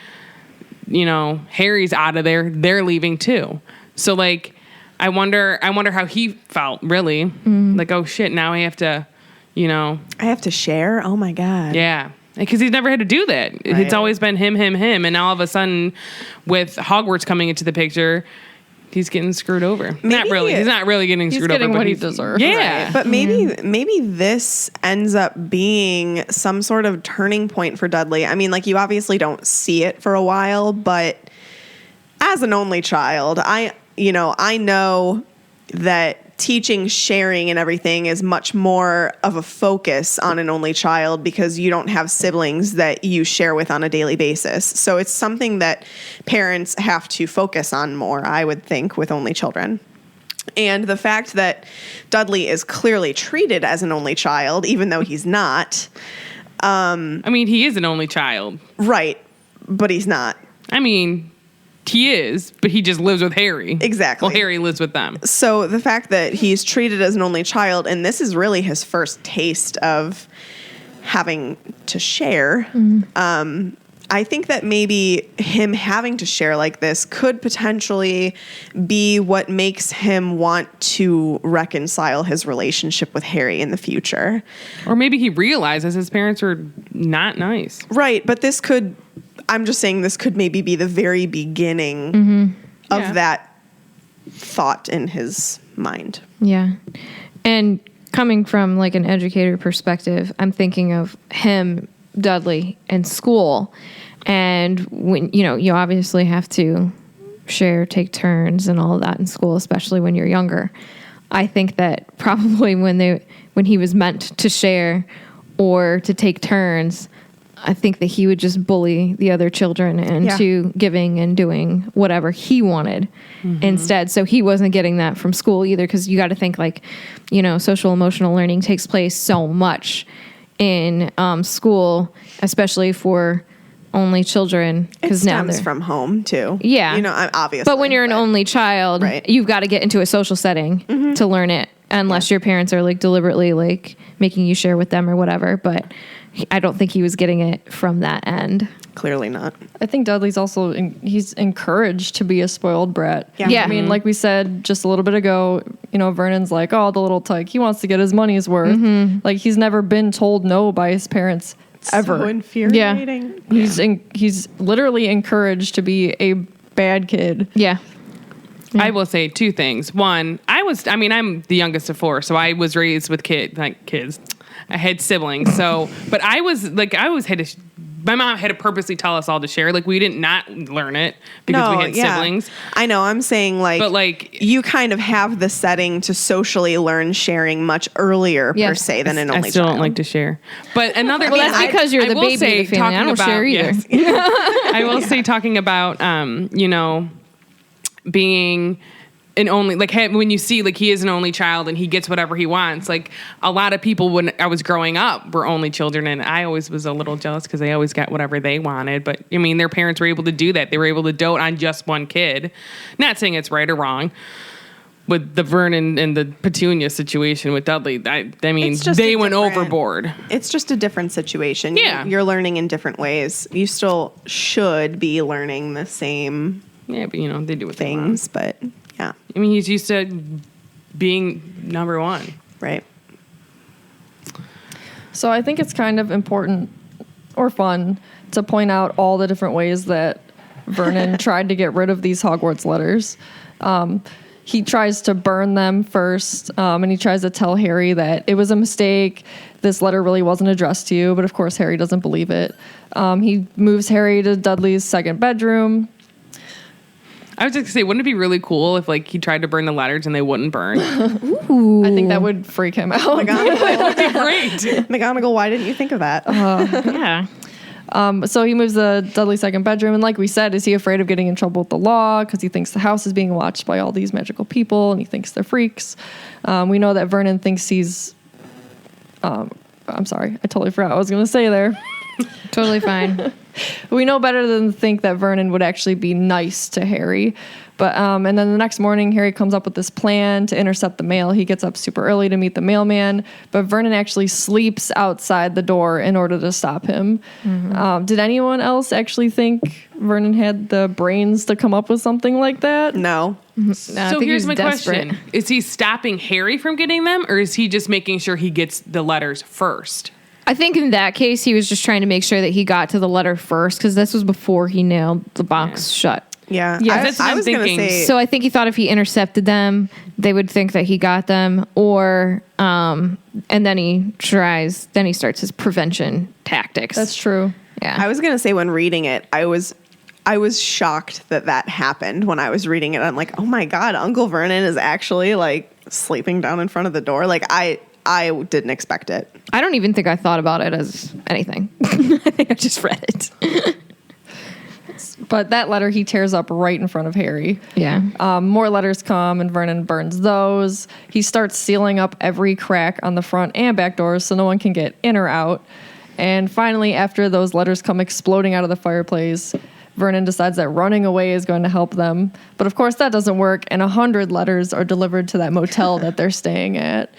Speaker 1: Harry's out of there, they're leaving too. So, like, I wonder how he felt, really. Like, oh shit, now I have to,
Speaker 4: I have to share? Oh my God.
Speaker 1: yeah. Because he's never had to do that.
Speaker 4: Right.
Speaker 1: It's always been him. And all of a sudden, with Hogwarts coming into the picture, he's getting screwed over. Not really. He's not really getting screwed
Speaker 5: getting
Speaker 1: over.
Speaker 5: what
Speaker 1: But
Speaker 5: he deserves.
Speaker 1: Yeah.
Speaker 4: Right. But maybe this ends up being some sort of turning point for Dudley. I mean, like, you obviously don't see it for a while, but as an only child, I know that teaching sharing and everything is much more of a focus on an only child because you don't have siblings that you share with on a daily basis. So it's something that parents have to focus on more, I would think, with only children. And the fact that Dudley is clearly treated as an only child, even though he's not.
Speaker 1: I mean, he is an only child.
Speaker 4: Right. But he's not.
Speaker 1: I mean, he is, but he just lives with Harry.
Speaker 4: Exactly.
Speaker 1: Well, Harry lives with them.
Speaker 4: So the fact that he's treated as an only child, and this is really his first taste of having to share, I think that maybe him having to share like this could potentially be what makes him want to reconcile his relationship with Harry in the future.
Speaker 1: Or maybe he realizes his parents are not nice.
Speaker 4: Right, but I'm just saying this could maybe be the very beginning of that thought in his mind.
Speaker 3: Yeah. And coming from like an educator perspective, I'm thinking of him, Dudley, in school. And when, you obviously have to share, take turns and all of that in school, especially when you're younger. I think that probably when he was meant to share or to take turns, I think that he would just bully the other children into giving and doing whatever he wanted instead. So he wasn't getting that from school either, because you got to think like, social emotional learning takes place so much in school, especially for only children.
Speaker 4: It stems from home too.
Speaker 3: Yeah.
Speaker 4: Obviously.
Speaker 3: But when you're an only child, you've got to get into a social setting to learn it, unless your parents are like deliberately like making you share with them or whatever. But I don't think he was getting it from that end.
Speaker 4: Clearly not.
Speaker 5: I think Dudley's also, he's encouraged to be a spoiled brat.
Speaker 3: Yeah.
Speaker 5: I mean, like we said just a little bit ago, Vernon's like, oh, the little tyke, he wants to get his money's worth. Like, he's never been told no by his parents ever.
Speaker 4: So infuriating.
Speaker 5: He's literally encouraged to be a bad kid.
Speaker 3: Yeah.
Speaker 1: I will say two things. One, I'm the youngest of four, so I was raised with kids. I had siblings. So, but I always had to my mom had to purposely tell us all to share. Like, we didn't not learn it because we had siblings.
Speaker 4: I know. I'm saying, like,
Speaker 1: But, like,
Speaker 4: you kind of have the setting to socially learn sharing much earlier,
Speaker 3: Yeah.
Speaker 4: per se, than an only
Speaker 1: I still
Speaker 4: child.
Speaker 1: don't like to share. But another
Speaker 3: Well, that's because you're
Speaker 1: I
Speaker 3: the
Speaker 1: will
Speaker 3: baby of
Speaker 1: say,
Speaker 3: the family. I
Speaker 1: talking
Speaker 3: don't share either.
Speaker 1: yes. I will say, talking about, being an only, like, when you see, like, he is an only child and he gets whatever he wants, like, a lot of people when I was growing up were only children, and I always was a little jealous because they always got whatever they wanted. But I mean, their parents were able to do that. They were able to dote on just one kid. Not saying it's right or wrong. With the Vernon and the Petunia situation with Dudley, I mean,
Speaker 4: It's just
Speaker 1: they
Speaker 4: a
Speaker 1: went
Speaker 4: different-
Speaker 1: overboard.
Speaker 4: It's just a different situation.
Speaker 1: Yeah.
Speaker 4: You're learning in different ways. You still should be learning the same
Speaker 1: Yeah, but they do what they want.
Speaker 4: things, but yeah,
Speaker 1: I mean, he's used to being number one.
Speaker 4: right.
Speaker 5: So I think it's kind of important or fun to point out all the different ways that Vernon tried to get rid of these Hogwarts letters. He tries to burn them first, and he tries to tell Harry that it was a mistake. This letter really wasn't addressed to you, but of course Harry doesn't believe it. He moves Harry to Dudley's second bedroom.
Speaker 1: I was just gonna say, wouldn't it be really cool if, like, he tried to burn the letters and they wouldn't burn?
Speaker 5: I think that would freak him out.
Speaker 4: McGonagall,
Speaker 1: Great.
Speaker 4: McGonagall, why didn't you think of that?
Speaker 3: Yeah.
Speaker 5: So he moves to Dudley's second bedroom, and like we said, is he afraid of getting in trouble with the law because he thinks the house is being watched by all these magical people, and he thinks they're freaks. We know that Vernon thinks he's. I'm sorry, I totally forgot what I was going to say there.
Speaker 3: Totally fine.
Speaker 5: We know better than to think that Vernon would actually be nice to Harry. But and then the next morning, Harry comes up with this plan to intercept the mail. He gets up super early to meet the mailman, but Vernon actually sleeps outside the door in order to stop him. Did anyone else actually think Vernon had the brains to come up with something like that?
Speaker 4: No.
Speaker 3: No, I
Speaker 1: So
Speaker 3: think he
Speaker 1: here's
Speaker 3: was
Speaker 1: my
Speaker 3: desperate.
Speaker 1: question. Is he stopping Harry from getting them, or is he just making sure he gets the letters first?
Speaker 3: I think in that case, he was just trying to make sure that he got to the letter first, because this was before he nailed the box shut.
Speaker 4: Yeah.
Speaker 1: Yeah, that's what
Speaker 4: I
Speaker 1: I'm
Speaker 4: was going to
Speaker 1: thinking.
Speaker 4: say.
Speaker 3: So I think he thought if he intercepted them, they would think that he got them, or and then he starts his prevention tactics.
Speaker 5: That's true.
Speaker 3: Yeah.
Speaker 4: I was going to say, when reading it, I was shocked that happened when I was reading it. I'm like, oh my God, Uncle Vernon is actually, like, sleeping down in front of the door. Like, I didn't expect it.
Speaker 3: I don't even think I thought about it as anything. I think I just read it.
Speaker 5: But that letter he tears up right in front of Harry.
Speaker 3: Yeah.
Speaker 5: More letters come, and Vernon burns those. He starts sealing up every crack on the front and back doors so no one can get in or out. And finally, after those letters come exploding out of the fireplace, Vernon decides that running away is going to help them. But of course, that doesn't work, and 100 letters are delivered to that motel that they're staying at.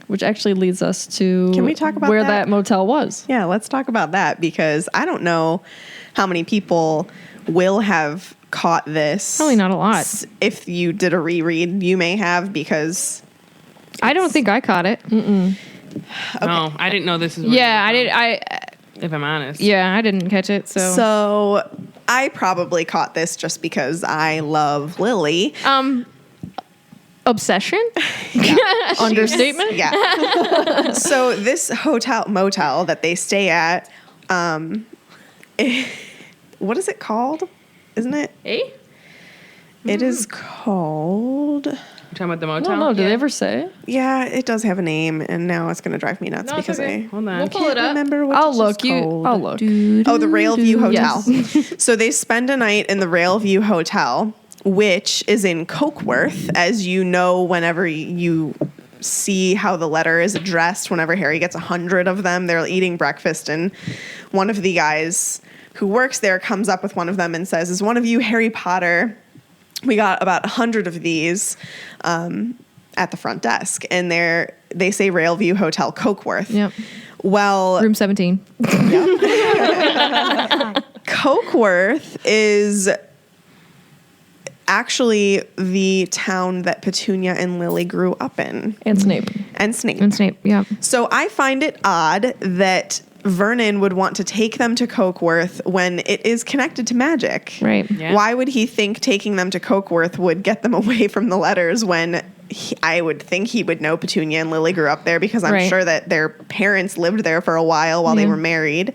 Speaker 5: Which actually leads us to
Speaker 4: Can we talk about
Speaker 5: where
Speaker 4: that?
Speaker 5: that motel was.
Speaker 4: Yeah, let's talk about that, because I don't know how many people will have caught this.
Speaker 3: Probably not a lot.
Speaker 4: If you did a reread, you may have, because
Speaker 3: I don't think I caught it.
Speaker 1: No, I didn't know this is. Where
Speaker 3: Yeah, I
Speaker 1: it was
Speaker 3: did.
Speaker 1: from, if I'm honest.
Speaker 3: Yeah, I didn't catch it.
Speaker 4: so I probably caught this just because I love Lily.
Speaker 3: Obsession.
Speaker 5: Understatement?
Speaker 4: Yeah. So this motel that they stay at, what is it called? Isn't it?
Speaker 3: Hey.
Speaker 4: It is called.
Speaker 1: You're talking about the
Speaker 5: I
Speaker 1: motel?
Speaker 5: don't know. Did they ever say?
Speaker 4: Yeah, it does have a name, and now it's going to drive me nuts
Speaker 3: No, it's
Speaker 4: because
Speaker 3: okay.
Speaker 1: Hold on.
Speaker 3: We'll pull
Speaker 4: can't
Speaker 3: it up.
Speaker 4: remember what
Speaker 5: I'll
Speaker 4: it's
Speaker 5: look.
Speaker 4: called.
Speaker 5: I'll look.
Speaker 4: Oh, the Railview Hotel.
Speaker 5: Yes.
Speaker 4: So they spend a night in the Railview Hotel, which is in Cokeworth. As you know, whenever you see how the letter is addressed, whenever Harry gets 100 of them, they're eating breakfast, and one of the guys who works there comes up with one of them and says, "Is one of you Harry Potter?" We got about 100 of these at the front desk, and they say Railview Hotel, Cokeworth.
Speaker 3: Yep.
Speaker 4: Well,
Speaker 3: Room 17.
Speaker 4: Cokeworth is actually the town that Petunia and Lily grew up in,
Speaker 5: And Snape.
Speaker 4: and Snape.
Speaker 3: And Snape. Yeah.
Speaker 4: So I find it odd that Vernon would want to take them to Cokeworth when it is connected to magic.
Speaker 3: Right.
Speaker 1: Yeah.
Speaker 4: Why would he think taking them to Cokeworth would get them away from the letters when I would think he would know Petunia and Lily grew up there, because I'm
Speaker 3: Right.
Speaker 4: sure that their parents lived there for a while they were married.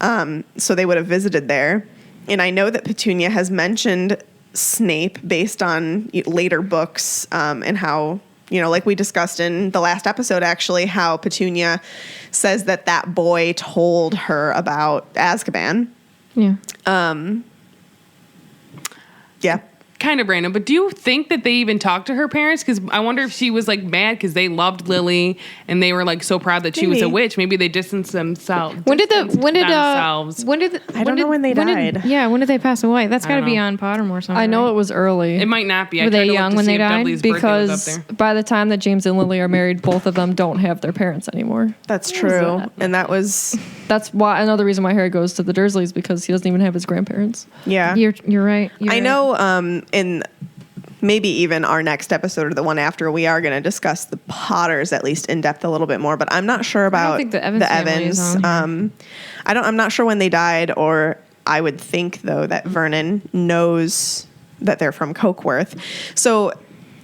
Speaker 4: So they would have visited there. And I know that Petunia has mentioned Snape based on later books, and how, like we discussed in the last episode, actually, how Petunia says that boy told her about Azkaban.
Speaker 3: Yeah.
Speaker 4: Yeah.
Speaker 1: Kind of random, but do you think that they even talked to her parents? Because I wonder if she was like mad because they loved Lily and they were like so proud that she was a
Speaker 4: Maybe.
Speaker 1: witch. Maybe they distanced themselves.
Speaker 3: When did
Speaker 4: I don't know when they died.
Speaker 3: When did they pass away? That's got to
Speaker 1: don't
Speaker 3: be
Speaker 1: know.
Speaker 3: on Pottermore somewhere.
Speaker 5: I know
Speaker 3: right?
Speaker 5: it was early.
Speaker 1: It might not be. I
Speaker 3: Were they
Speaker 1: tried to look
Speaker 3: young
Speaker 1: to
Speaker 3: when
Speaker 1: see
Speaker 3: they
Speaker 1: if
Speaker 3: died?
Speaker 1: Dudley's birthday was
Speaker 5: because
Speaker 1: up there.
Speaker 5: by the time that James and Lily are married, both of them don't have their parents anymore.
Speaker 4: That's true. And that was,
Speaker 5: That's why another reason why Harry goes to the Dursleys, because he doesn't even have his grandparents.
Speaker 4: yeah.
Speaker 3: You're right. You're
Speaker 4: I
Speaker 3: right.
Speaker 4: know in maybe even our next episode or the one after, we are going to discuss the Potters at least in depth a little bit more, but I'm not sure about
Speaker 3: think the Evans family is on here.
Speaker 4: I'm not sure when they died, or I would think though that Vernon knows that they're from Cokeworth. So,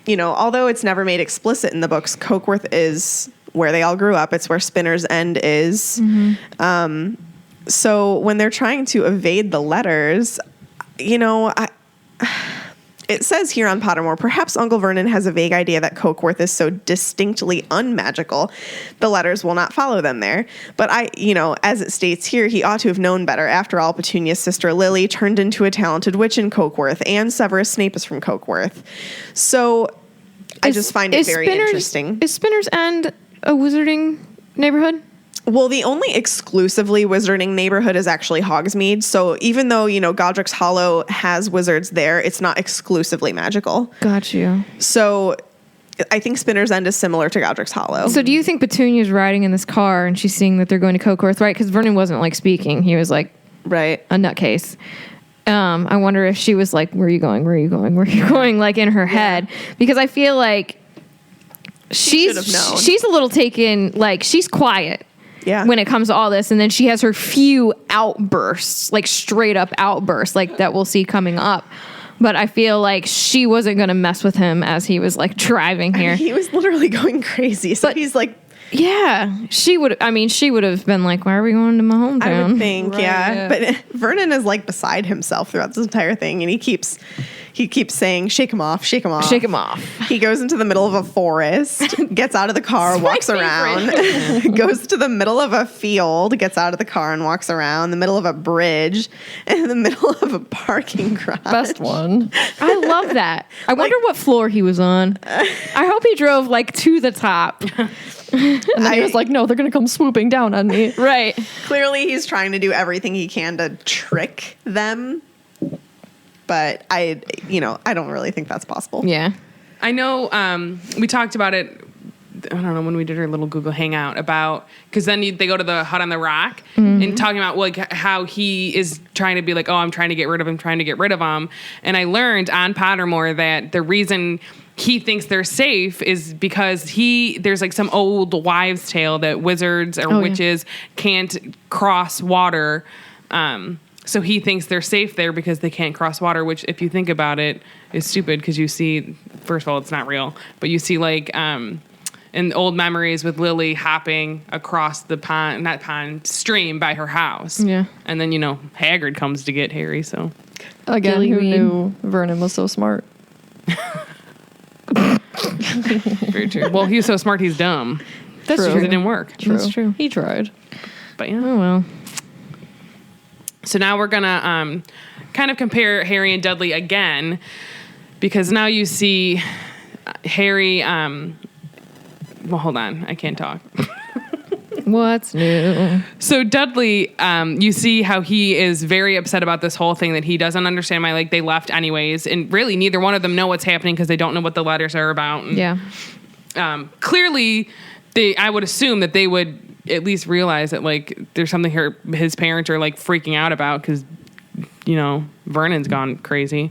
Speaker 4: although it's never made explicit in the books, Cokeworth is where they all grew up. It's where Spinner's End is. So when they're trying to evade the letters, it says here on Pottermore, perhaps Uncle Vernon has a vague idea that Cokeworth is so distinctly unmagical, the letters will not follow them there. But as it states here, he ought to have known better. After all, Petunia's sister Lily turned into a talented witch in Cokeworth, and Severus Snape is from Cokeworth. So I just find it very interesting.
Speaker 3: Is Spinner's End a wizarding neighborhood?
Speaker 4: Well, the only exclusively wizarding neighborhood is actually Hogsmeade. So even though, Godric's Hollow has wizards there, it's not exclusively magical.
Speaker 3: Got you.
Speaker 4: So I think Spinner's End is similar to Godric's Hollow.
Speaker 3: So do you think Petunia's riding in this car and she's seeing that they're going to Cokeworth, right? Because Vernon wasn't like speaking. He was like
Speaker 4: Right.
Speaker 3: a nutcase. I wonder if she was like, where are you going? Where are you going? Where are you going? Like in her head. Because I feel like
Speaker 4: should have known.
Speaker 3: she's a little taken, like she's quiet.
Speaker 4: Yeah.
Speaker 3: When it comes to all this, and then she has her few outbursts, like straight up outbursts, like that we'll see coming up. But I feel like she wasn't going to mess with him as he was like driving here.
Speaker 4: He was literally going crazy. So he's like,
Speaker 3: Yeah, she would. I mean, she would have been like, "Why are we going to my hometown?"
Speaker 4: I would think,
Speaker 5: Right,
Speaker 4: yeah. But Vernon is like beside himself throughout this entire thing, and he keeps saying, "Shake him off, shake him off,
Speaker 3: Shake him off.
Speaker 4: He goes into the middle of a forest, gets out of the car, walks around, goes to the middle of a field, gets out of the car and walks around, the middle of a bridge, and in the middle of a parking garage.
Speaker 5: Best one.
Speaker 3: I love that. I wonder what floor he was on. I hope he drove like to the top.
Speaker 5: And then he was like, no, they're going to come swooping down on me.
Speaker 3: Right.
Speaker 4: Clearly, he's trying to do everything he can to trick them. But I don't really think that's possible.
Speaker 3: Yeah.
Speaker 1: I know we talked about it, I don't know, when we did our little Google Hangout about, because then they go to the hut on the rock and talking about like how he is trying to be like, oh, I'm trying to get rid of him. And I learned on Pottermore that the reason he thinks they're safe is because there's like some old wives' tale that wizards or witches can't cross water. So he thinks they're safe there because they can't cross water, which if you think about it is stupid because you see, first of all, it's not real, but you see like in old memories with Lily hopping across the stream by her house.
Speaker 3: Yeah.
Speaker 1: And then, Hagrid comes to get Harry, so.
Speaker 5: Again,
Speaker 3: Gilly
Speaker 5: who
Speaker 3: Weed.
Speaker 5: knew Vernon was so smart?
Speaker 1: Very true. Well, he was so smart, he's dumb.
Speaker 5: That's
Speaker 1: Because
Speaker 5: true.
Speaker 1: it didn't work.
Speaker 3: That's true.
Speaker 5: He tried.
Speaker 1: But yeah.
Speaker 3: Oh well.
Speaker 1: So now we're going to kind of compare Harry and Dudley again, because now you see Harry, well, hold on. I can't talk.
Speaker 3: What's new?
Speaker 1: So Dudley, you see how he is very upset about this whole thing, that he doesn't understand why they left anyways. And really, neither one of them know what's happening because they don't know what the letters are about. And,
Speaker 3: Yeah.
Speaker 1: clearly, I would assume that they would at least realize that like there's something his parents are like freaking out about because Vernon's gone crazy.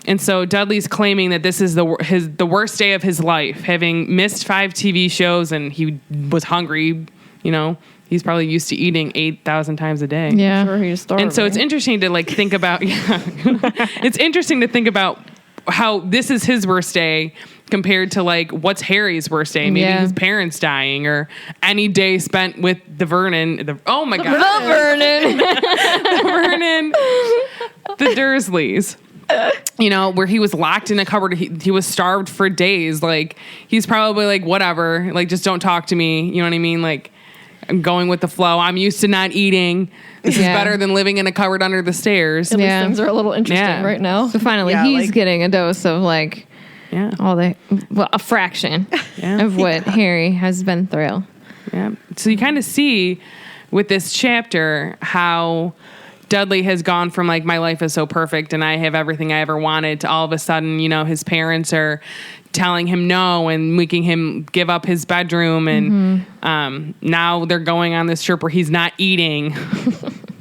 Speaker 1: And so Dudley's claiming that this is the worst day of his life, having missed 5 TV shows, and he was hungry. He's probably used to eating 8,000 times a day.
Speaker 3: Yeah.
Speaker 5: Sure, he's starving.
Speaker 1: And so it's interesting to like think about. It's interesting to think about how this is his worst day, compared to like what's Harry's worst day? Maybe
Speaker 3: Yeah.
Speaker 1: his parents dying, or any day spent with the Vernon. Oh my god,
Speaker 3: The Vernon.
Speaker 1: Vernon, the Dursleys. You know, where he was locked in a cupboard. He was starved for days. Like, he's probably like, whatever. Like, just don't talk to me. You know what I mean? Like, I'm going with the flow. I'm used to not eating. This is
Speaker 3: Yeah.
Speaker 1: better than living in a cupboard under the stairs.
Speaker 5: At least
Speaker 3: Yeah.
Speaker 5: things are a little interesting
Speaker 1: Yeah.
Speaker 5: right now.
Speaker 3: So finally,
Speaker 4: Yeah,
Speaker 3: he's
Speaker 4: like-
Speaker 3: getting a dose of like
Speaker 1: Yeah.
Speaker 3: a fraction
Speaker 1: Yeah.
Speaker 3: of what Harry has been through.
Speaker 1: Yeah. So you kind of see with this chapter how Dudley has gone from like, my life is so perfect and I have everything I ever wanted, to all of a sudden, you know, his parents are telling him no and making him give up his bedroom. And now they're going on this trip where he's not eating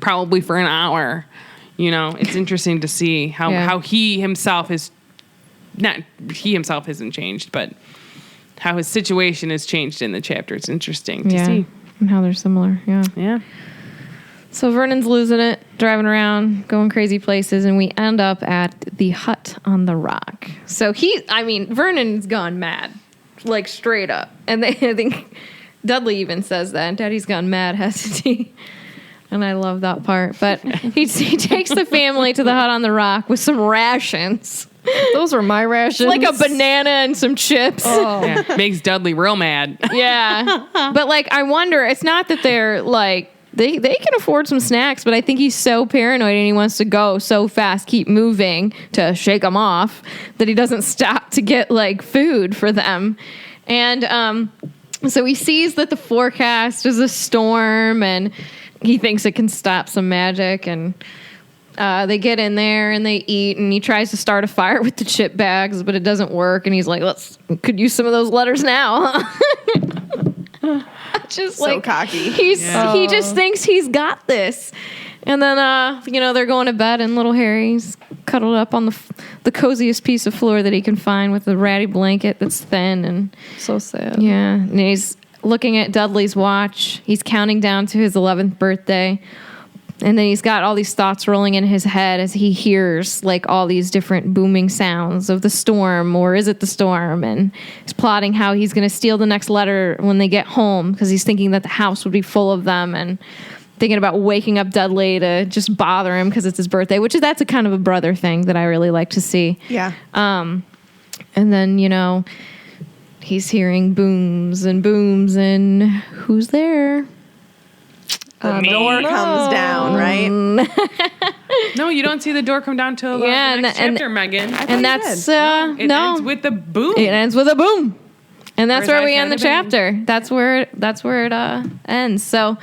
Speaker 1: probably for an hour. You know, it's interesting to see how he himself is he himself hasn't changed, but how his situation has changed in the chapter. It's interesting to see.
Speaker 3: And how they're similar. Yeah.
Speaker 1: Yeah.
Speaker 3: So Vernon's losing it, driving around, going crazy places, and we end up at the hut on the rock. So Vernon's gone mad, like straight up. And I think Dudley even says that. Daddy's gone mad, hasn't he? And I love that part. But he takes the family to the hut on the rock with some rations.
Speaker 5: Those were my rations.
Speaker 3: Like a banana and some chips.
Speaker 5: Oh.
Speaker 1: Yeah. Makes Dudley real mad.
Speaker 3: Yeah. But like, I wonder, it's not that they're like, they can afford some snacks, but I think he's so paranoid and he wants to go so fast, keep moving to shake them off, that he doesn't stop to get like food for them. And so he sees that the forecast is a storm and he thinks it can stop some magic. And they get in there and they eat, and he tries to start a fire with the chip bags, but it doesn't work. And he's like, could use some of those letters now. Just
Speaker 4: So cocky.
Speaker 3: He just thinks he's got this. And then, they're going to bed, and little Harry's cuddled up on the coziest piece of floor that he can find with a ratty blanket that's thin. And
Speaker 5: So sad.
Speaker 3: yeah, and he's looking at Dudley's watch. He's counting down to his 11th birthday. And then he's got all these thoughts rolling in his head as he hears like all these different booming sounds of the storm, or is it the storm? And he's plotting how he's going to steal the next letter when they get home, because he's thinking that the house would be full of them, and thinking about waking up Dudley to just bother him because it's his birthday, that's a kind of a brother thing that I really like to see.
Speaker 4: Yeah.
Speaker 3: And then, he's hearing booms, and who's there?
Speaker 4: The door comes down, right?
Speaker 1: No, you don't see the door come down till the next chapter, Megan.
Speaker 3: And that's
Speaker 1: It
Speaker 3: no.
Speaker 1: ends with the boom.
Speaker 3: It ends with a boom, and that's
Speaker 1: Or as
Speaker 3: where
Speaker 1: I
Speaker 3: we
Speaker 1: said,
Speaker 3: end the
Speaker 1: a bang.
Speaker 3: chapter. That's where it ends. So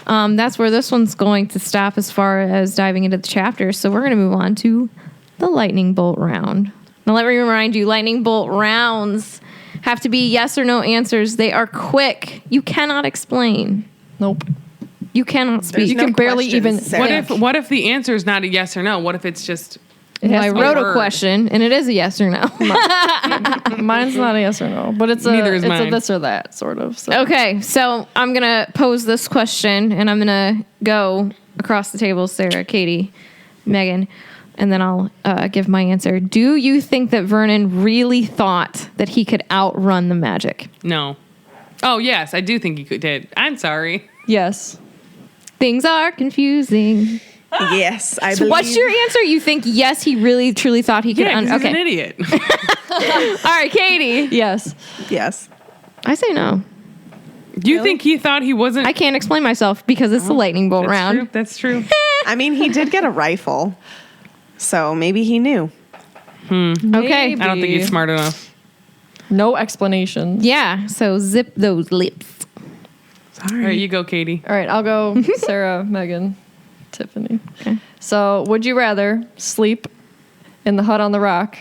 Speaker 3: that's where this one's going to stop as far as diving into the chapter. So we're going to move on to the lightning bolt round. Now let me remind you, lightning bolt rounds have to be yes or no answers. They are quick. You cannot explain.
Speaker 5: Nope.
Speaker 3: You cannot speak.
Speaker 5: You can barely even-
Speaker 4: Sarah.
Speaker 1: What if the answer is not a yes or no? What if it's just
Speaker 5: It
Speaker 3: Well,
Speaker 5: has
Speaker 3: I
Speaker 5: to be
Speaker 3: wrote a
Speaker 1: word.
Speaker 3: question, and it is a yes or no.
Speaker 5: Mine's not a yes or no, but it's
Speaker 1: Neither is
Speaker 5: a
Speaker 1: mine.
Speaker 5: this or that sort of. So.
Speaker 3: Okay, so I'm going to pose this question, and I'm going to go across the table, Sarah, Katie, Megan, and then I'll give my answer. Do you think that Vernon really thought that he could outrun the magic?
Speaker 1: no? Oh yes, I do think he did. I'm sorry.
Speaker 5: Yes.
Speaker 3: Things are confusing.
Speaker 4: Yes, I
Speaker 3: So
Speaker 4: believe.
Speaker 3: what's your answer? You think yes, he really truly thought he could?
Speaker 1: Yeah, 'cause he's
Speaker 3: okay.
Speaker 1: an idiot.
Speaker 3: All right, Katie.
Speaker 5: Yes.
Speaker 4: Yes.
Speaker 3: I say no.
Speaker 1: Do you think he thought he wasn't?
Speaker 3: I can't explain myself because it's the lightning bolt
Speaker 1: That's
Speaker 3: round.
Speaker 1: true. That's true.
Speaker 4: I mean, he did get a rifle, so maybe he knew.
Speaker 3: Okay.
Speaker 1: I don't think he's smart enough.
Speaker 5: No explanation.
Speaker 3: Yeah. So zip those lips.
Speaker 1: All right, you go, Katie.
Speaker 5: All right, I'll go Sarah, Megan, Tiffany.
Speaker 3: Okay.
Speaker 5: So, would you rather sleep in the hut on the rock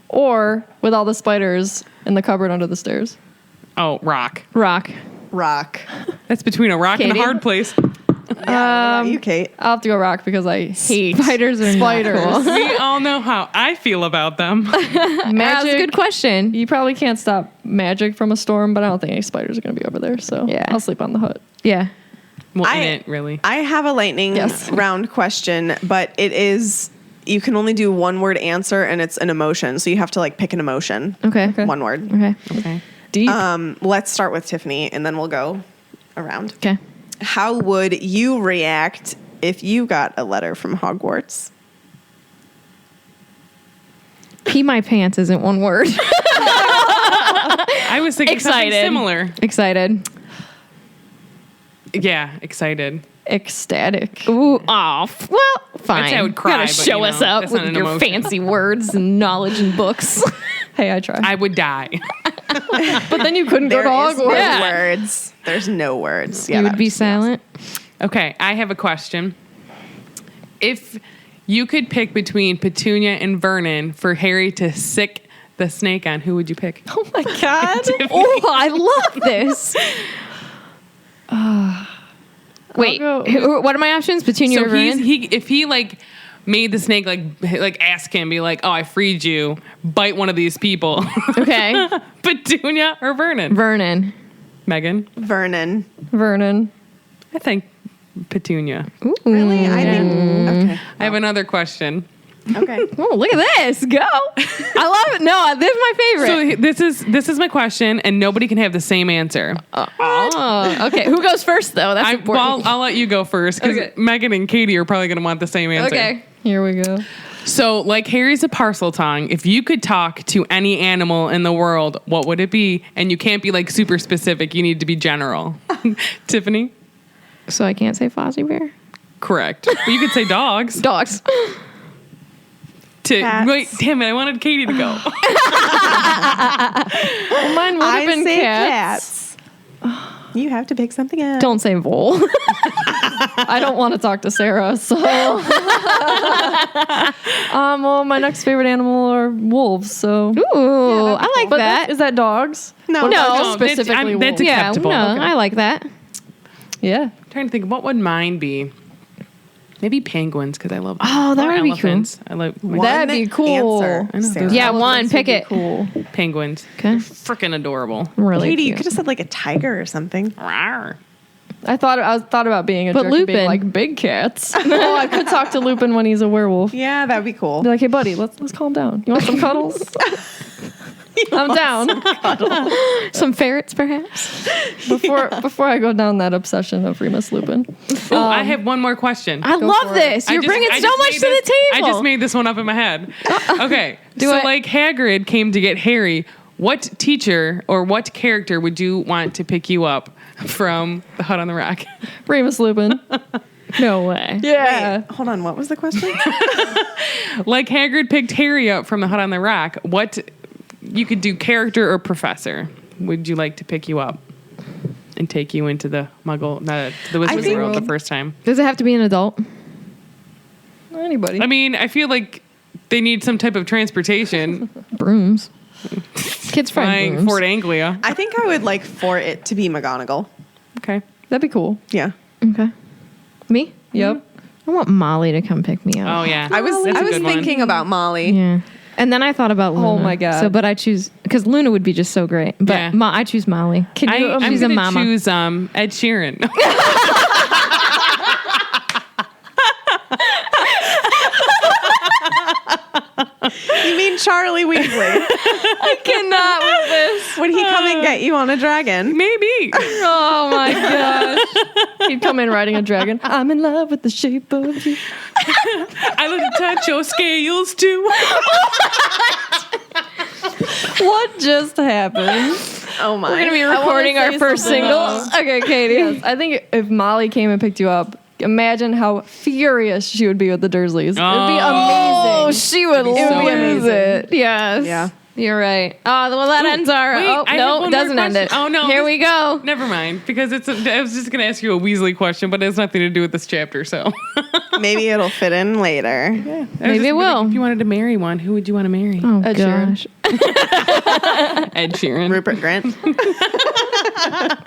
Speaker 5: or with all the spiders in the cupboard under the stairs?
Speaker 1: Oh, rock.
Speaker 3: Rock.
Speaker 4: Rock.
Speaker 1: That's between a rock and
Speaker 3: Katie?
Speaker 1: a hard place.
Speaker 4: Yeah, what about you, Kate?
Speaker 5: I'll have to go rock because I hate
Speaker 3: Spiders are
Speaker 5: spiders.
Speaker 3: not cool.
Speaker 1: We all know how I feel about them.
Speaker 3: That's a good question.
Speaker 5: You probably can't stop magic from a storm, but I don't think any spiders are going to be over there. So
Speaker 3: Yeah.
Speaker 5: I'll sleep on the hut.
Speaker 3: Yeah.
Speaker 1: Well,
Speaker 4: I-
Speaker 1: in it, really.
Speaker 4: I have a lightning
Speaker 5: Yes.
Speaker 4: round question, but it is you can only do one word answer, and it's an emotion. So you have to like pick an emotion.
Speaker 3: Okay.
Speaker 4: One word.
Speaker 3: Okay.
Speaker 1: Okay.
Speaker 5: Deep.
Speaker 4: Let's start with Tiffany, and then we'll go around.
Speaker 3: Okay.
Speaker 4: How would you react if you got a letter from Hogwarts?
Speaker 3: Pee my pants isn't one word.
Speaker 1: I was thinking something
Speaker 3: Excited.
Speaker 1: similar.
Speaker 3: Excited.
Speaker 1: Yeah, excited.
Speaker 5: Ecstatic.
Speaker 3: Ooh, well, fine.
Speaker 1: I'd say I would
Speaker 3: You
Speaker 1: cry,
Speaker 3: gotta
Speaker 1: but,
Speaker 3: show
Speaker 1: you
Speaker 3: us
Speaker 1: know,
Speaker 3: up
Speaker 1: that's
Speaker 3: with
Speaker 1: not an
Speaker 3: your
Speaker 1: emotion.
Speaker 3: fancy words and knowledge and books.
Speaker 5: Hey, I tried.
Speaker 1: I would die.
Speaker 5: But then you couldn't go
Speaker 4: There
Speaker 5: to
Speaker 4: is no
Speaker 5: Hogwarts.
Speaker 3: Yeah.
Speaker 4: words. There's no words. Yeah,
Speaker 3: you
Speaker 4: that
Speaker 3: would be
Speaker 4: awesome.
Speaker 3: silent.
Speaker 1: Okay, I have a question. If you could pick between Petunia and Vernon for Harry to sick the snake on, who would you pick?
Speaker 5: Oh my God.
Speaker 3: Oh, I love this. Wait,
Speaker 5: go-
Speaker 3: what are my options? Petunia or
Speaker 1: So
Speaker 3: Vernon?
Speaker 1: if he like made the snake like ask him, be like, oh, I freed you, bite one of these people.
Speaker 3: Okay.
Speaker 1: Petunia or Vernon?
Speaker 3: Vernon.
Speaker 1: Megan?
Speaker 4: Vernon.
Speaker 5: Vernon.
Speaker 1: I think Petunia.
Speaker 4: Really? I think. Okay.
Speaker 1: I have another question.
Speaker 4: Okay.
Speaker 3: Oh, look at this. Go. I love it. No, this is my favorite.
Speaker 1: So this is my question, and nobody can have the same answer.
Speaker 3: Oh, okay. Who goes first, though? That's important.
Speaker 1: I'll let you go first because
Speaker 3: Okay.
Speaker 1: Megan and Katie are probably going to want the same answer.
Speaker 3: Okay.
Speaker 5: Here we go.
Speaker 1: So, like Harry's a parcel tongue, if you could talk to any animal in the world, what would it be? And you can't be like super specific. You need to be general. Tiffany?
Speaker 3: So I can't say Fozzie Bear?
Speaker 1: Correct. But you could say dogs.
Speaker 3: Dogs.
Speaker 4: Cats.
Speaker 1: Wait, damn it. I wanted Katie to go.
Speaker 5: Well, mine would have
Speaker 4: I
Speaker 5: been
Speaker 4: say
Speaker 5: cats.
Speaker 4: You have to pick something else.
Speaker 3: Don't say Vole.
Speaker 5: I don't want to talk to Sarah, so. Well, my next favorite animal are wolves, so.
Speaker 3: Ooh, I like
Speaker 5: But
Speaker 3: that.
Speaker 5: is that dogs?
Speaker 4: No.
Speaker 5: What about
Speaker 3: No.
Speaker 5: just specifically
Speaker 1: That's
Speaker 5: wolves?
Speaker 3: Yeah,
Speaker 1: acceptable.
Speaker 3: no,
Speaker 1: Okay.
Speaker 3: I like that.
Speaker 5: Yeah.
Speaker 1: I'm trying to think, what would mine be? Maybe penguins, because I love
Speaker 3: Oh, that
Speaker 1: or
Speaker 3: would be cool.
Speaker 1: elephants. I like my
Speaker 5: That'd be cool.
Speaker 4: Answer,
Speaker 1: I know,
Speaker 4: Sarah.
Speaker 1: those-
Speaker 3: Yeah, one.
Speaker 5: Elephants would
Speaker 3: Pick
Speaker 5: be
Speaker 3: it.
Speaker 5: Cool.
Speaker 1: penguins.
Speaker 3: Okay.
Speaker 1: Freaking adorable.
Speaker 3: Really
Speaker 4: Katie, you
Speaker 3: cute.
Speaker 4: could have said like a tiger or something.
Speaker 1: Rawr.
Speaker 5: I thought about being a
Speaker 3: But
Speaker 5: jerk and being
Speaker 3: Lupin.
Speaker 5: like big cats. Oh, I could talk to Lupin when he's a werewolf.
Speaker 4: Yeah, that'd be cool.
Speaker 5: Be like, hey buddy, let's calm down. You want some cuddles? I'm down.
Speaker 3: Some ferrets, perhaps?
Speaker 5: Before I go down that obsession of Remus Lupin.
Speaker 1: Oh, I have one more question.
Speaker 3: I love
Speaker 5: for it.
Speaker 3: this. You're bringing
Speaker 1: I
Speaker 3: so
Speaker 1: just
Speaker 3: much
Speaker 1: made
Speaker 3: to
Speaker 1: this-
Speaker 3: the table.
Speaker 1: I just made this one up in my head. Okay.
Speaker 3: Do
Speaker 1: so
Speaker 3: it.
Speaker 1: like Hagrid came to get Harry, what teacher or what character would you want to pick you up from the Hut on the Rock?
Speaker 5: Remus Lupin.
Speaker 3: No way.
Speaker 5: Yeah.
Speaker 4: Wait, hold on. What was the question?
Speaker 1: Like Hagrid picked Harry up from the Hut on the Rock. What you could do, character or professor, would you like to pick you up and take you into the Muggle, the Wizard's
Speaker 4: think-
Speaker 1: World the first time?
Speaker 3: Does it have to be an adult?
Speaker 5: Anybody.
Speaker 1: I mean, I feel like they need some type of transportation.
Speaker 3: Brooms. Kids flying
Speaker 1: Flying
Speaker 3: brooms.
Speaker 1: Fort Anglia.
Speaker 4: I think I would like for it to be McGonagall.
Speaker 1: Okay.
Speaker 5: That'd be cool.
Speaker 4: Yeah.
Speaker 3: Okay. Me?
Speaker 5: Yep.
Speaker 3: I want Molly to come pick me up.
Speaker 1: Oh yeah.
Speaker 4: I was
Speaker 1: That's a good one.
Speaker 4: thinking about Molly.
Speaker 3: Yeah. And then I thought about Luna.
Speaker 5: Oh my God.
Speaker 3: So, but I choose because Luna would be just so great. But
Speaker 1: Yeah.
Speaker 3: I choose Molly.
Speaker 1: I'm
Speaker 3: she's a
Speaker 1: gonna
Speaker 3: mama.
Speaker 1: choose Ed Sheeran.
Speaker 4: You mean Charlie Weasley?
Speaker 3: I cannot with this.
Speaker 4: Would he come and get you on a dragon?
Speaker 1: Maybe.
Speaker 3: Oh my gosh.
Speaker 5: He'd come in riding a dragon. I'm in love with the shape of you.
Speaker 1: I like to touch your scales too.
Speaker 5: What just happened?
Speaker 4: Oh my.
Speaker 3: We're gonna be
Speaker 5: I wanna
Speaker 3: recording our
Speaker 5: say
Speaker 3: first
Speaker 5: something
Speaker 3: single.
Speaker 5: else.
Speaker 3: Okay, Katie.
Speaker 5: Yes, I think if Molly came and picked you up, imagine how furious she would be with the Dursleys. It'd be
Speaker 3: Oh,
Speaker 5: amazing.
Speaker 3: she would
Speaker 1: It'd be so
Speaker 3: lose
Speaker 5: amazing.
Speaker 3: it. Yes.
Speaker 4: Yeah.
Speaker 3: You're right. Oh, well, that ends our.
Speaker 1: wait,
Speaker 3: oh,
Speaker 1: I have
Speaker 3: no,
Speaker 1: one
Speaker 3: it
Speaker 1: more
Speaker 3: doesn't end it.
Speaker 1: question. Oh, no,
Speaker 3: Here
Speaker 1: this-
Speaker 3: we go.
Speaker 1: Never mind, because I was just gonna ask you a Weasley question, but it has nothing to do with this chapter. So
Speaker 4: Maybe it'll fit in later.
Speaker 3: Maybe it will.
Speaker 1: If you wanted to marry one, who would you want to marry?
Speaker 3: Oh,
Speaker 5: Ed Sheeran.
Speaker 3: gosh.
Speaker 1: Ed Sheeran.
Speaker 4: Rupert Grint.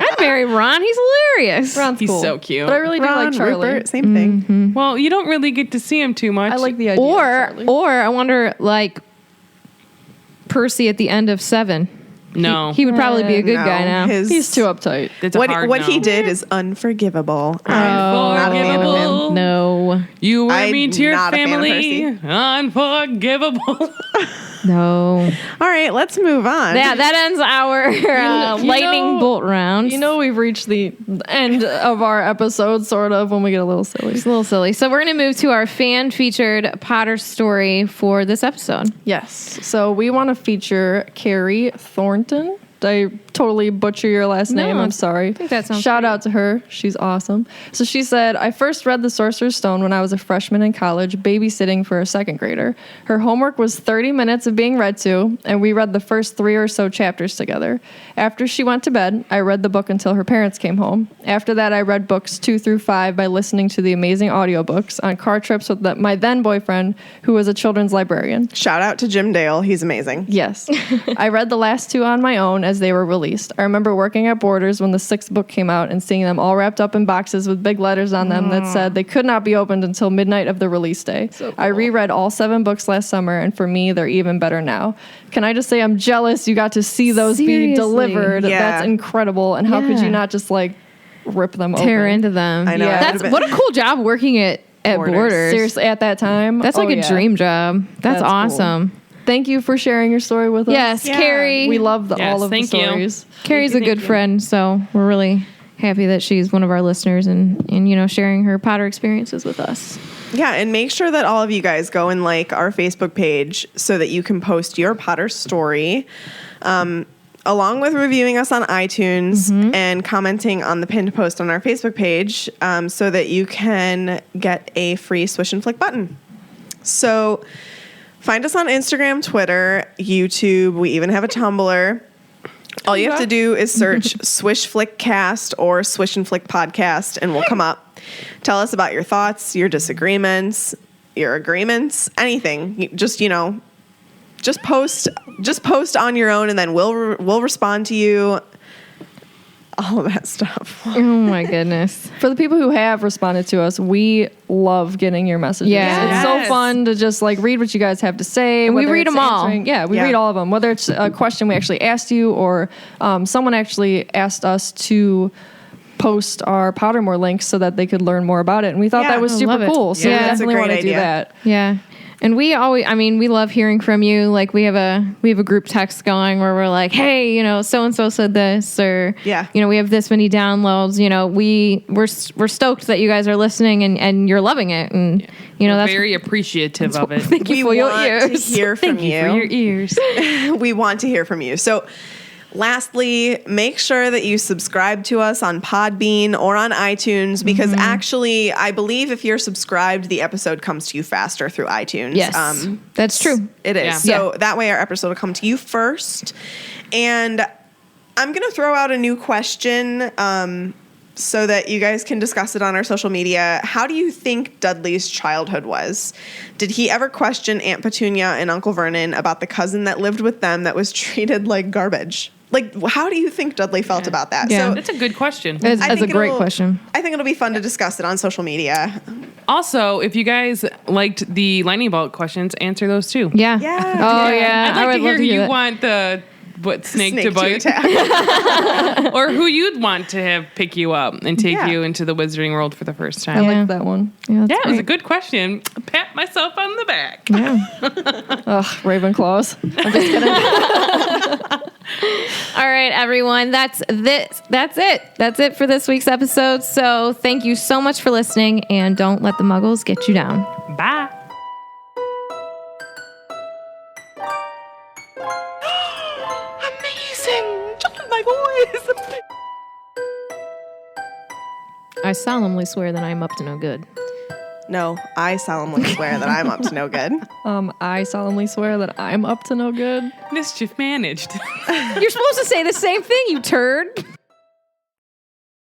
Speaker 3: I'd marry Ron. He's hilarious.
Speaker 5: Ron's
Speaker 1: He's
Speaker 5: cool.
Speaker 1: so cute.
Speaker 5: But I really do
Speaker 4: Ron,
Speaker 5: like Charlie.
Speaker 4: Rupert, same thing.
Speaker 1: Well, you don't really get to see him too much.
Speaker 5: I like the idea. of Charlie.
Speaker 3: Or I wonder, like, Percy at the end of 7.
Speaker 1: No.
Speaker 3: He would probably be a good
Speaker 4: No,
Speaker 3: guy now.
Speaker 5: He's too uptight.
Speaker 1: It's a
Speaker 4: What
Speaker 1: hard
Speaker 4: he
Speaker 1: no.
Speaker 4: did is unforgivable. I'm not a fan of him.
Speaker 1: Unforgivable.
Speaker 3: No.
Speaker 1: You were
Speaker 4: I'm
Speaker 1: mean to your
Speaker 4: not a fan of
Speaker 1: family. Unforgivable.
Speaker 3: No.
Speaker 4: All right, let's move on.
Speaker 3: Yeah, that ends our
Speaker 5: You
Speaker 3: lightning
Speaker 5: know-
Speaker 3: bolt round.
Speaker 5: You know, we've reached the end of our episode, sort of, when we get a little silly.
Speaker 3: it's a little silly. So we're going to move to our fan-featured Potter story for this episode.
Speaker 5: Yes. So we want to feature Carrie Thornton. Did I totally butcher your last name? I'm sorry. I
Speaker 3: think that sounds
Speaker 5: Shout
Speaker 3: right.
Speaker 5: out to her. She's awesome. So she said, I first read The Sorcerer's Stone when I was a freshman in college, babysitting for a second grader. Her homework was 30 minutes of being read to, and we read the first 3 or so chapters together. After she went to bed, I read the book until her parents came home. After that, I read books 2 through 5 by listening to the amazing audiobooks on car trips with my then boyfriend, who was a children's librarian.
Speaker 4: Shout out to Jim Dale. He's amazing.
Speaker 5: Yes. I read the last 2 on my own as they were released. I remember working at Borders when the 6th book came out and seeing them all wrapped up in boxes with big letters on them that said they could not be opened until midnight of the release day. I reread all 7 books last summer, and for me, they're even better now. Can I just say I'm jealous you got to see those
Speaker 3: Seriously.
Speaker 5: be delivered?
Speaker 4: Yeah.
Speaker 5: That's incredible. And how could
Speaker 3: Yeah.
Speaker 5: you not just like rip them open?
Speaker 3: Tear into them.
Speaker 4: I know.
Speaker 5: Yeah.
Speaker 3: That's what a cool job working at Borders.
Speaker 5: Seriously, at that time.
Speaker 3: That's like
Speaker 5: oh,
Speaker 3: a
Speaker 5: yeah.
Speaker 3: dream job. That's
Speaker 5: That's cool.
Speaker 3: awesome.
Speaker 5: Thank you for sharing your story with us.
Speaker 3: Yes,
Speaker 4: Yeah.
Speaker 3: Carrie.
Speaker 5: We love
Speaker 1: Yes,
Speaker 5: all of the
Speaker 1: thank you.
Speaker 5: stories.
Speaker 3: Carrie's a good friend, so we're really happy that she's one of our listeners and sharing her Potter experiences with us.
Speaker 4: Yeah, and make sure that all of you guys go and like our Facebook page so that you can post your Potter story, along with reviewing us on iTunes and commenting on the pinned post on our Facebook page, so that you can get a free Swish and Flick button. So find us on Instagram, Twitter, YouTube. We even have a Tumblr. All you have to do is search Swish Flick Cast or Swish and Flick Podcast, and we'll come up. Tell us about your thoughts, your disagreements, your agreements, anything. Just post on your own, and then we'll respond to you. All of that stuff.
Speaker 3: Oh my goodness.
Speaker 5: For the people who have responded to us, we love getting your messages.
Speaker 3: Yeah.
Speaker 5: It's so
Speaker 1: Yes.
Speaker 5: fun to just like read what you guys have to say.
Speaker 3: And we
Speaker 5: whether
Speaker 3: read
Speaker 5: it's
Speaker 3: 'em all.
Speaker 5: Yeah, we
Speaker 4: Yeah.
Speaker 5: read all of them. Whether it's a question we actually asked you or someone actually asked us to post our Pottermore links so that they could learn more about it. And we thought
Speaker 4: Yeah.
Speaker 5: that was
Speaker 3: I
Speaker 5: super
Speaker 3: love it.
Speaker 5: cool. So
Speaker 3: Yeah,
Speaker 5: we
Speaker 3: that's a
Speaker 5: definitely
Speaker 4: great
Speaker 5: want to do
Speaker 4: idea.
Speaker 5: that.
Speaker 3: Yeah. And we love hearing from you. Like we have a group text going where we're like, hey, so and so said this, or
Speaker 4: Yeah.
Speaker 3: we have this many downloads. We're stoked that you guys are listening and you're loving it, and
Speaker 1: We're
Speaker 3: that's
Speaker 1: very appreciative of it.
Speaker 3: thank you
Speaker 4: We
Speaker 3: for your
Speaker 4: want to
Speaker 3: ears.
Speaker 4: hear from you.
Speaker 1: For your ears.
Speaker 4: We want to hear from you. So lastly, make sure that you subscribe to us on Podbean or on iTunes, because actually, I believe if you're subscribed, the episode comes to you faster through iTunes.
Speaker 3: Yes, that's true.
Speaker 4: It is.
Speaker 1: Yeah.
Speaker 4: So that way our episode will come to you first. And I'm going to throw out a new question so that you guys can discuss it on our social media. How do you think Dudley's childhood was? Did he ever question Aunt Petunia and Uncle Vernon about the cousin that lived with them that was treated like garbage? Like, how do you think Dudley felt about that?
Speaker 3: Yeah.
Speaker 4: So
Speaker 1: That's a good question.
Speaker 3: That's
Speaker 4: I
Speaker 3: a
Speaker 4: think
Speaker 3: great
Speaker 4: it'll-
Speaker 3: question.
Speaker 4: I think it'll be fun to discuss it on social media.
Speaker 1: Also, if you guys liked the lightning bolt questions, answer those too.
Speaker 3: Yeah.
Speaker 4: Yeah.
Speaker 3: Oh
Speaker 4: Yeah.
Speaker 3: yeah.
Speaker 1: I'd like
Speaker 3: I
Speaker 1: to
Speaker 3: would
Speaker 1: hear
Speaker 3: love
Speaker 1: who
Speaker 3: to
Speaker 1: you
Speaker 3: that.
Speaker 1: want the snake to bite,
Speaker 4: attack.
Speaker 1: or who you'd want to have pick you up and take
Speaker 4: Yeah.
Speaker 1: you into the wizarding world for the first
Speaker 5: I
Speaker 1: time.
Speaker 3: Yeah.
Speaker 5: like that one.
Speaker 3: Yeah,
Speaker 1: Yeah,
Speaker 3: that's
Speaker 1: it was a
Speaker 3: great.
Speaker 1: good question. Pat myself on the back.
Speaker 5: Ugh, Ravenclaws. I'm just kidding.
Speaker 3: All right, everyone. That's it. That's it for this week's episode. So thank you so much for listening, and don't let the muggles get you down.
Speaker 1: Bye.
Speaker 4: Amazing. Just my voice.
Speaker 3: I solemnly swear that I am up to no good.
Speaker 4: No, I solemnly swear that I'm up to no good.
Speaker 5: I solemnly swear that I'm up to no good.
Speaker 1: Mischief managed.
Speaker 3: You're supposed to say the same thing, you turd.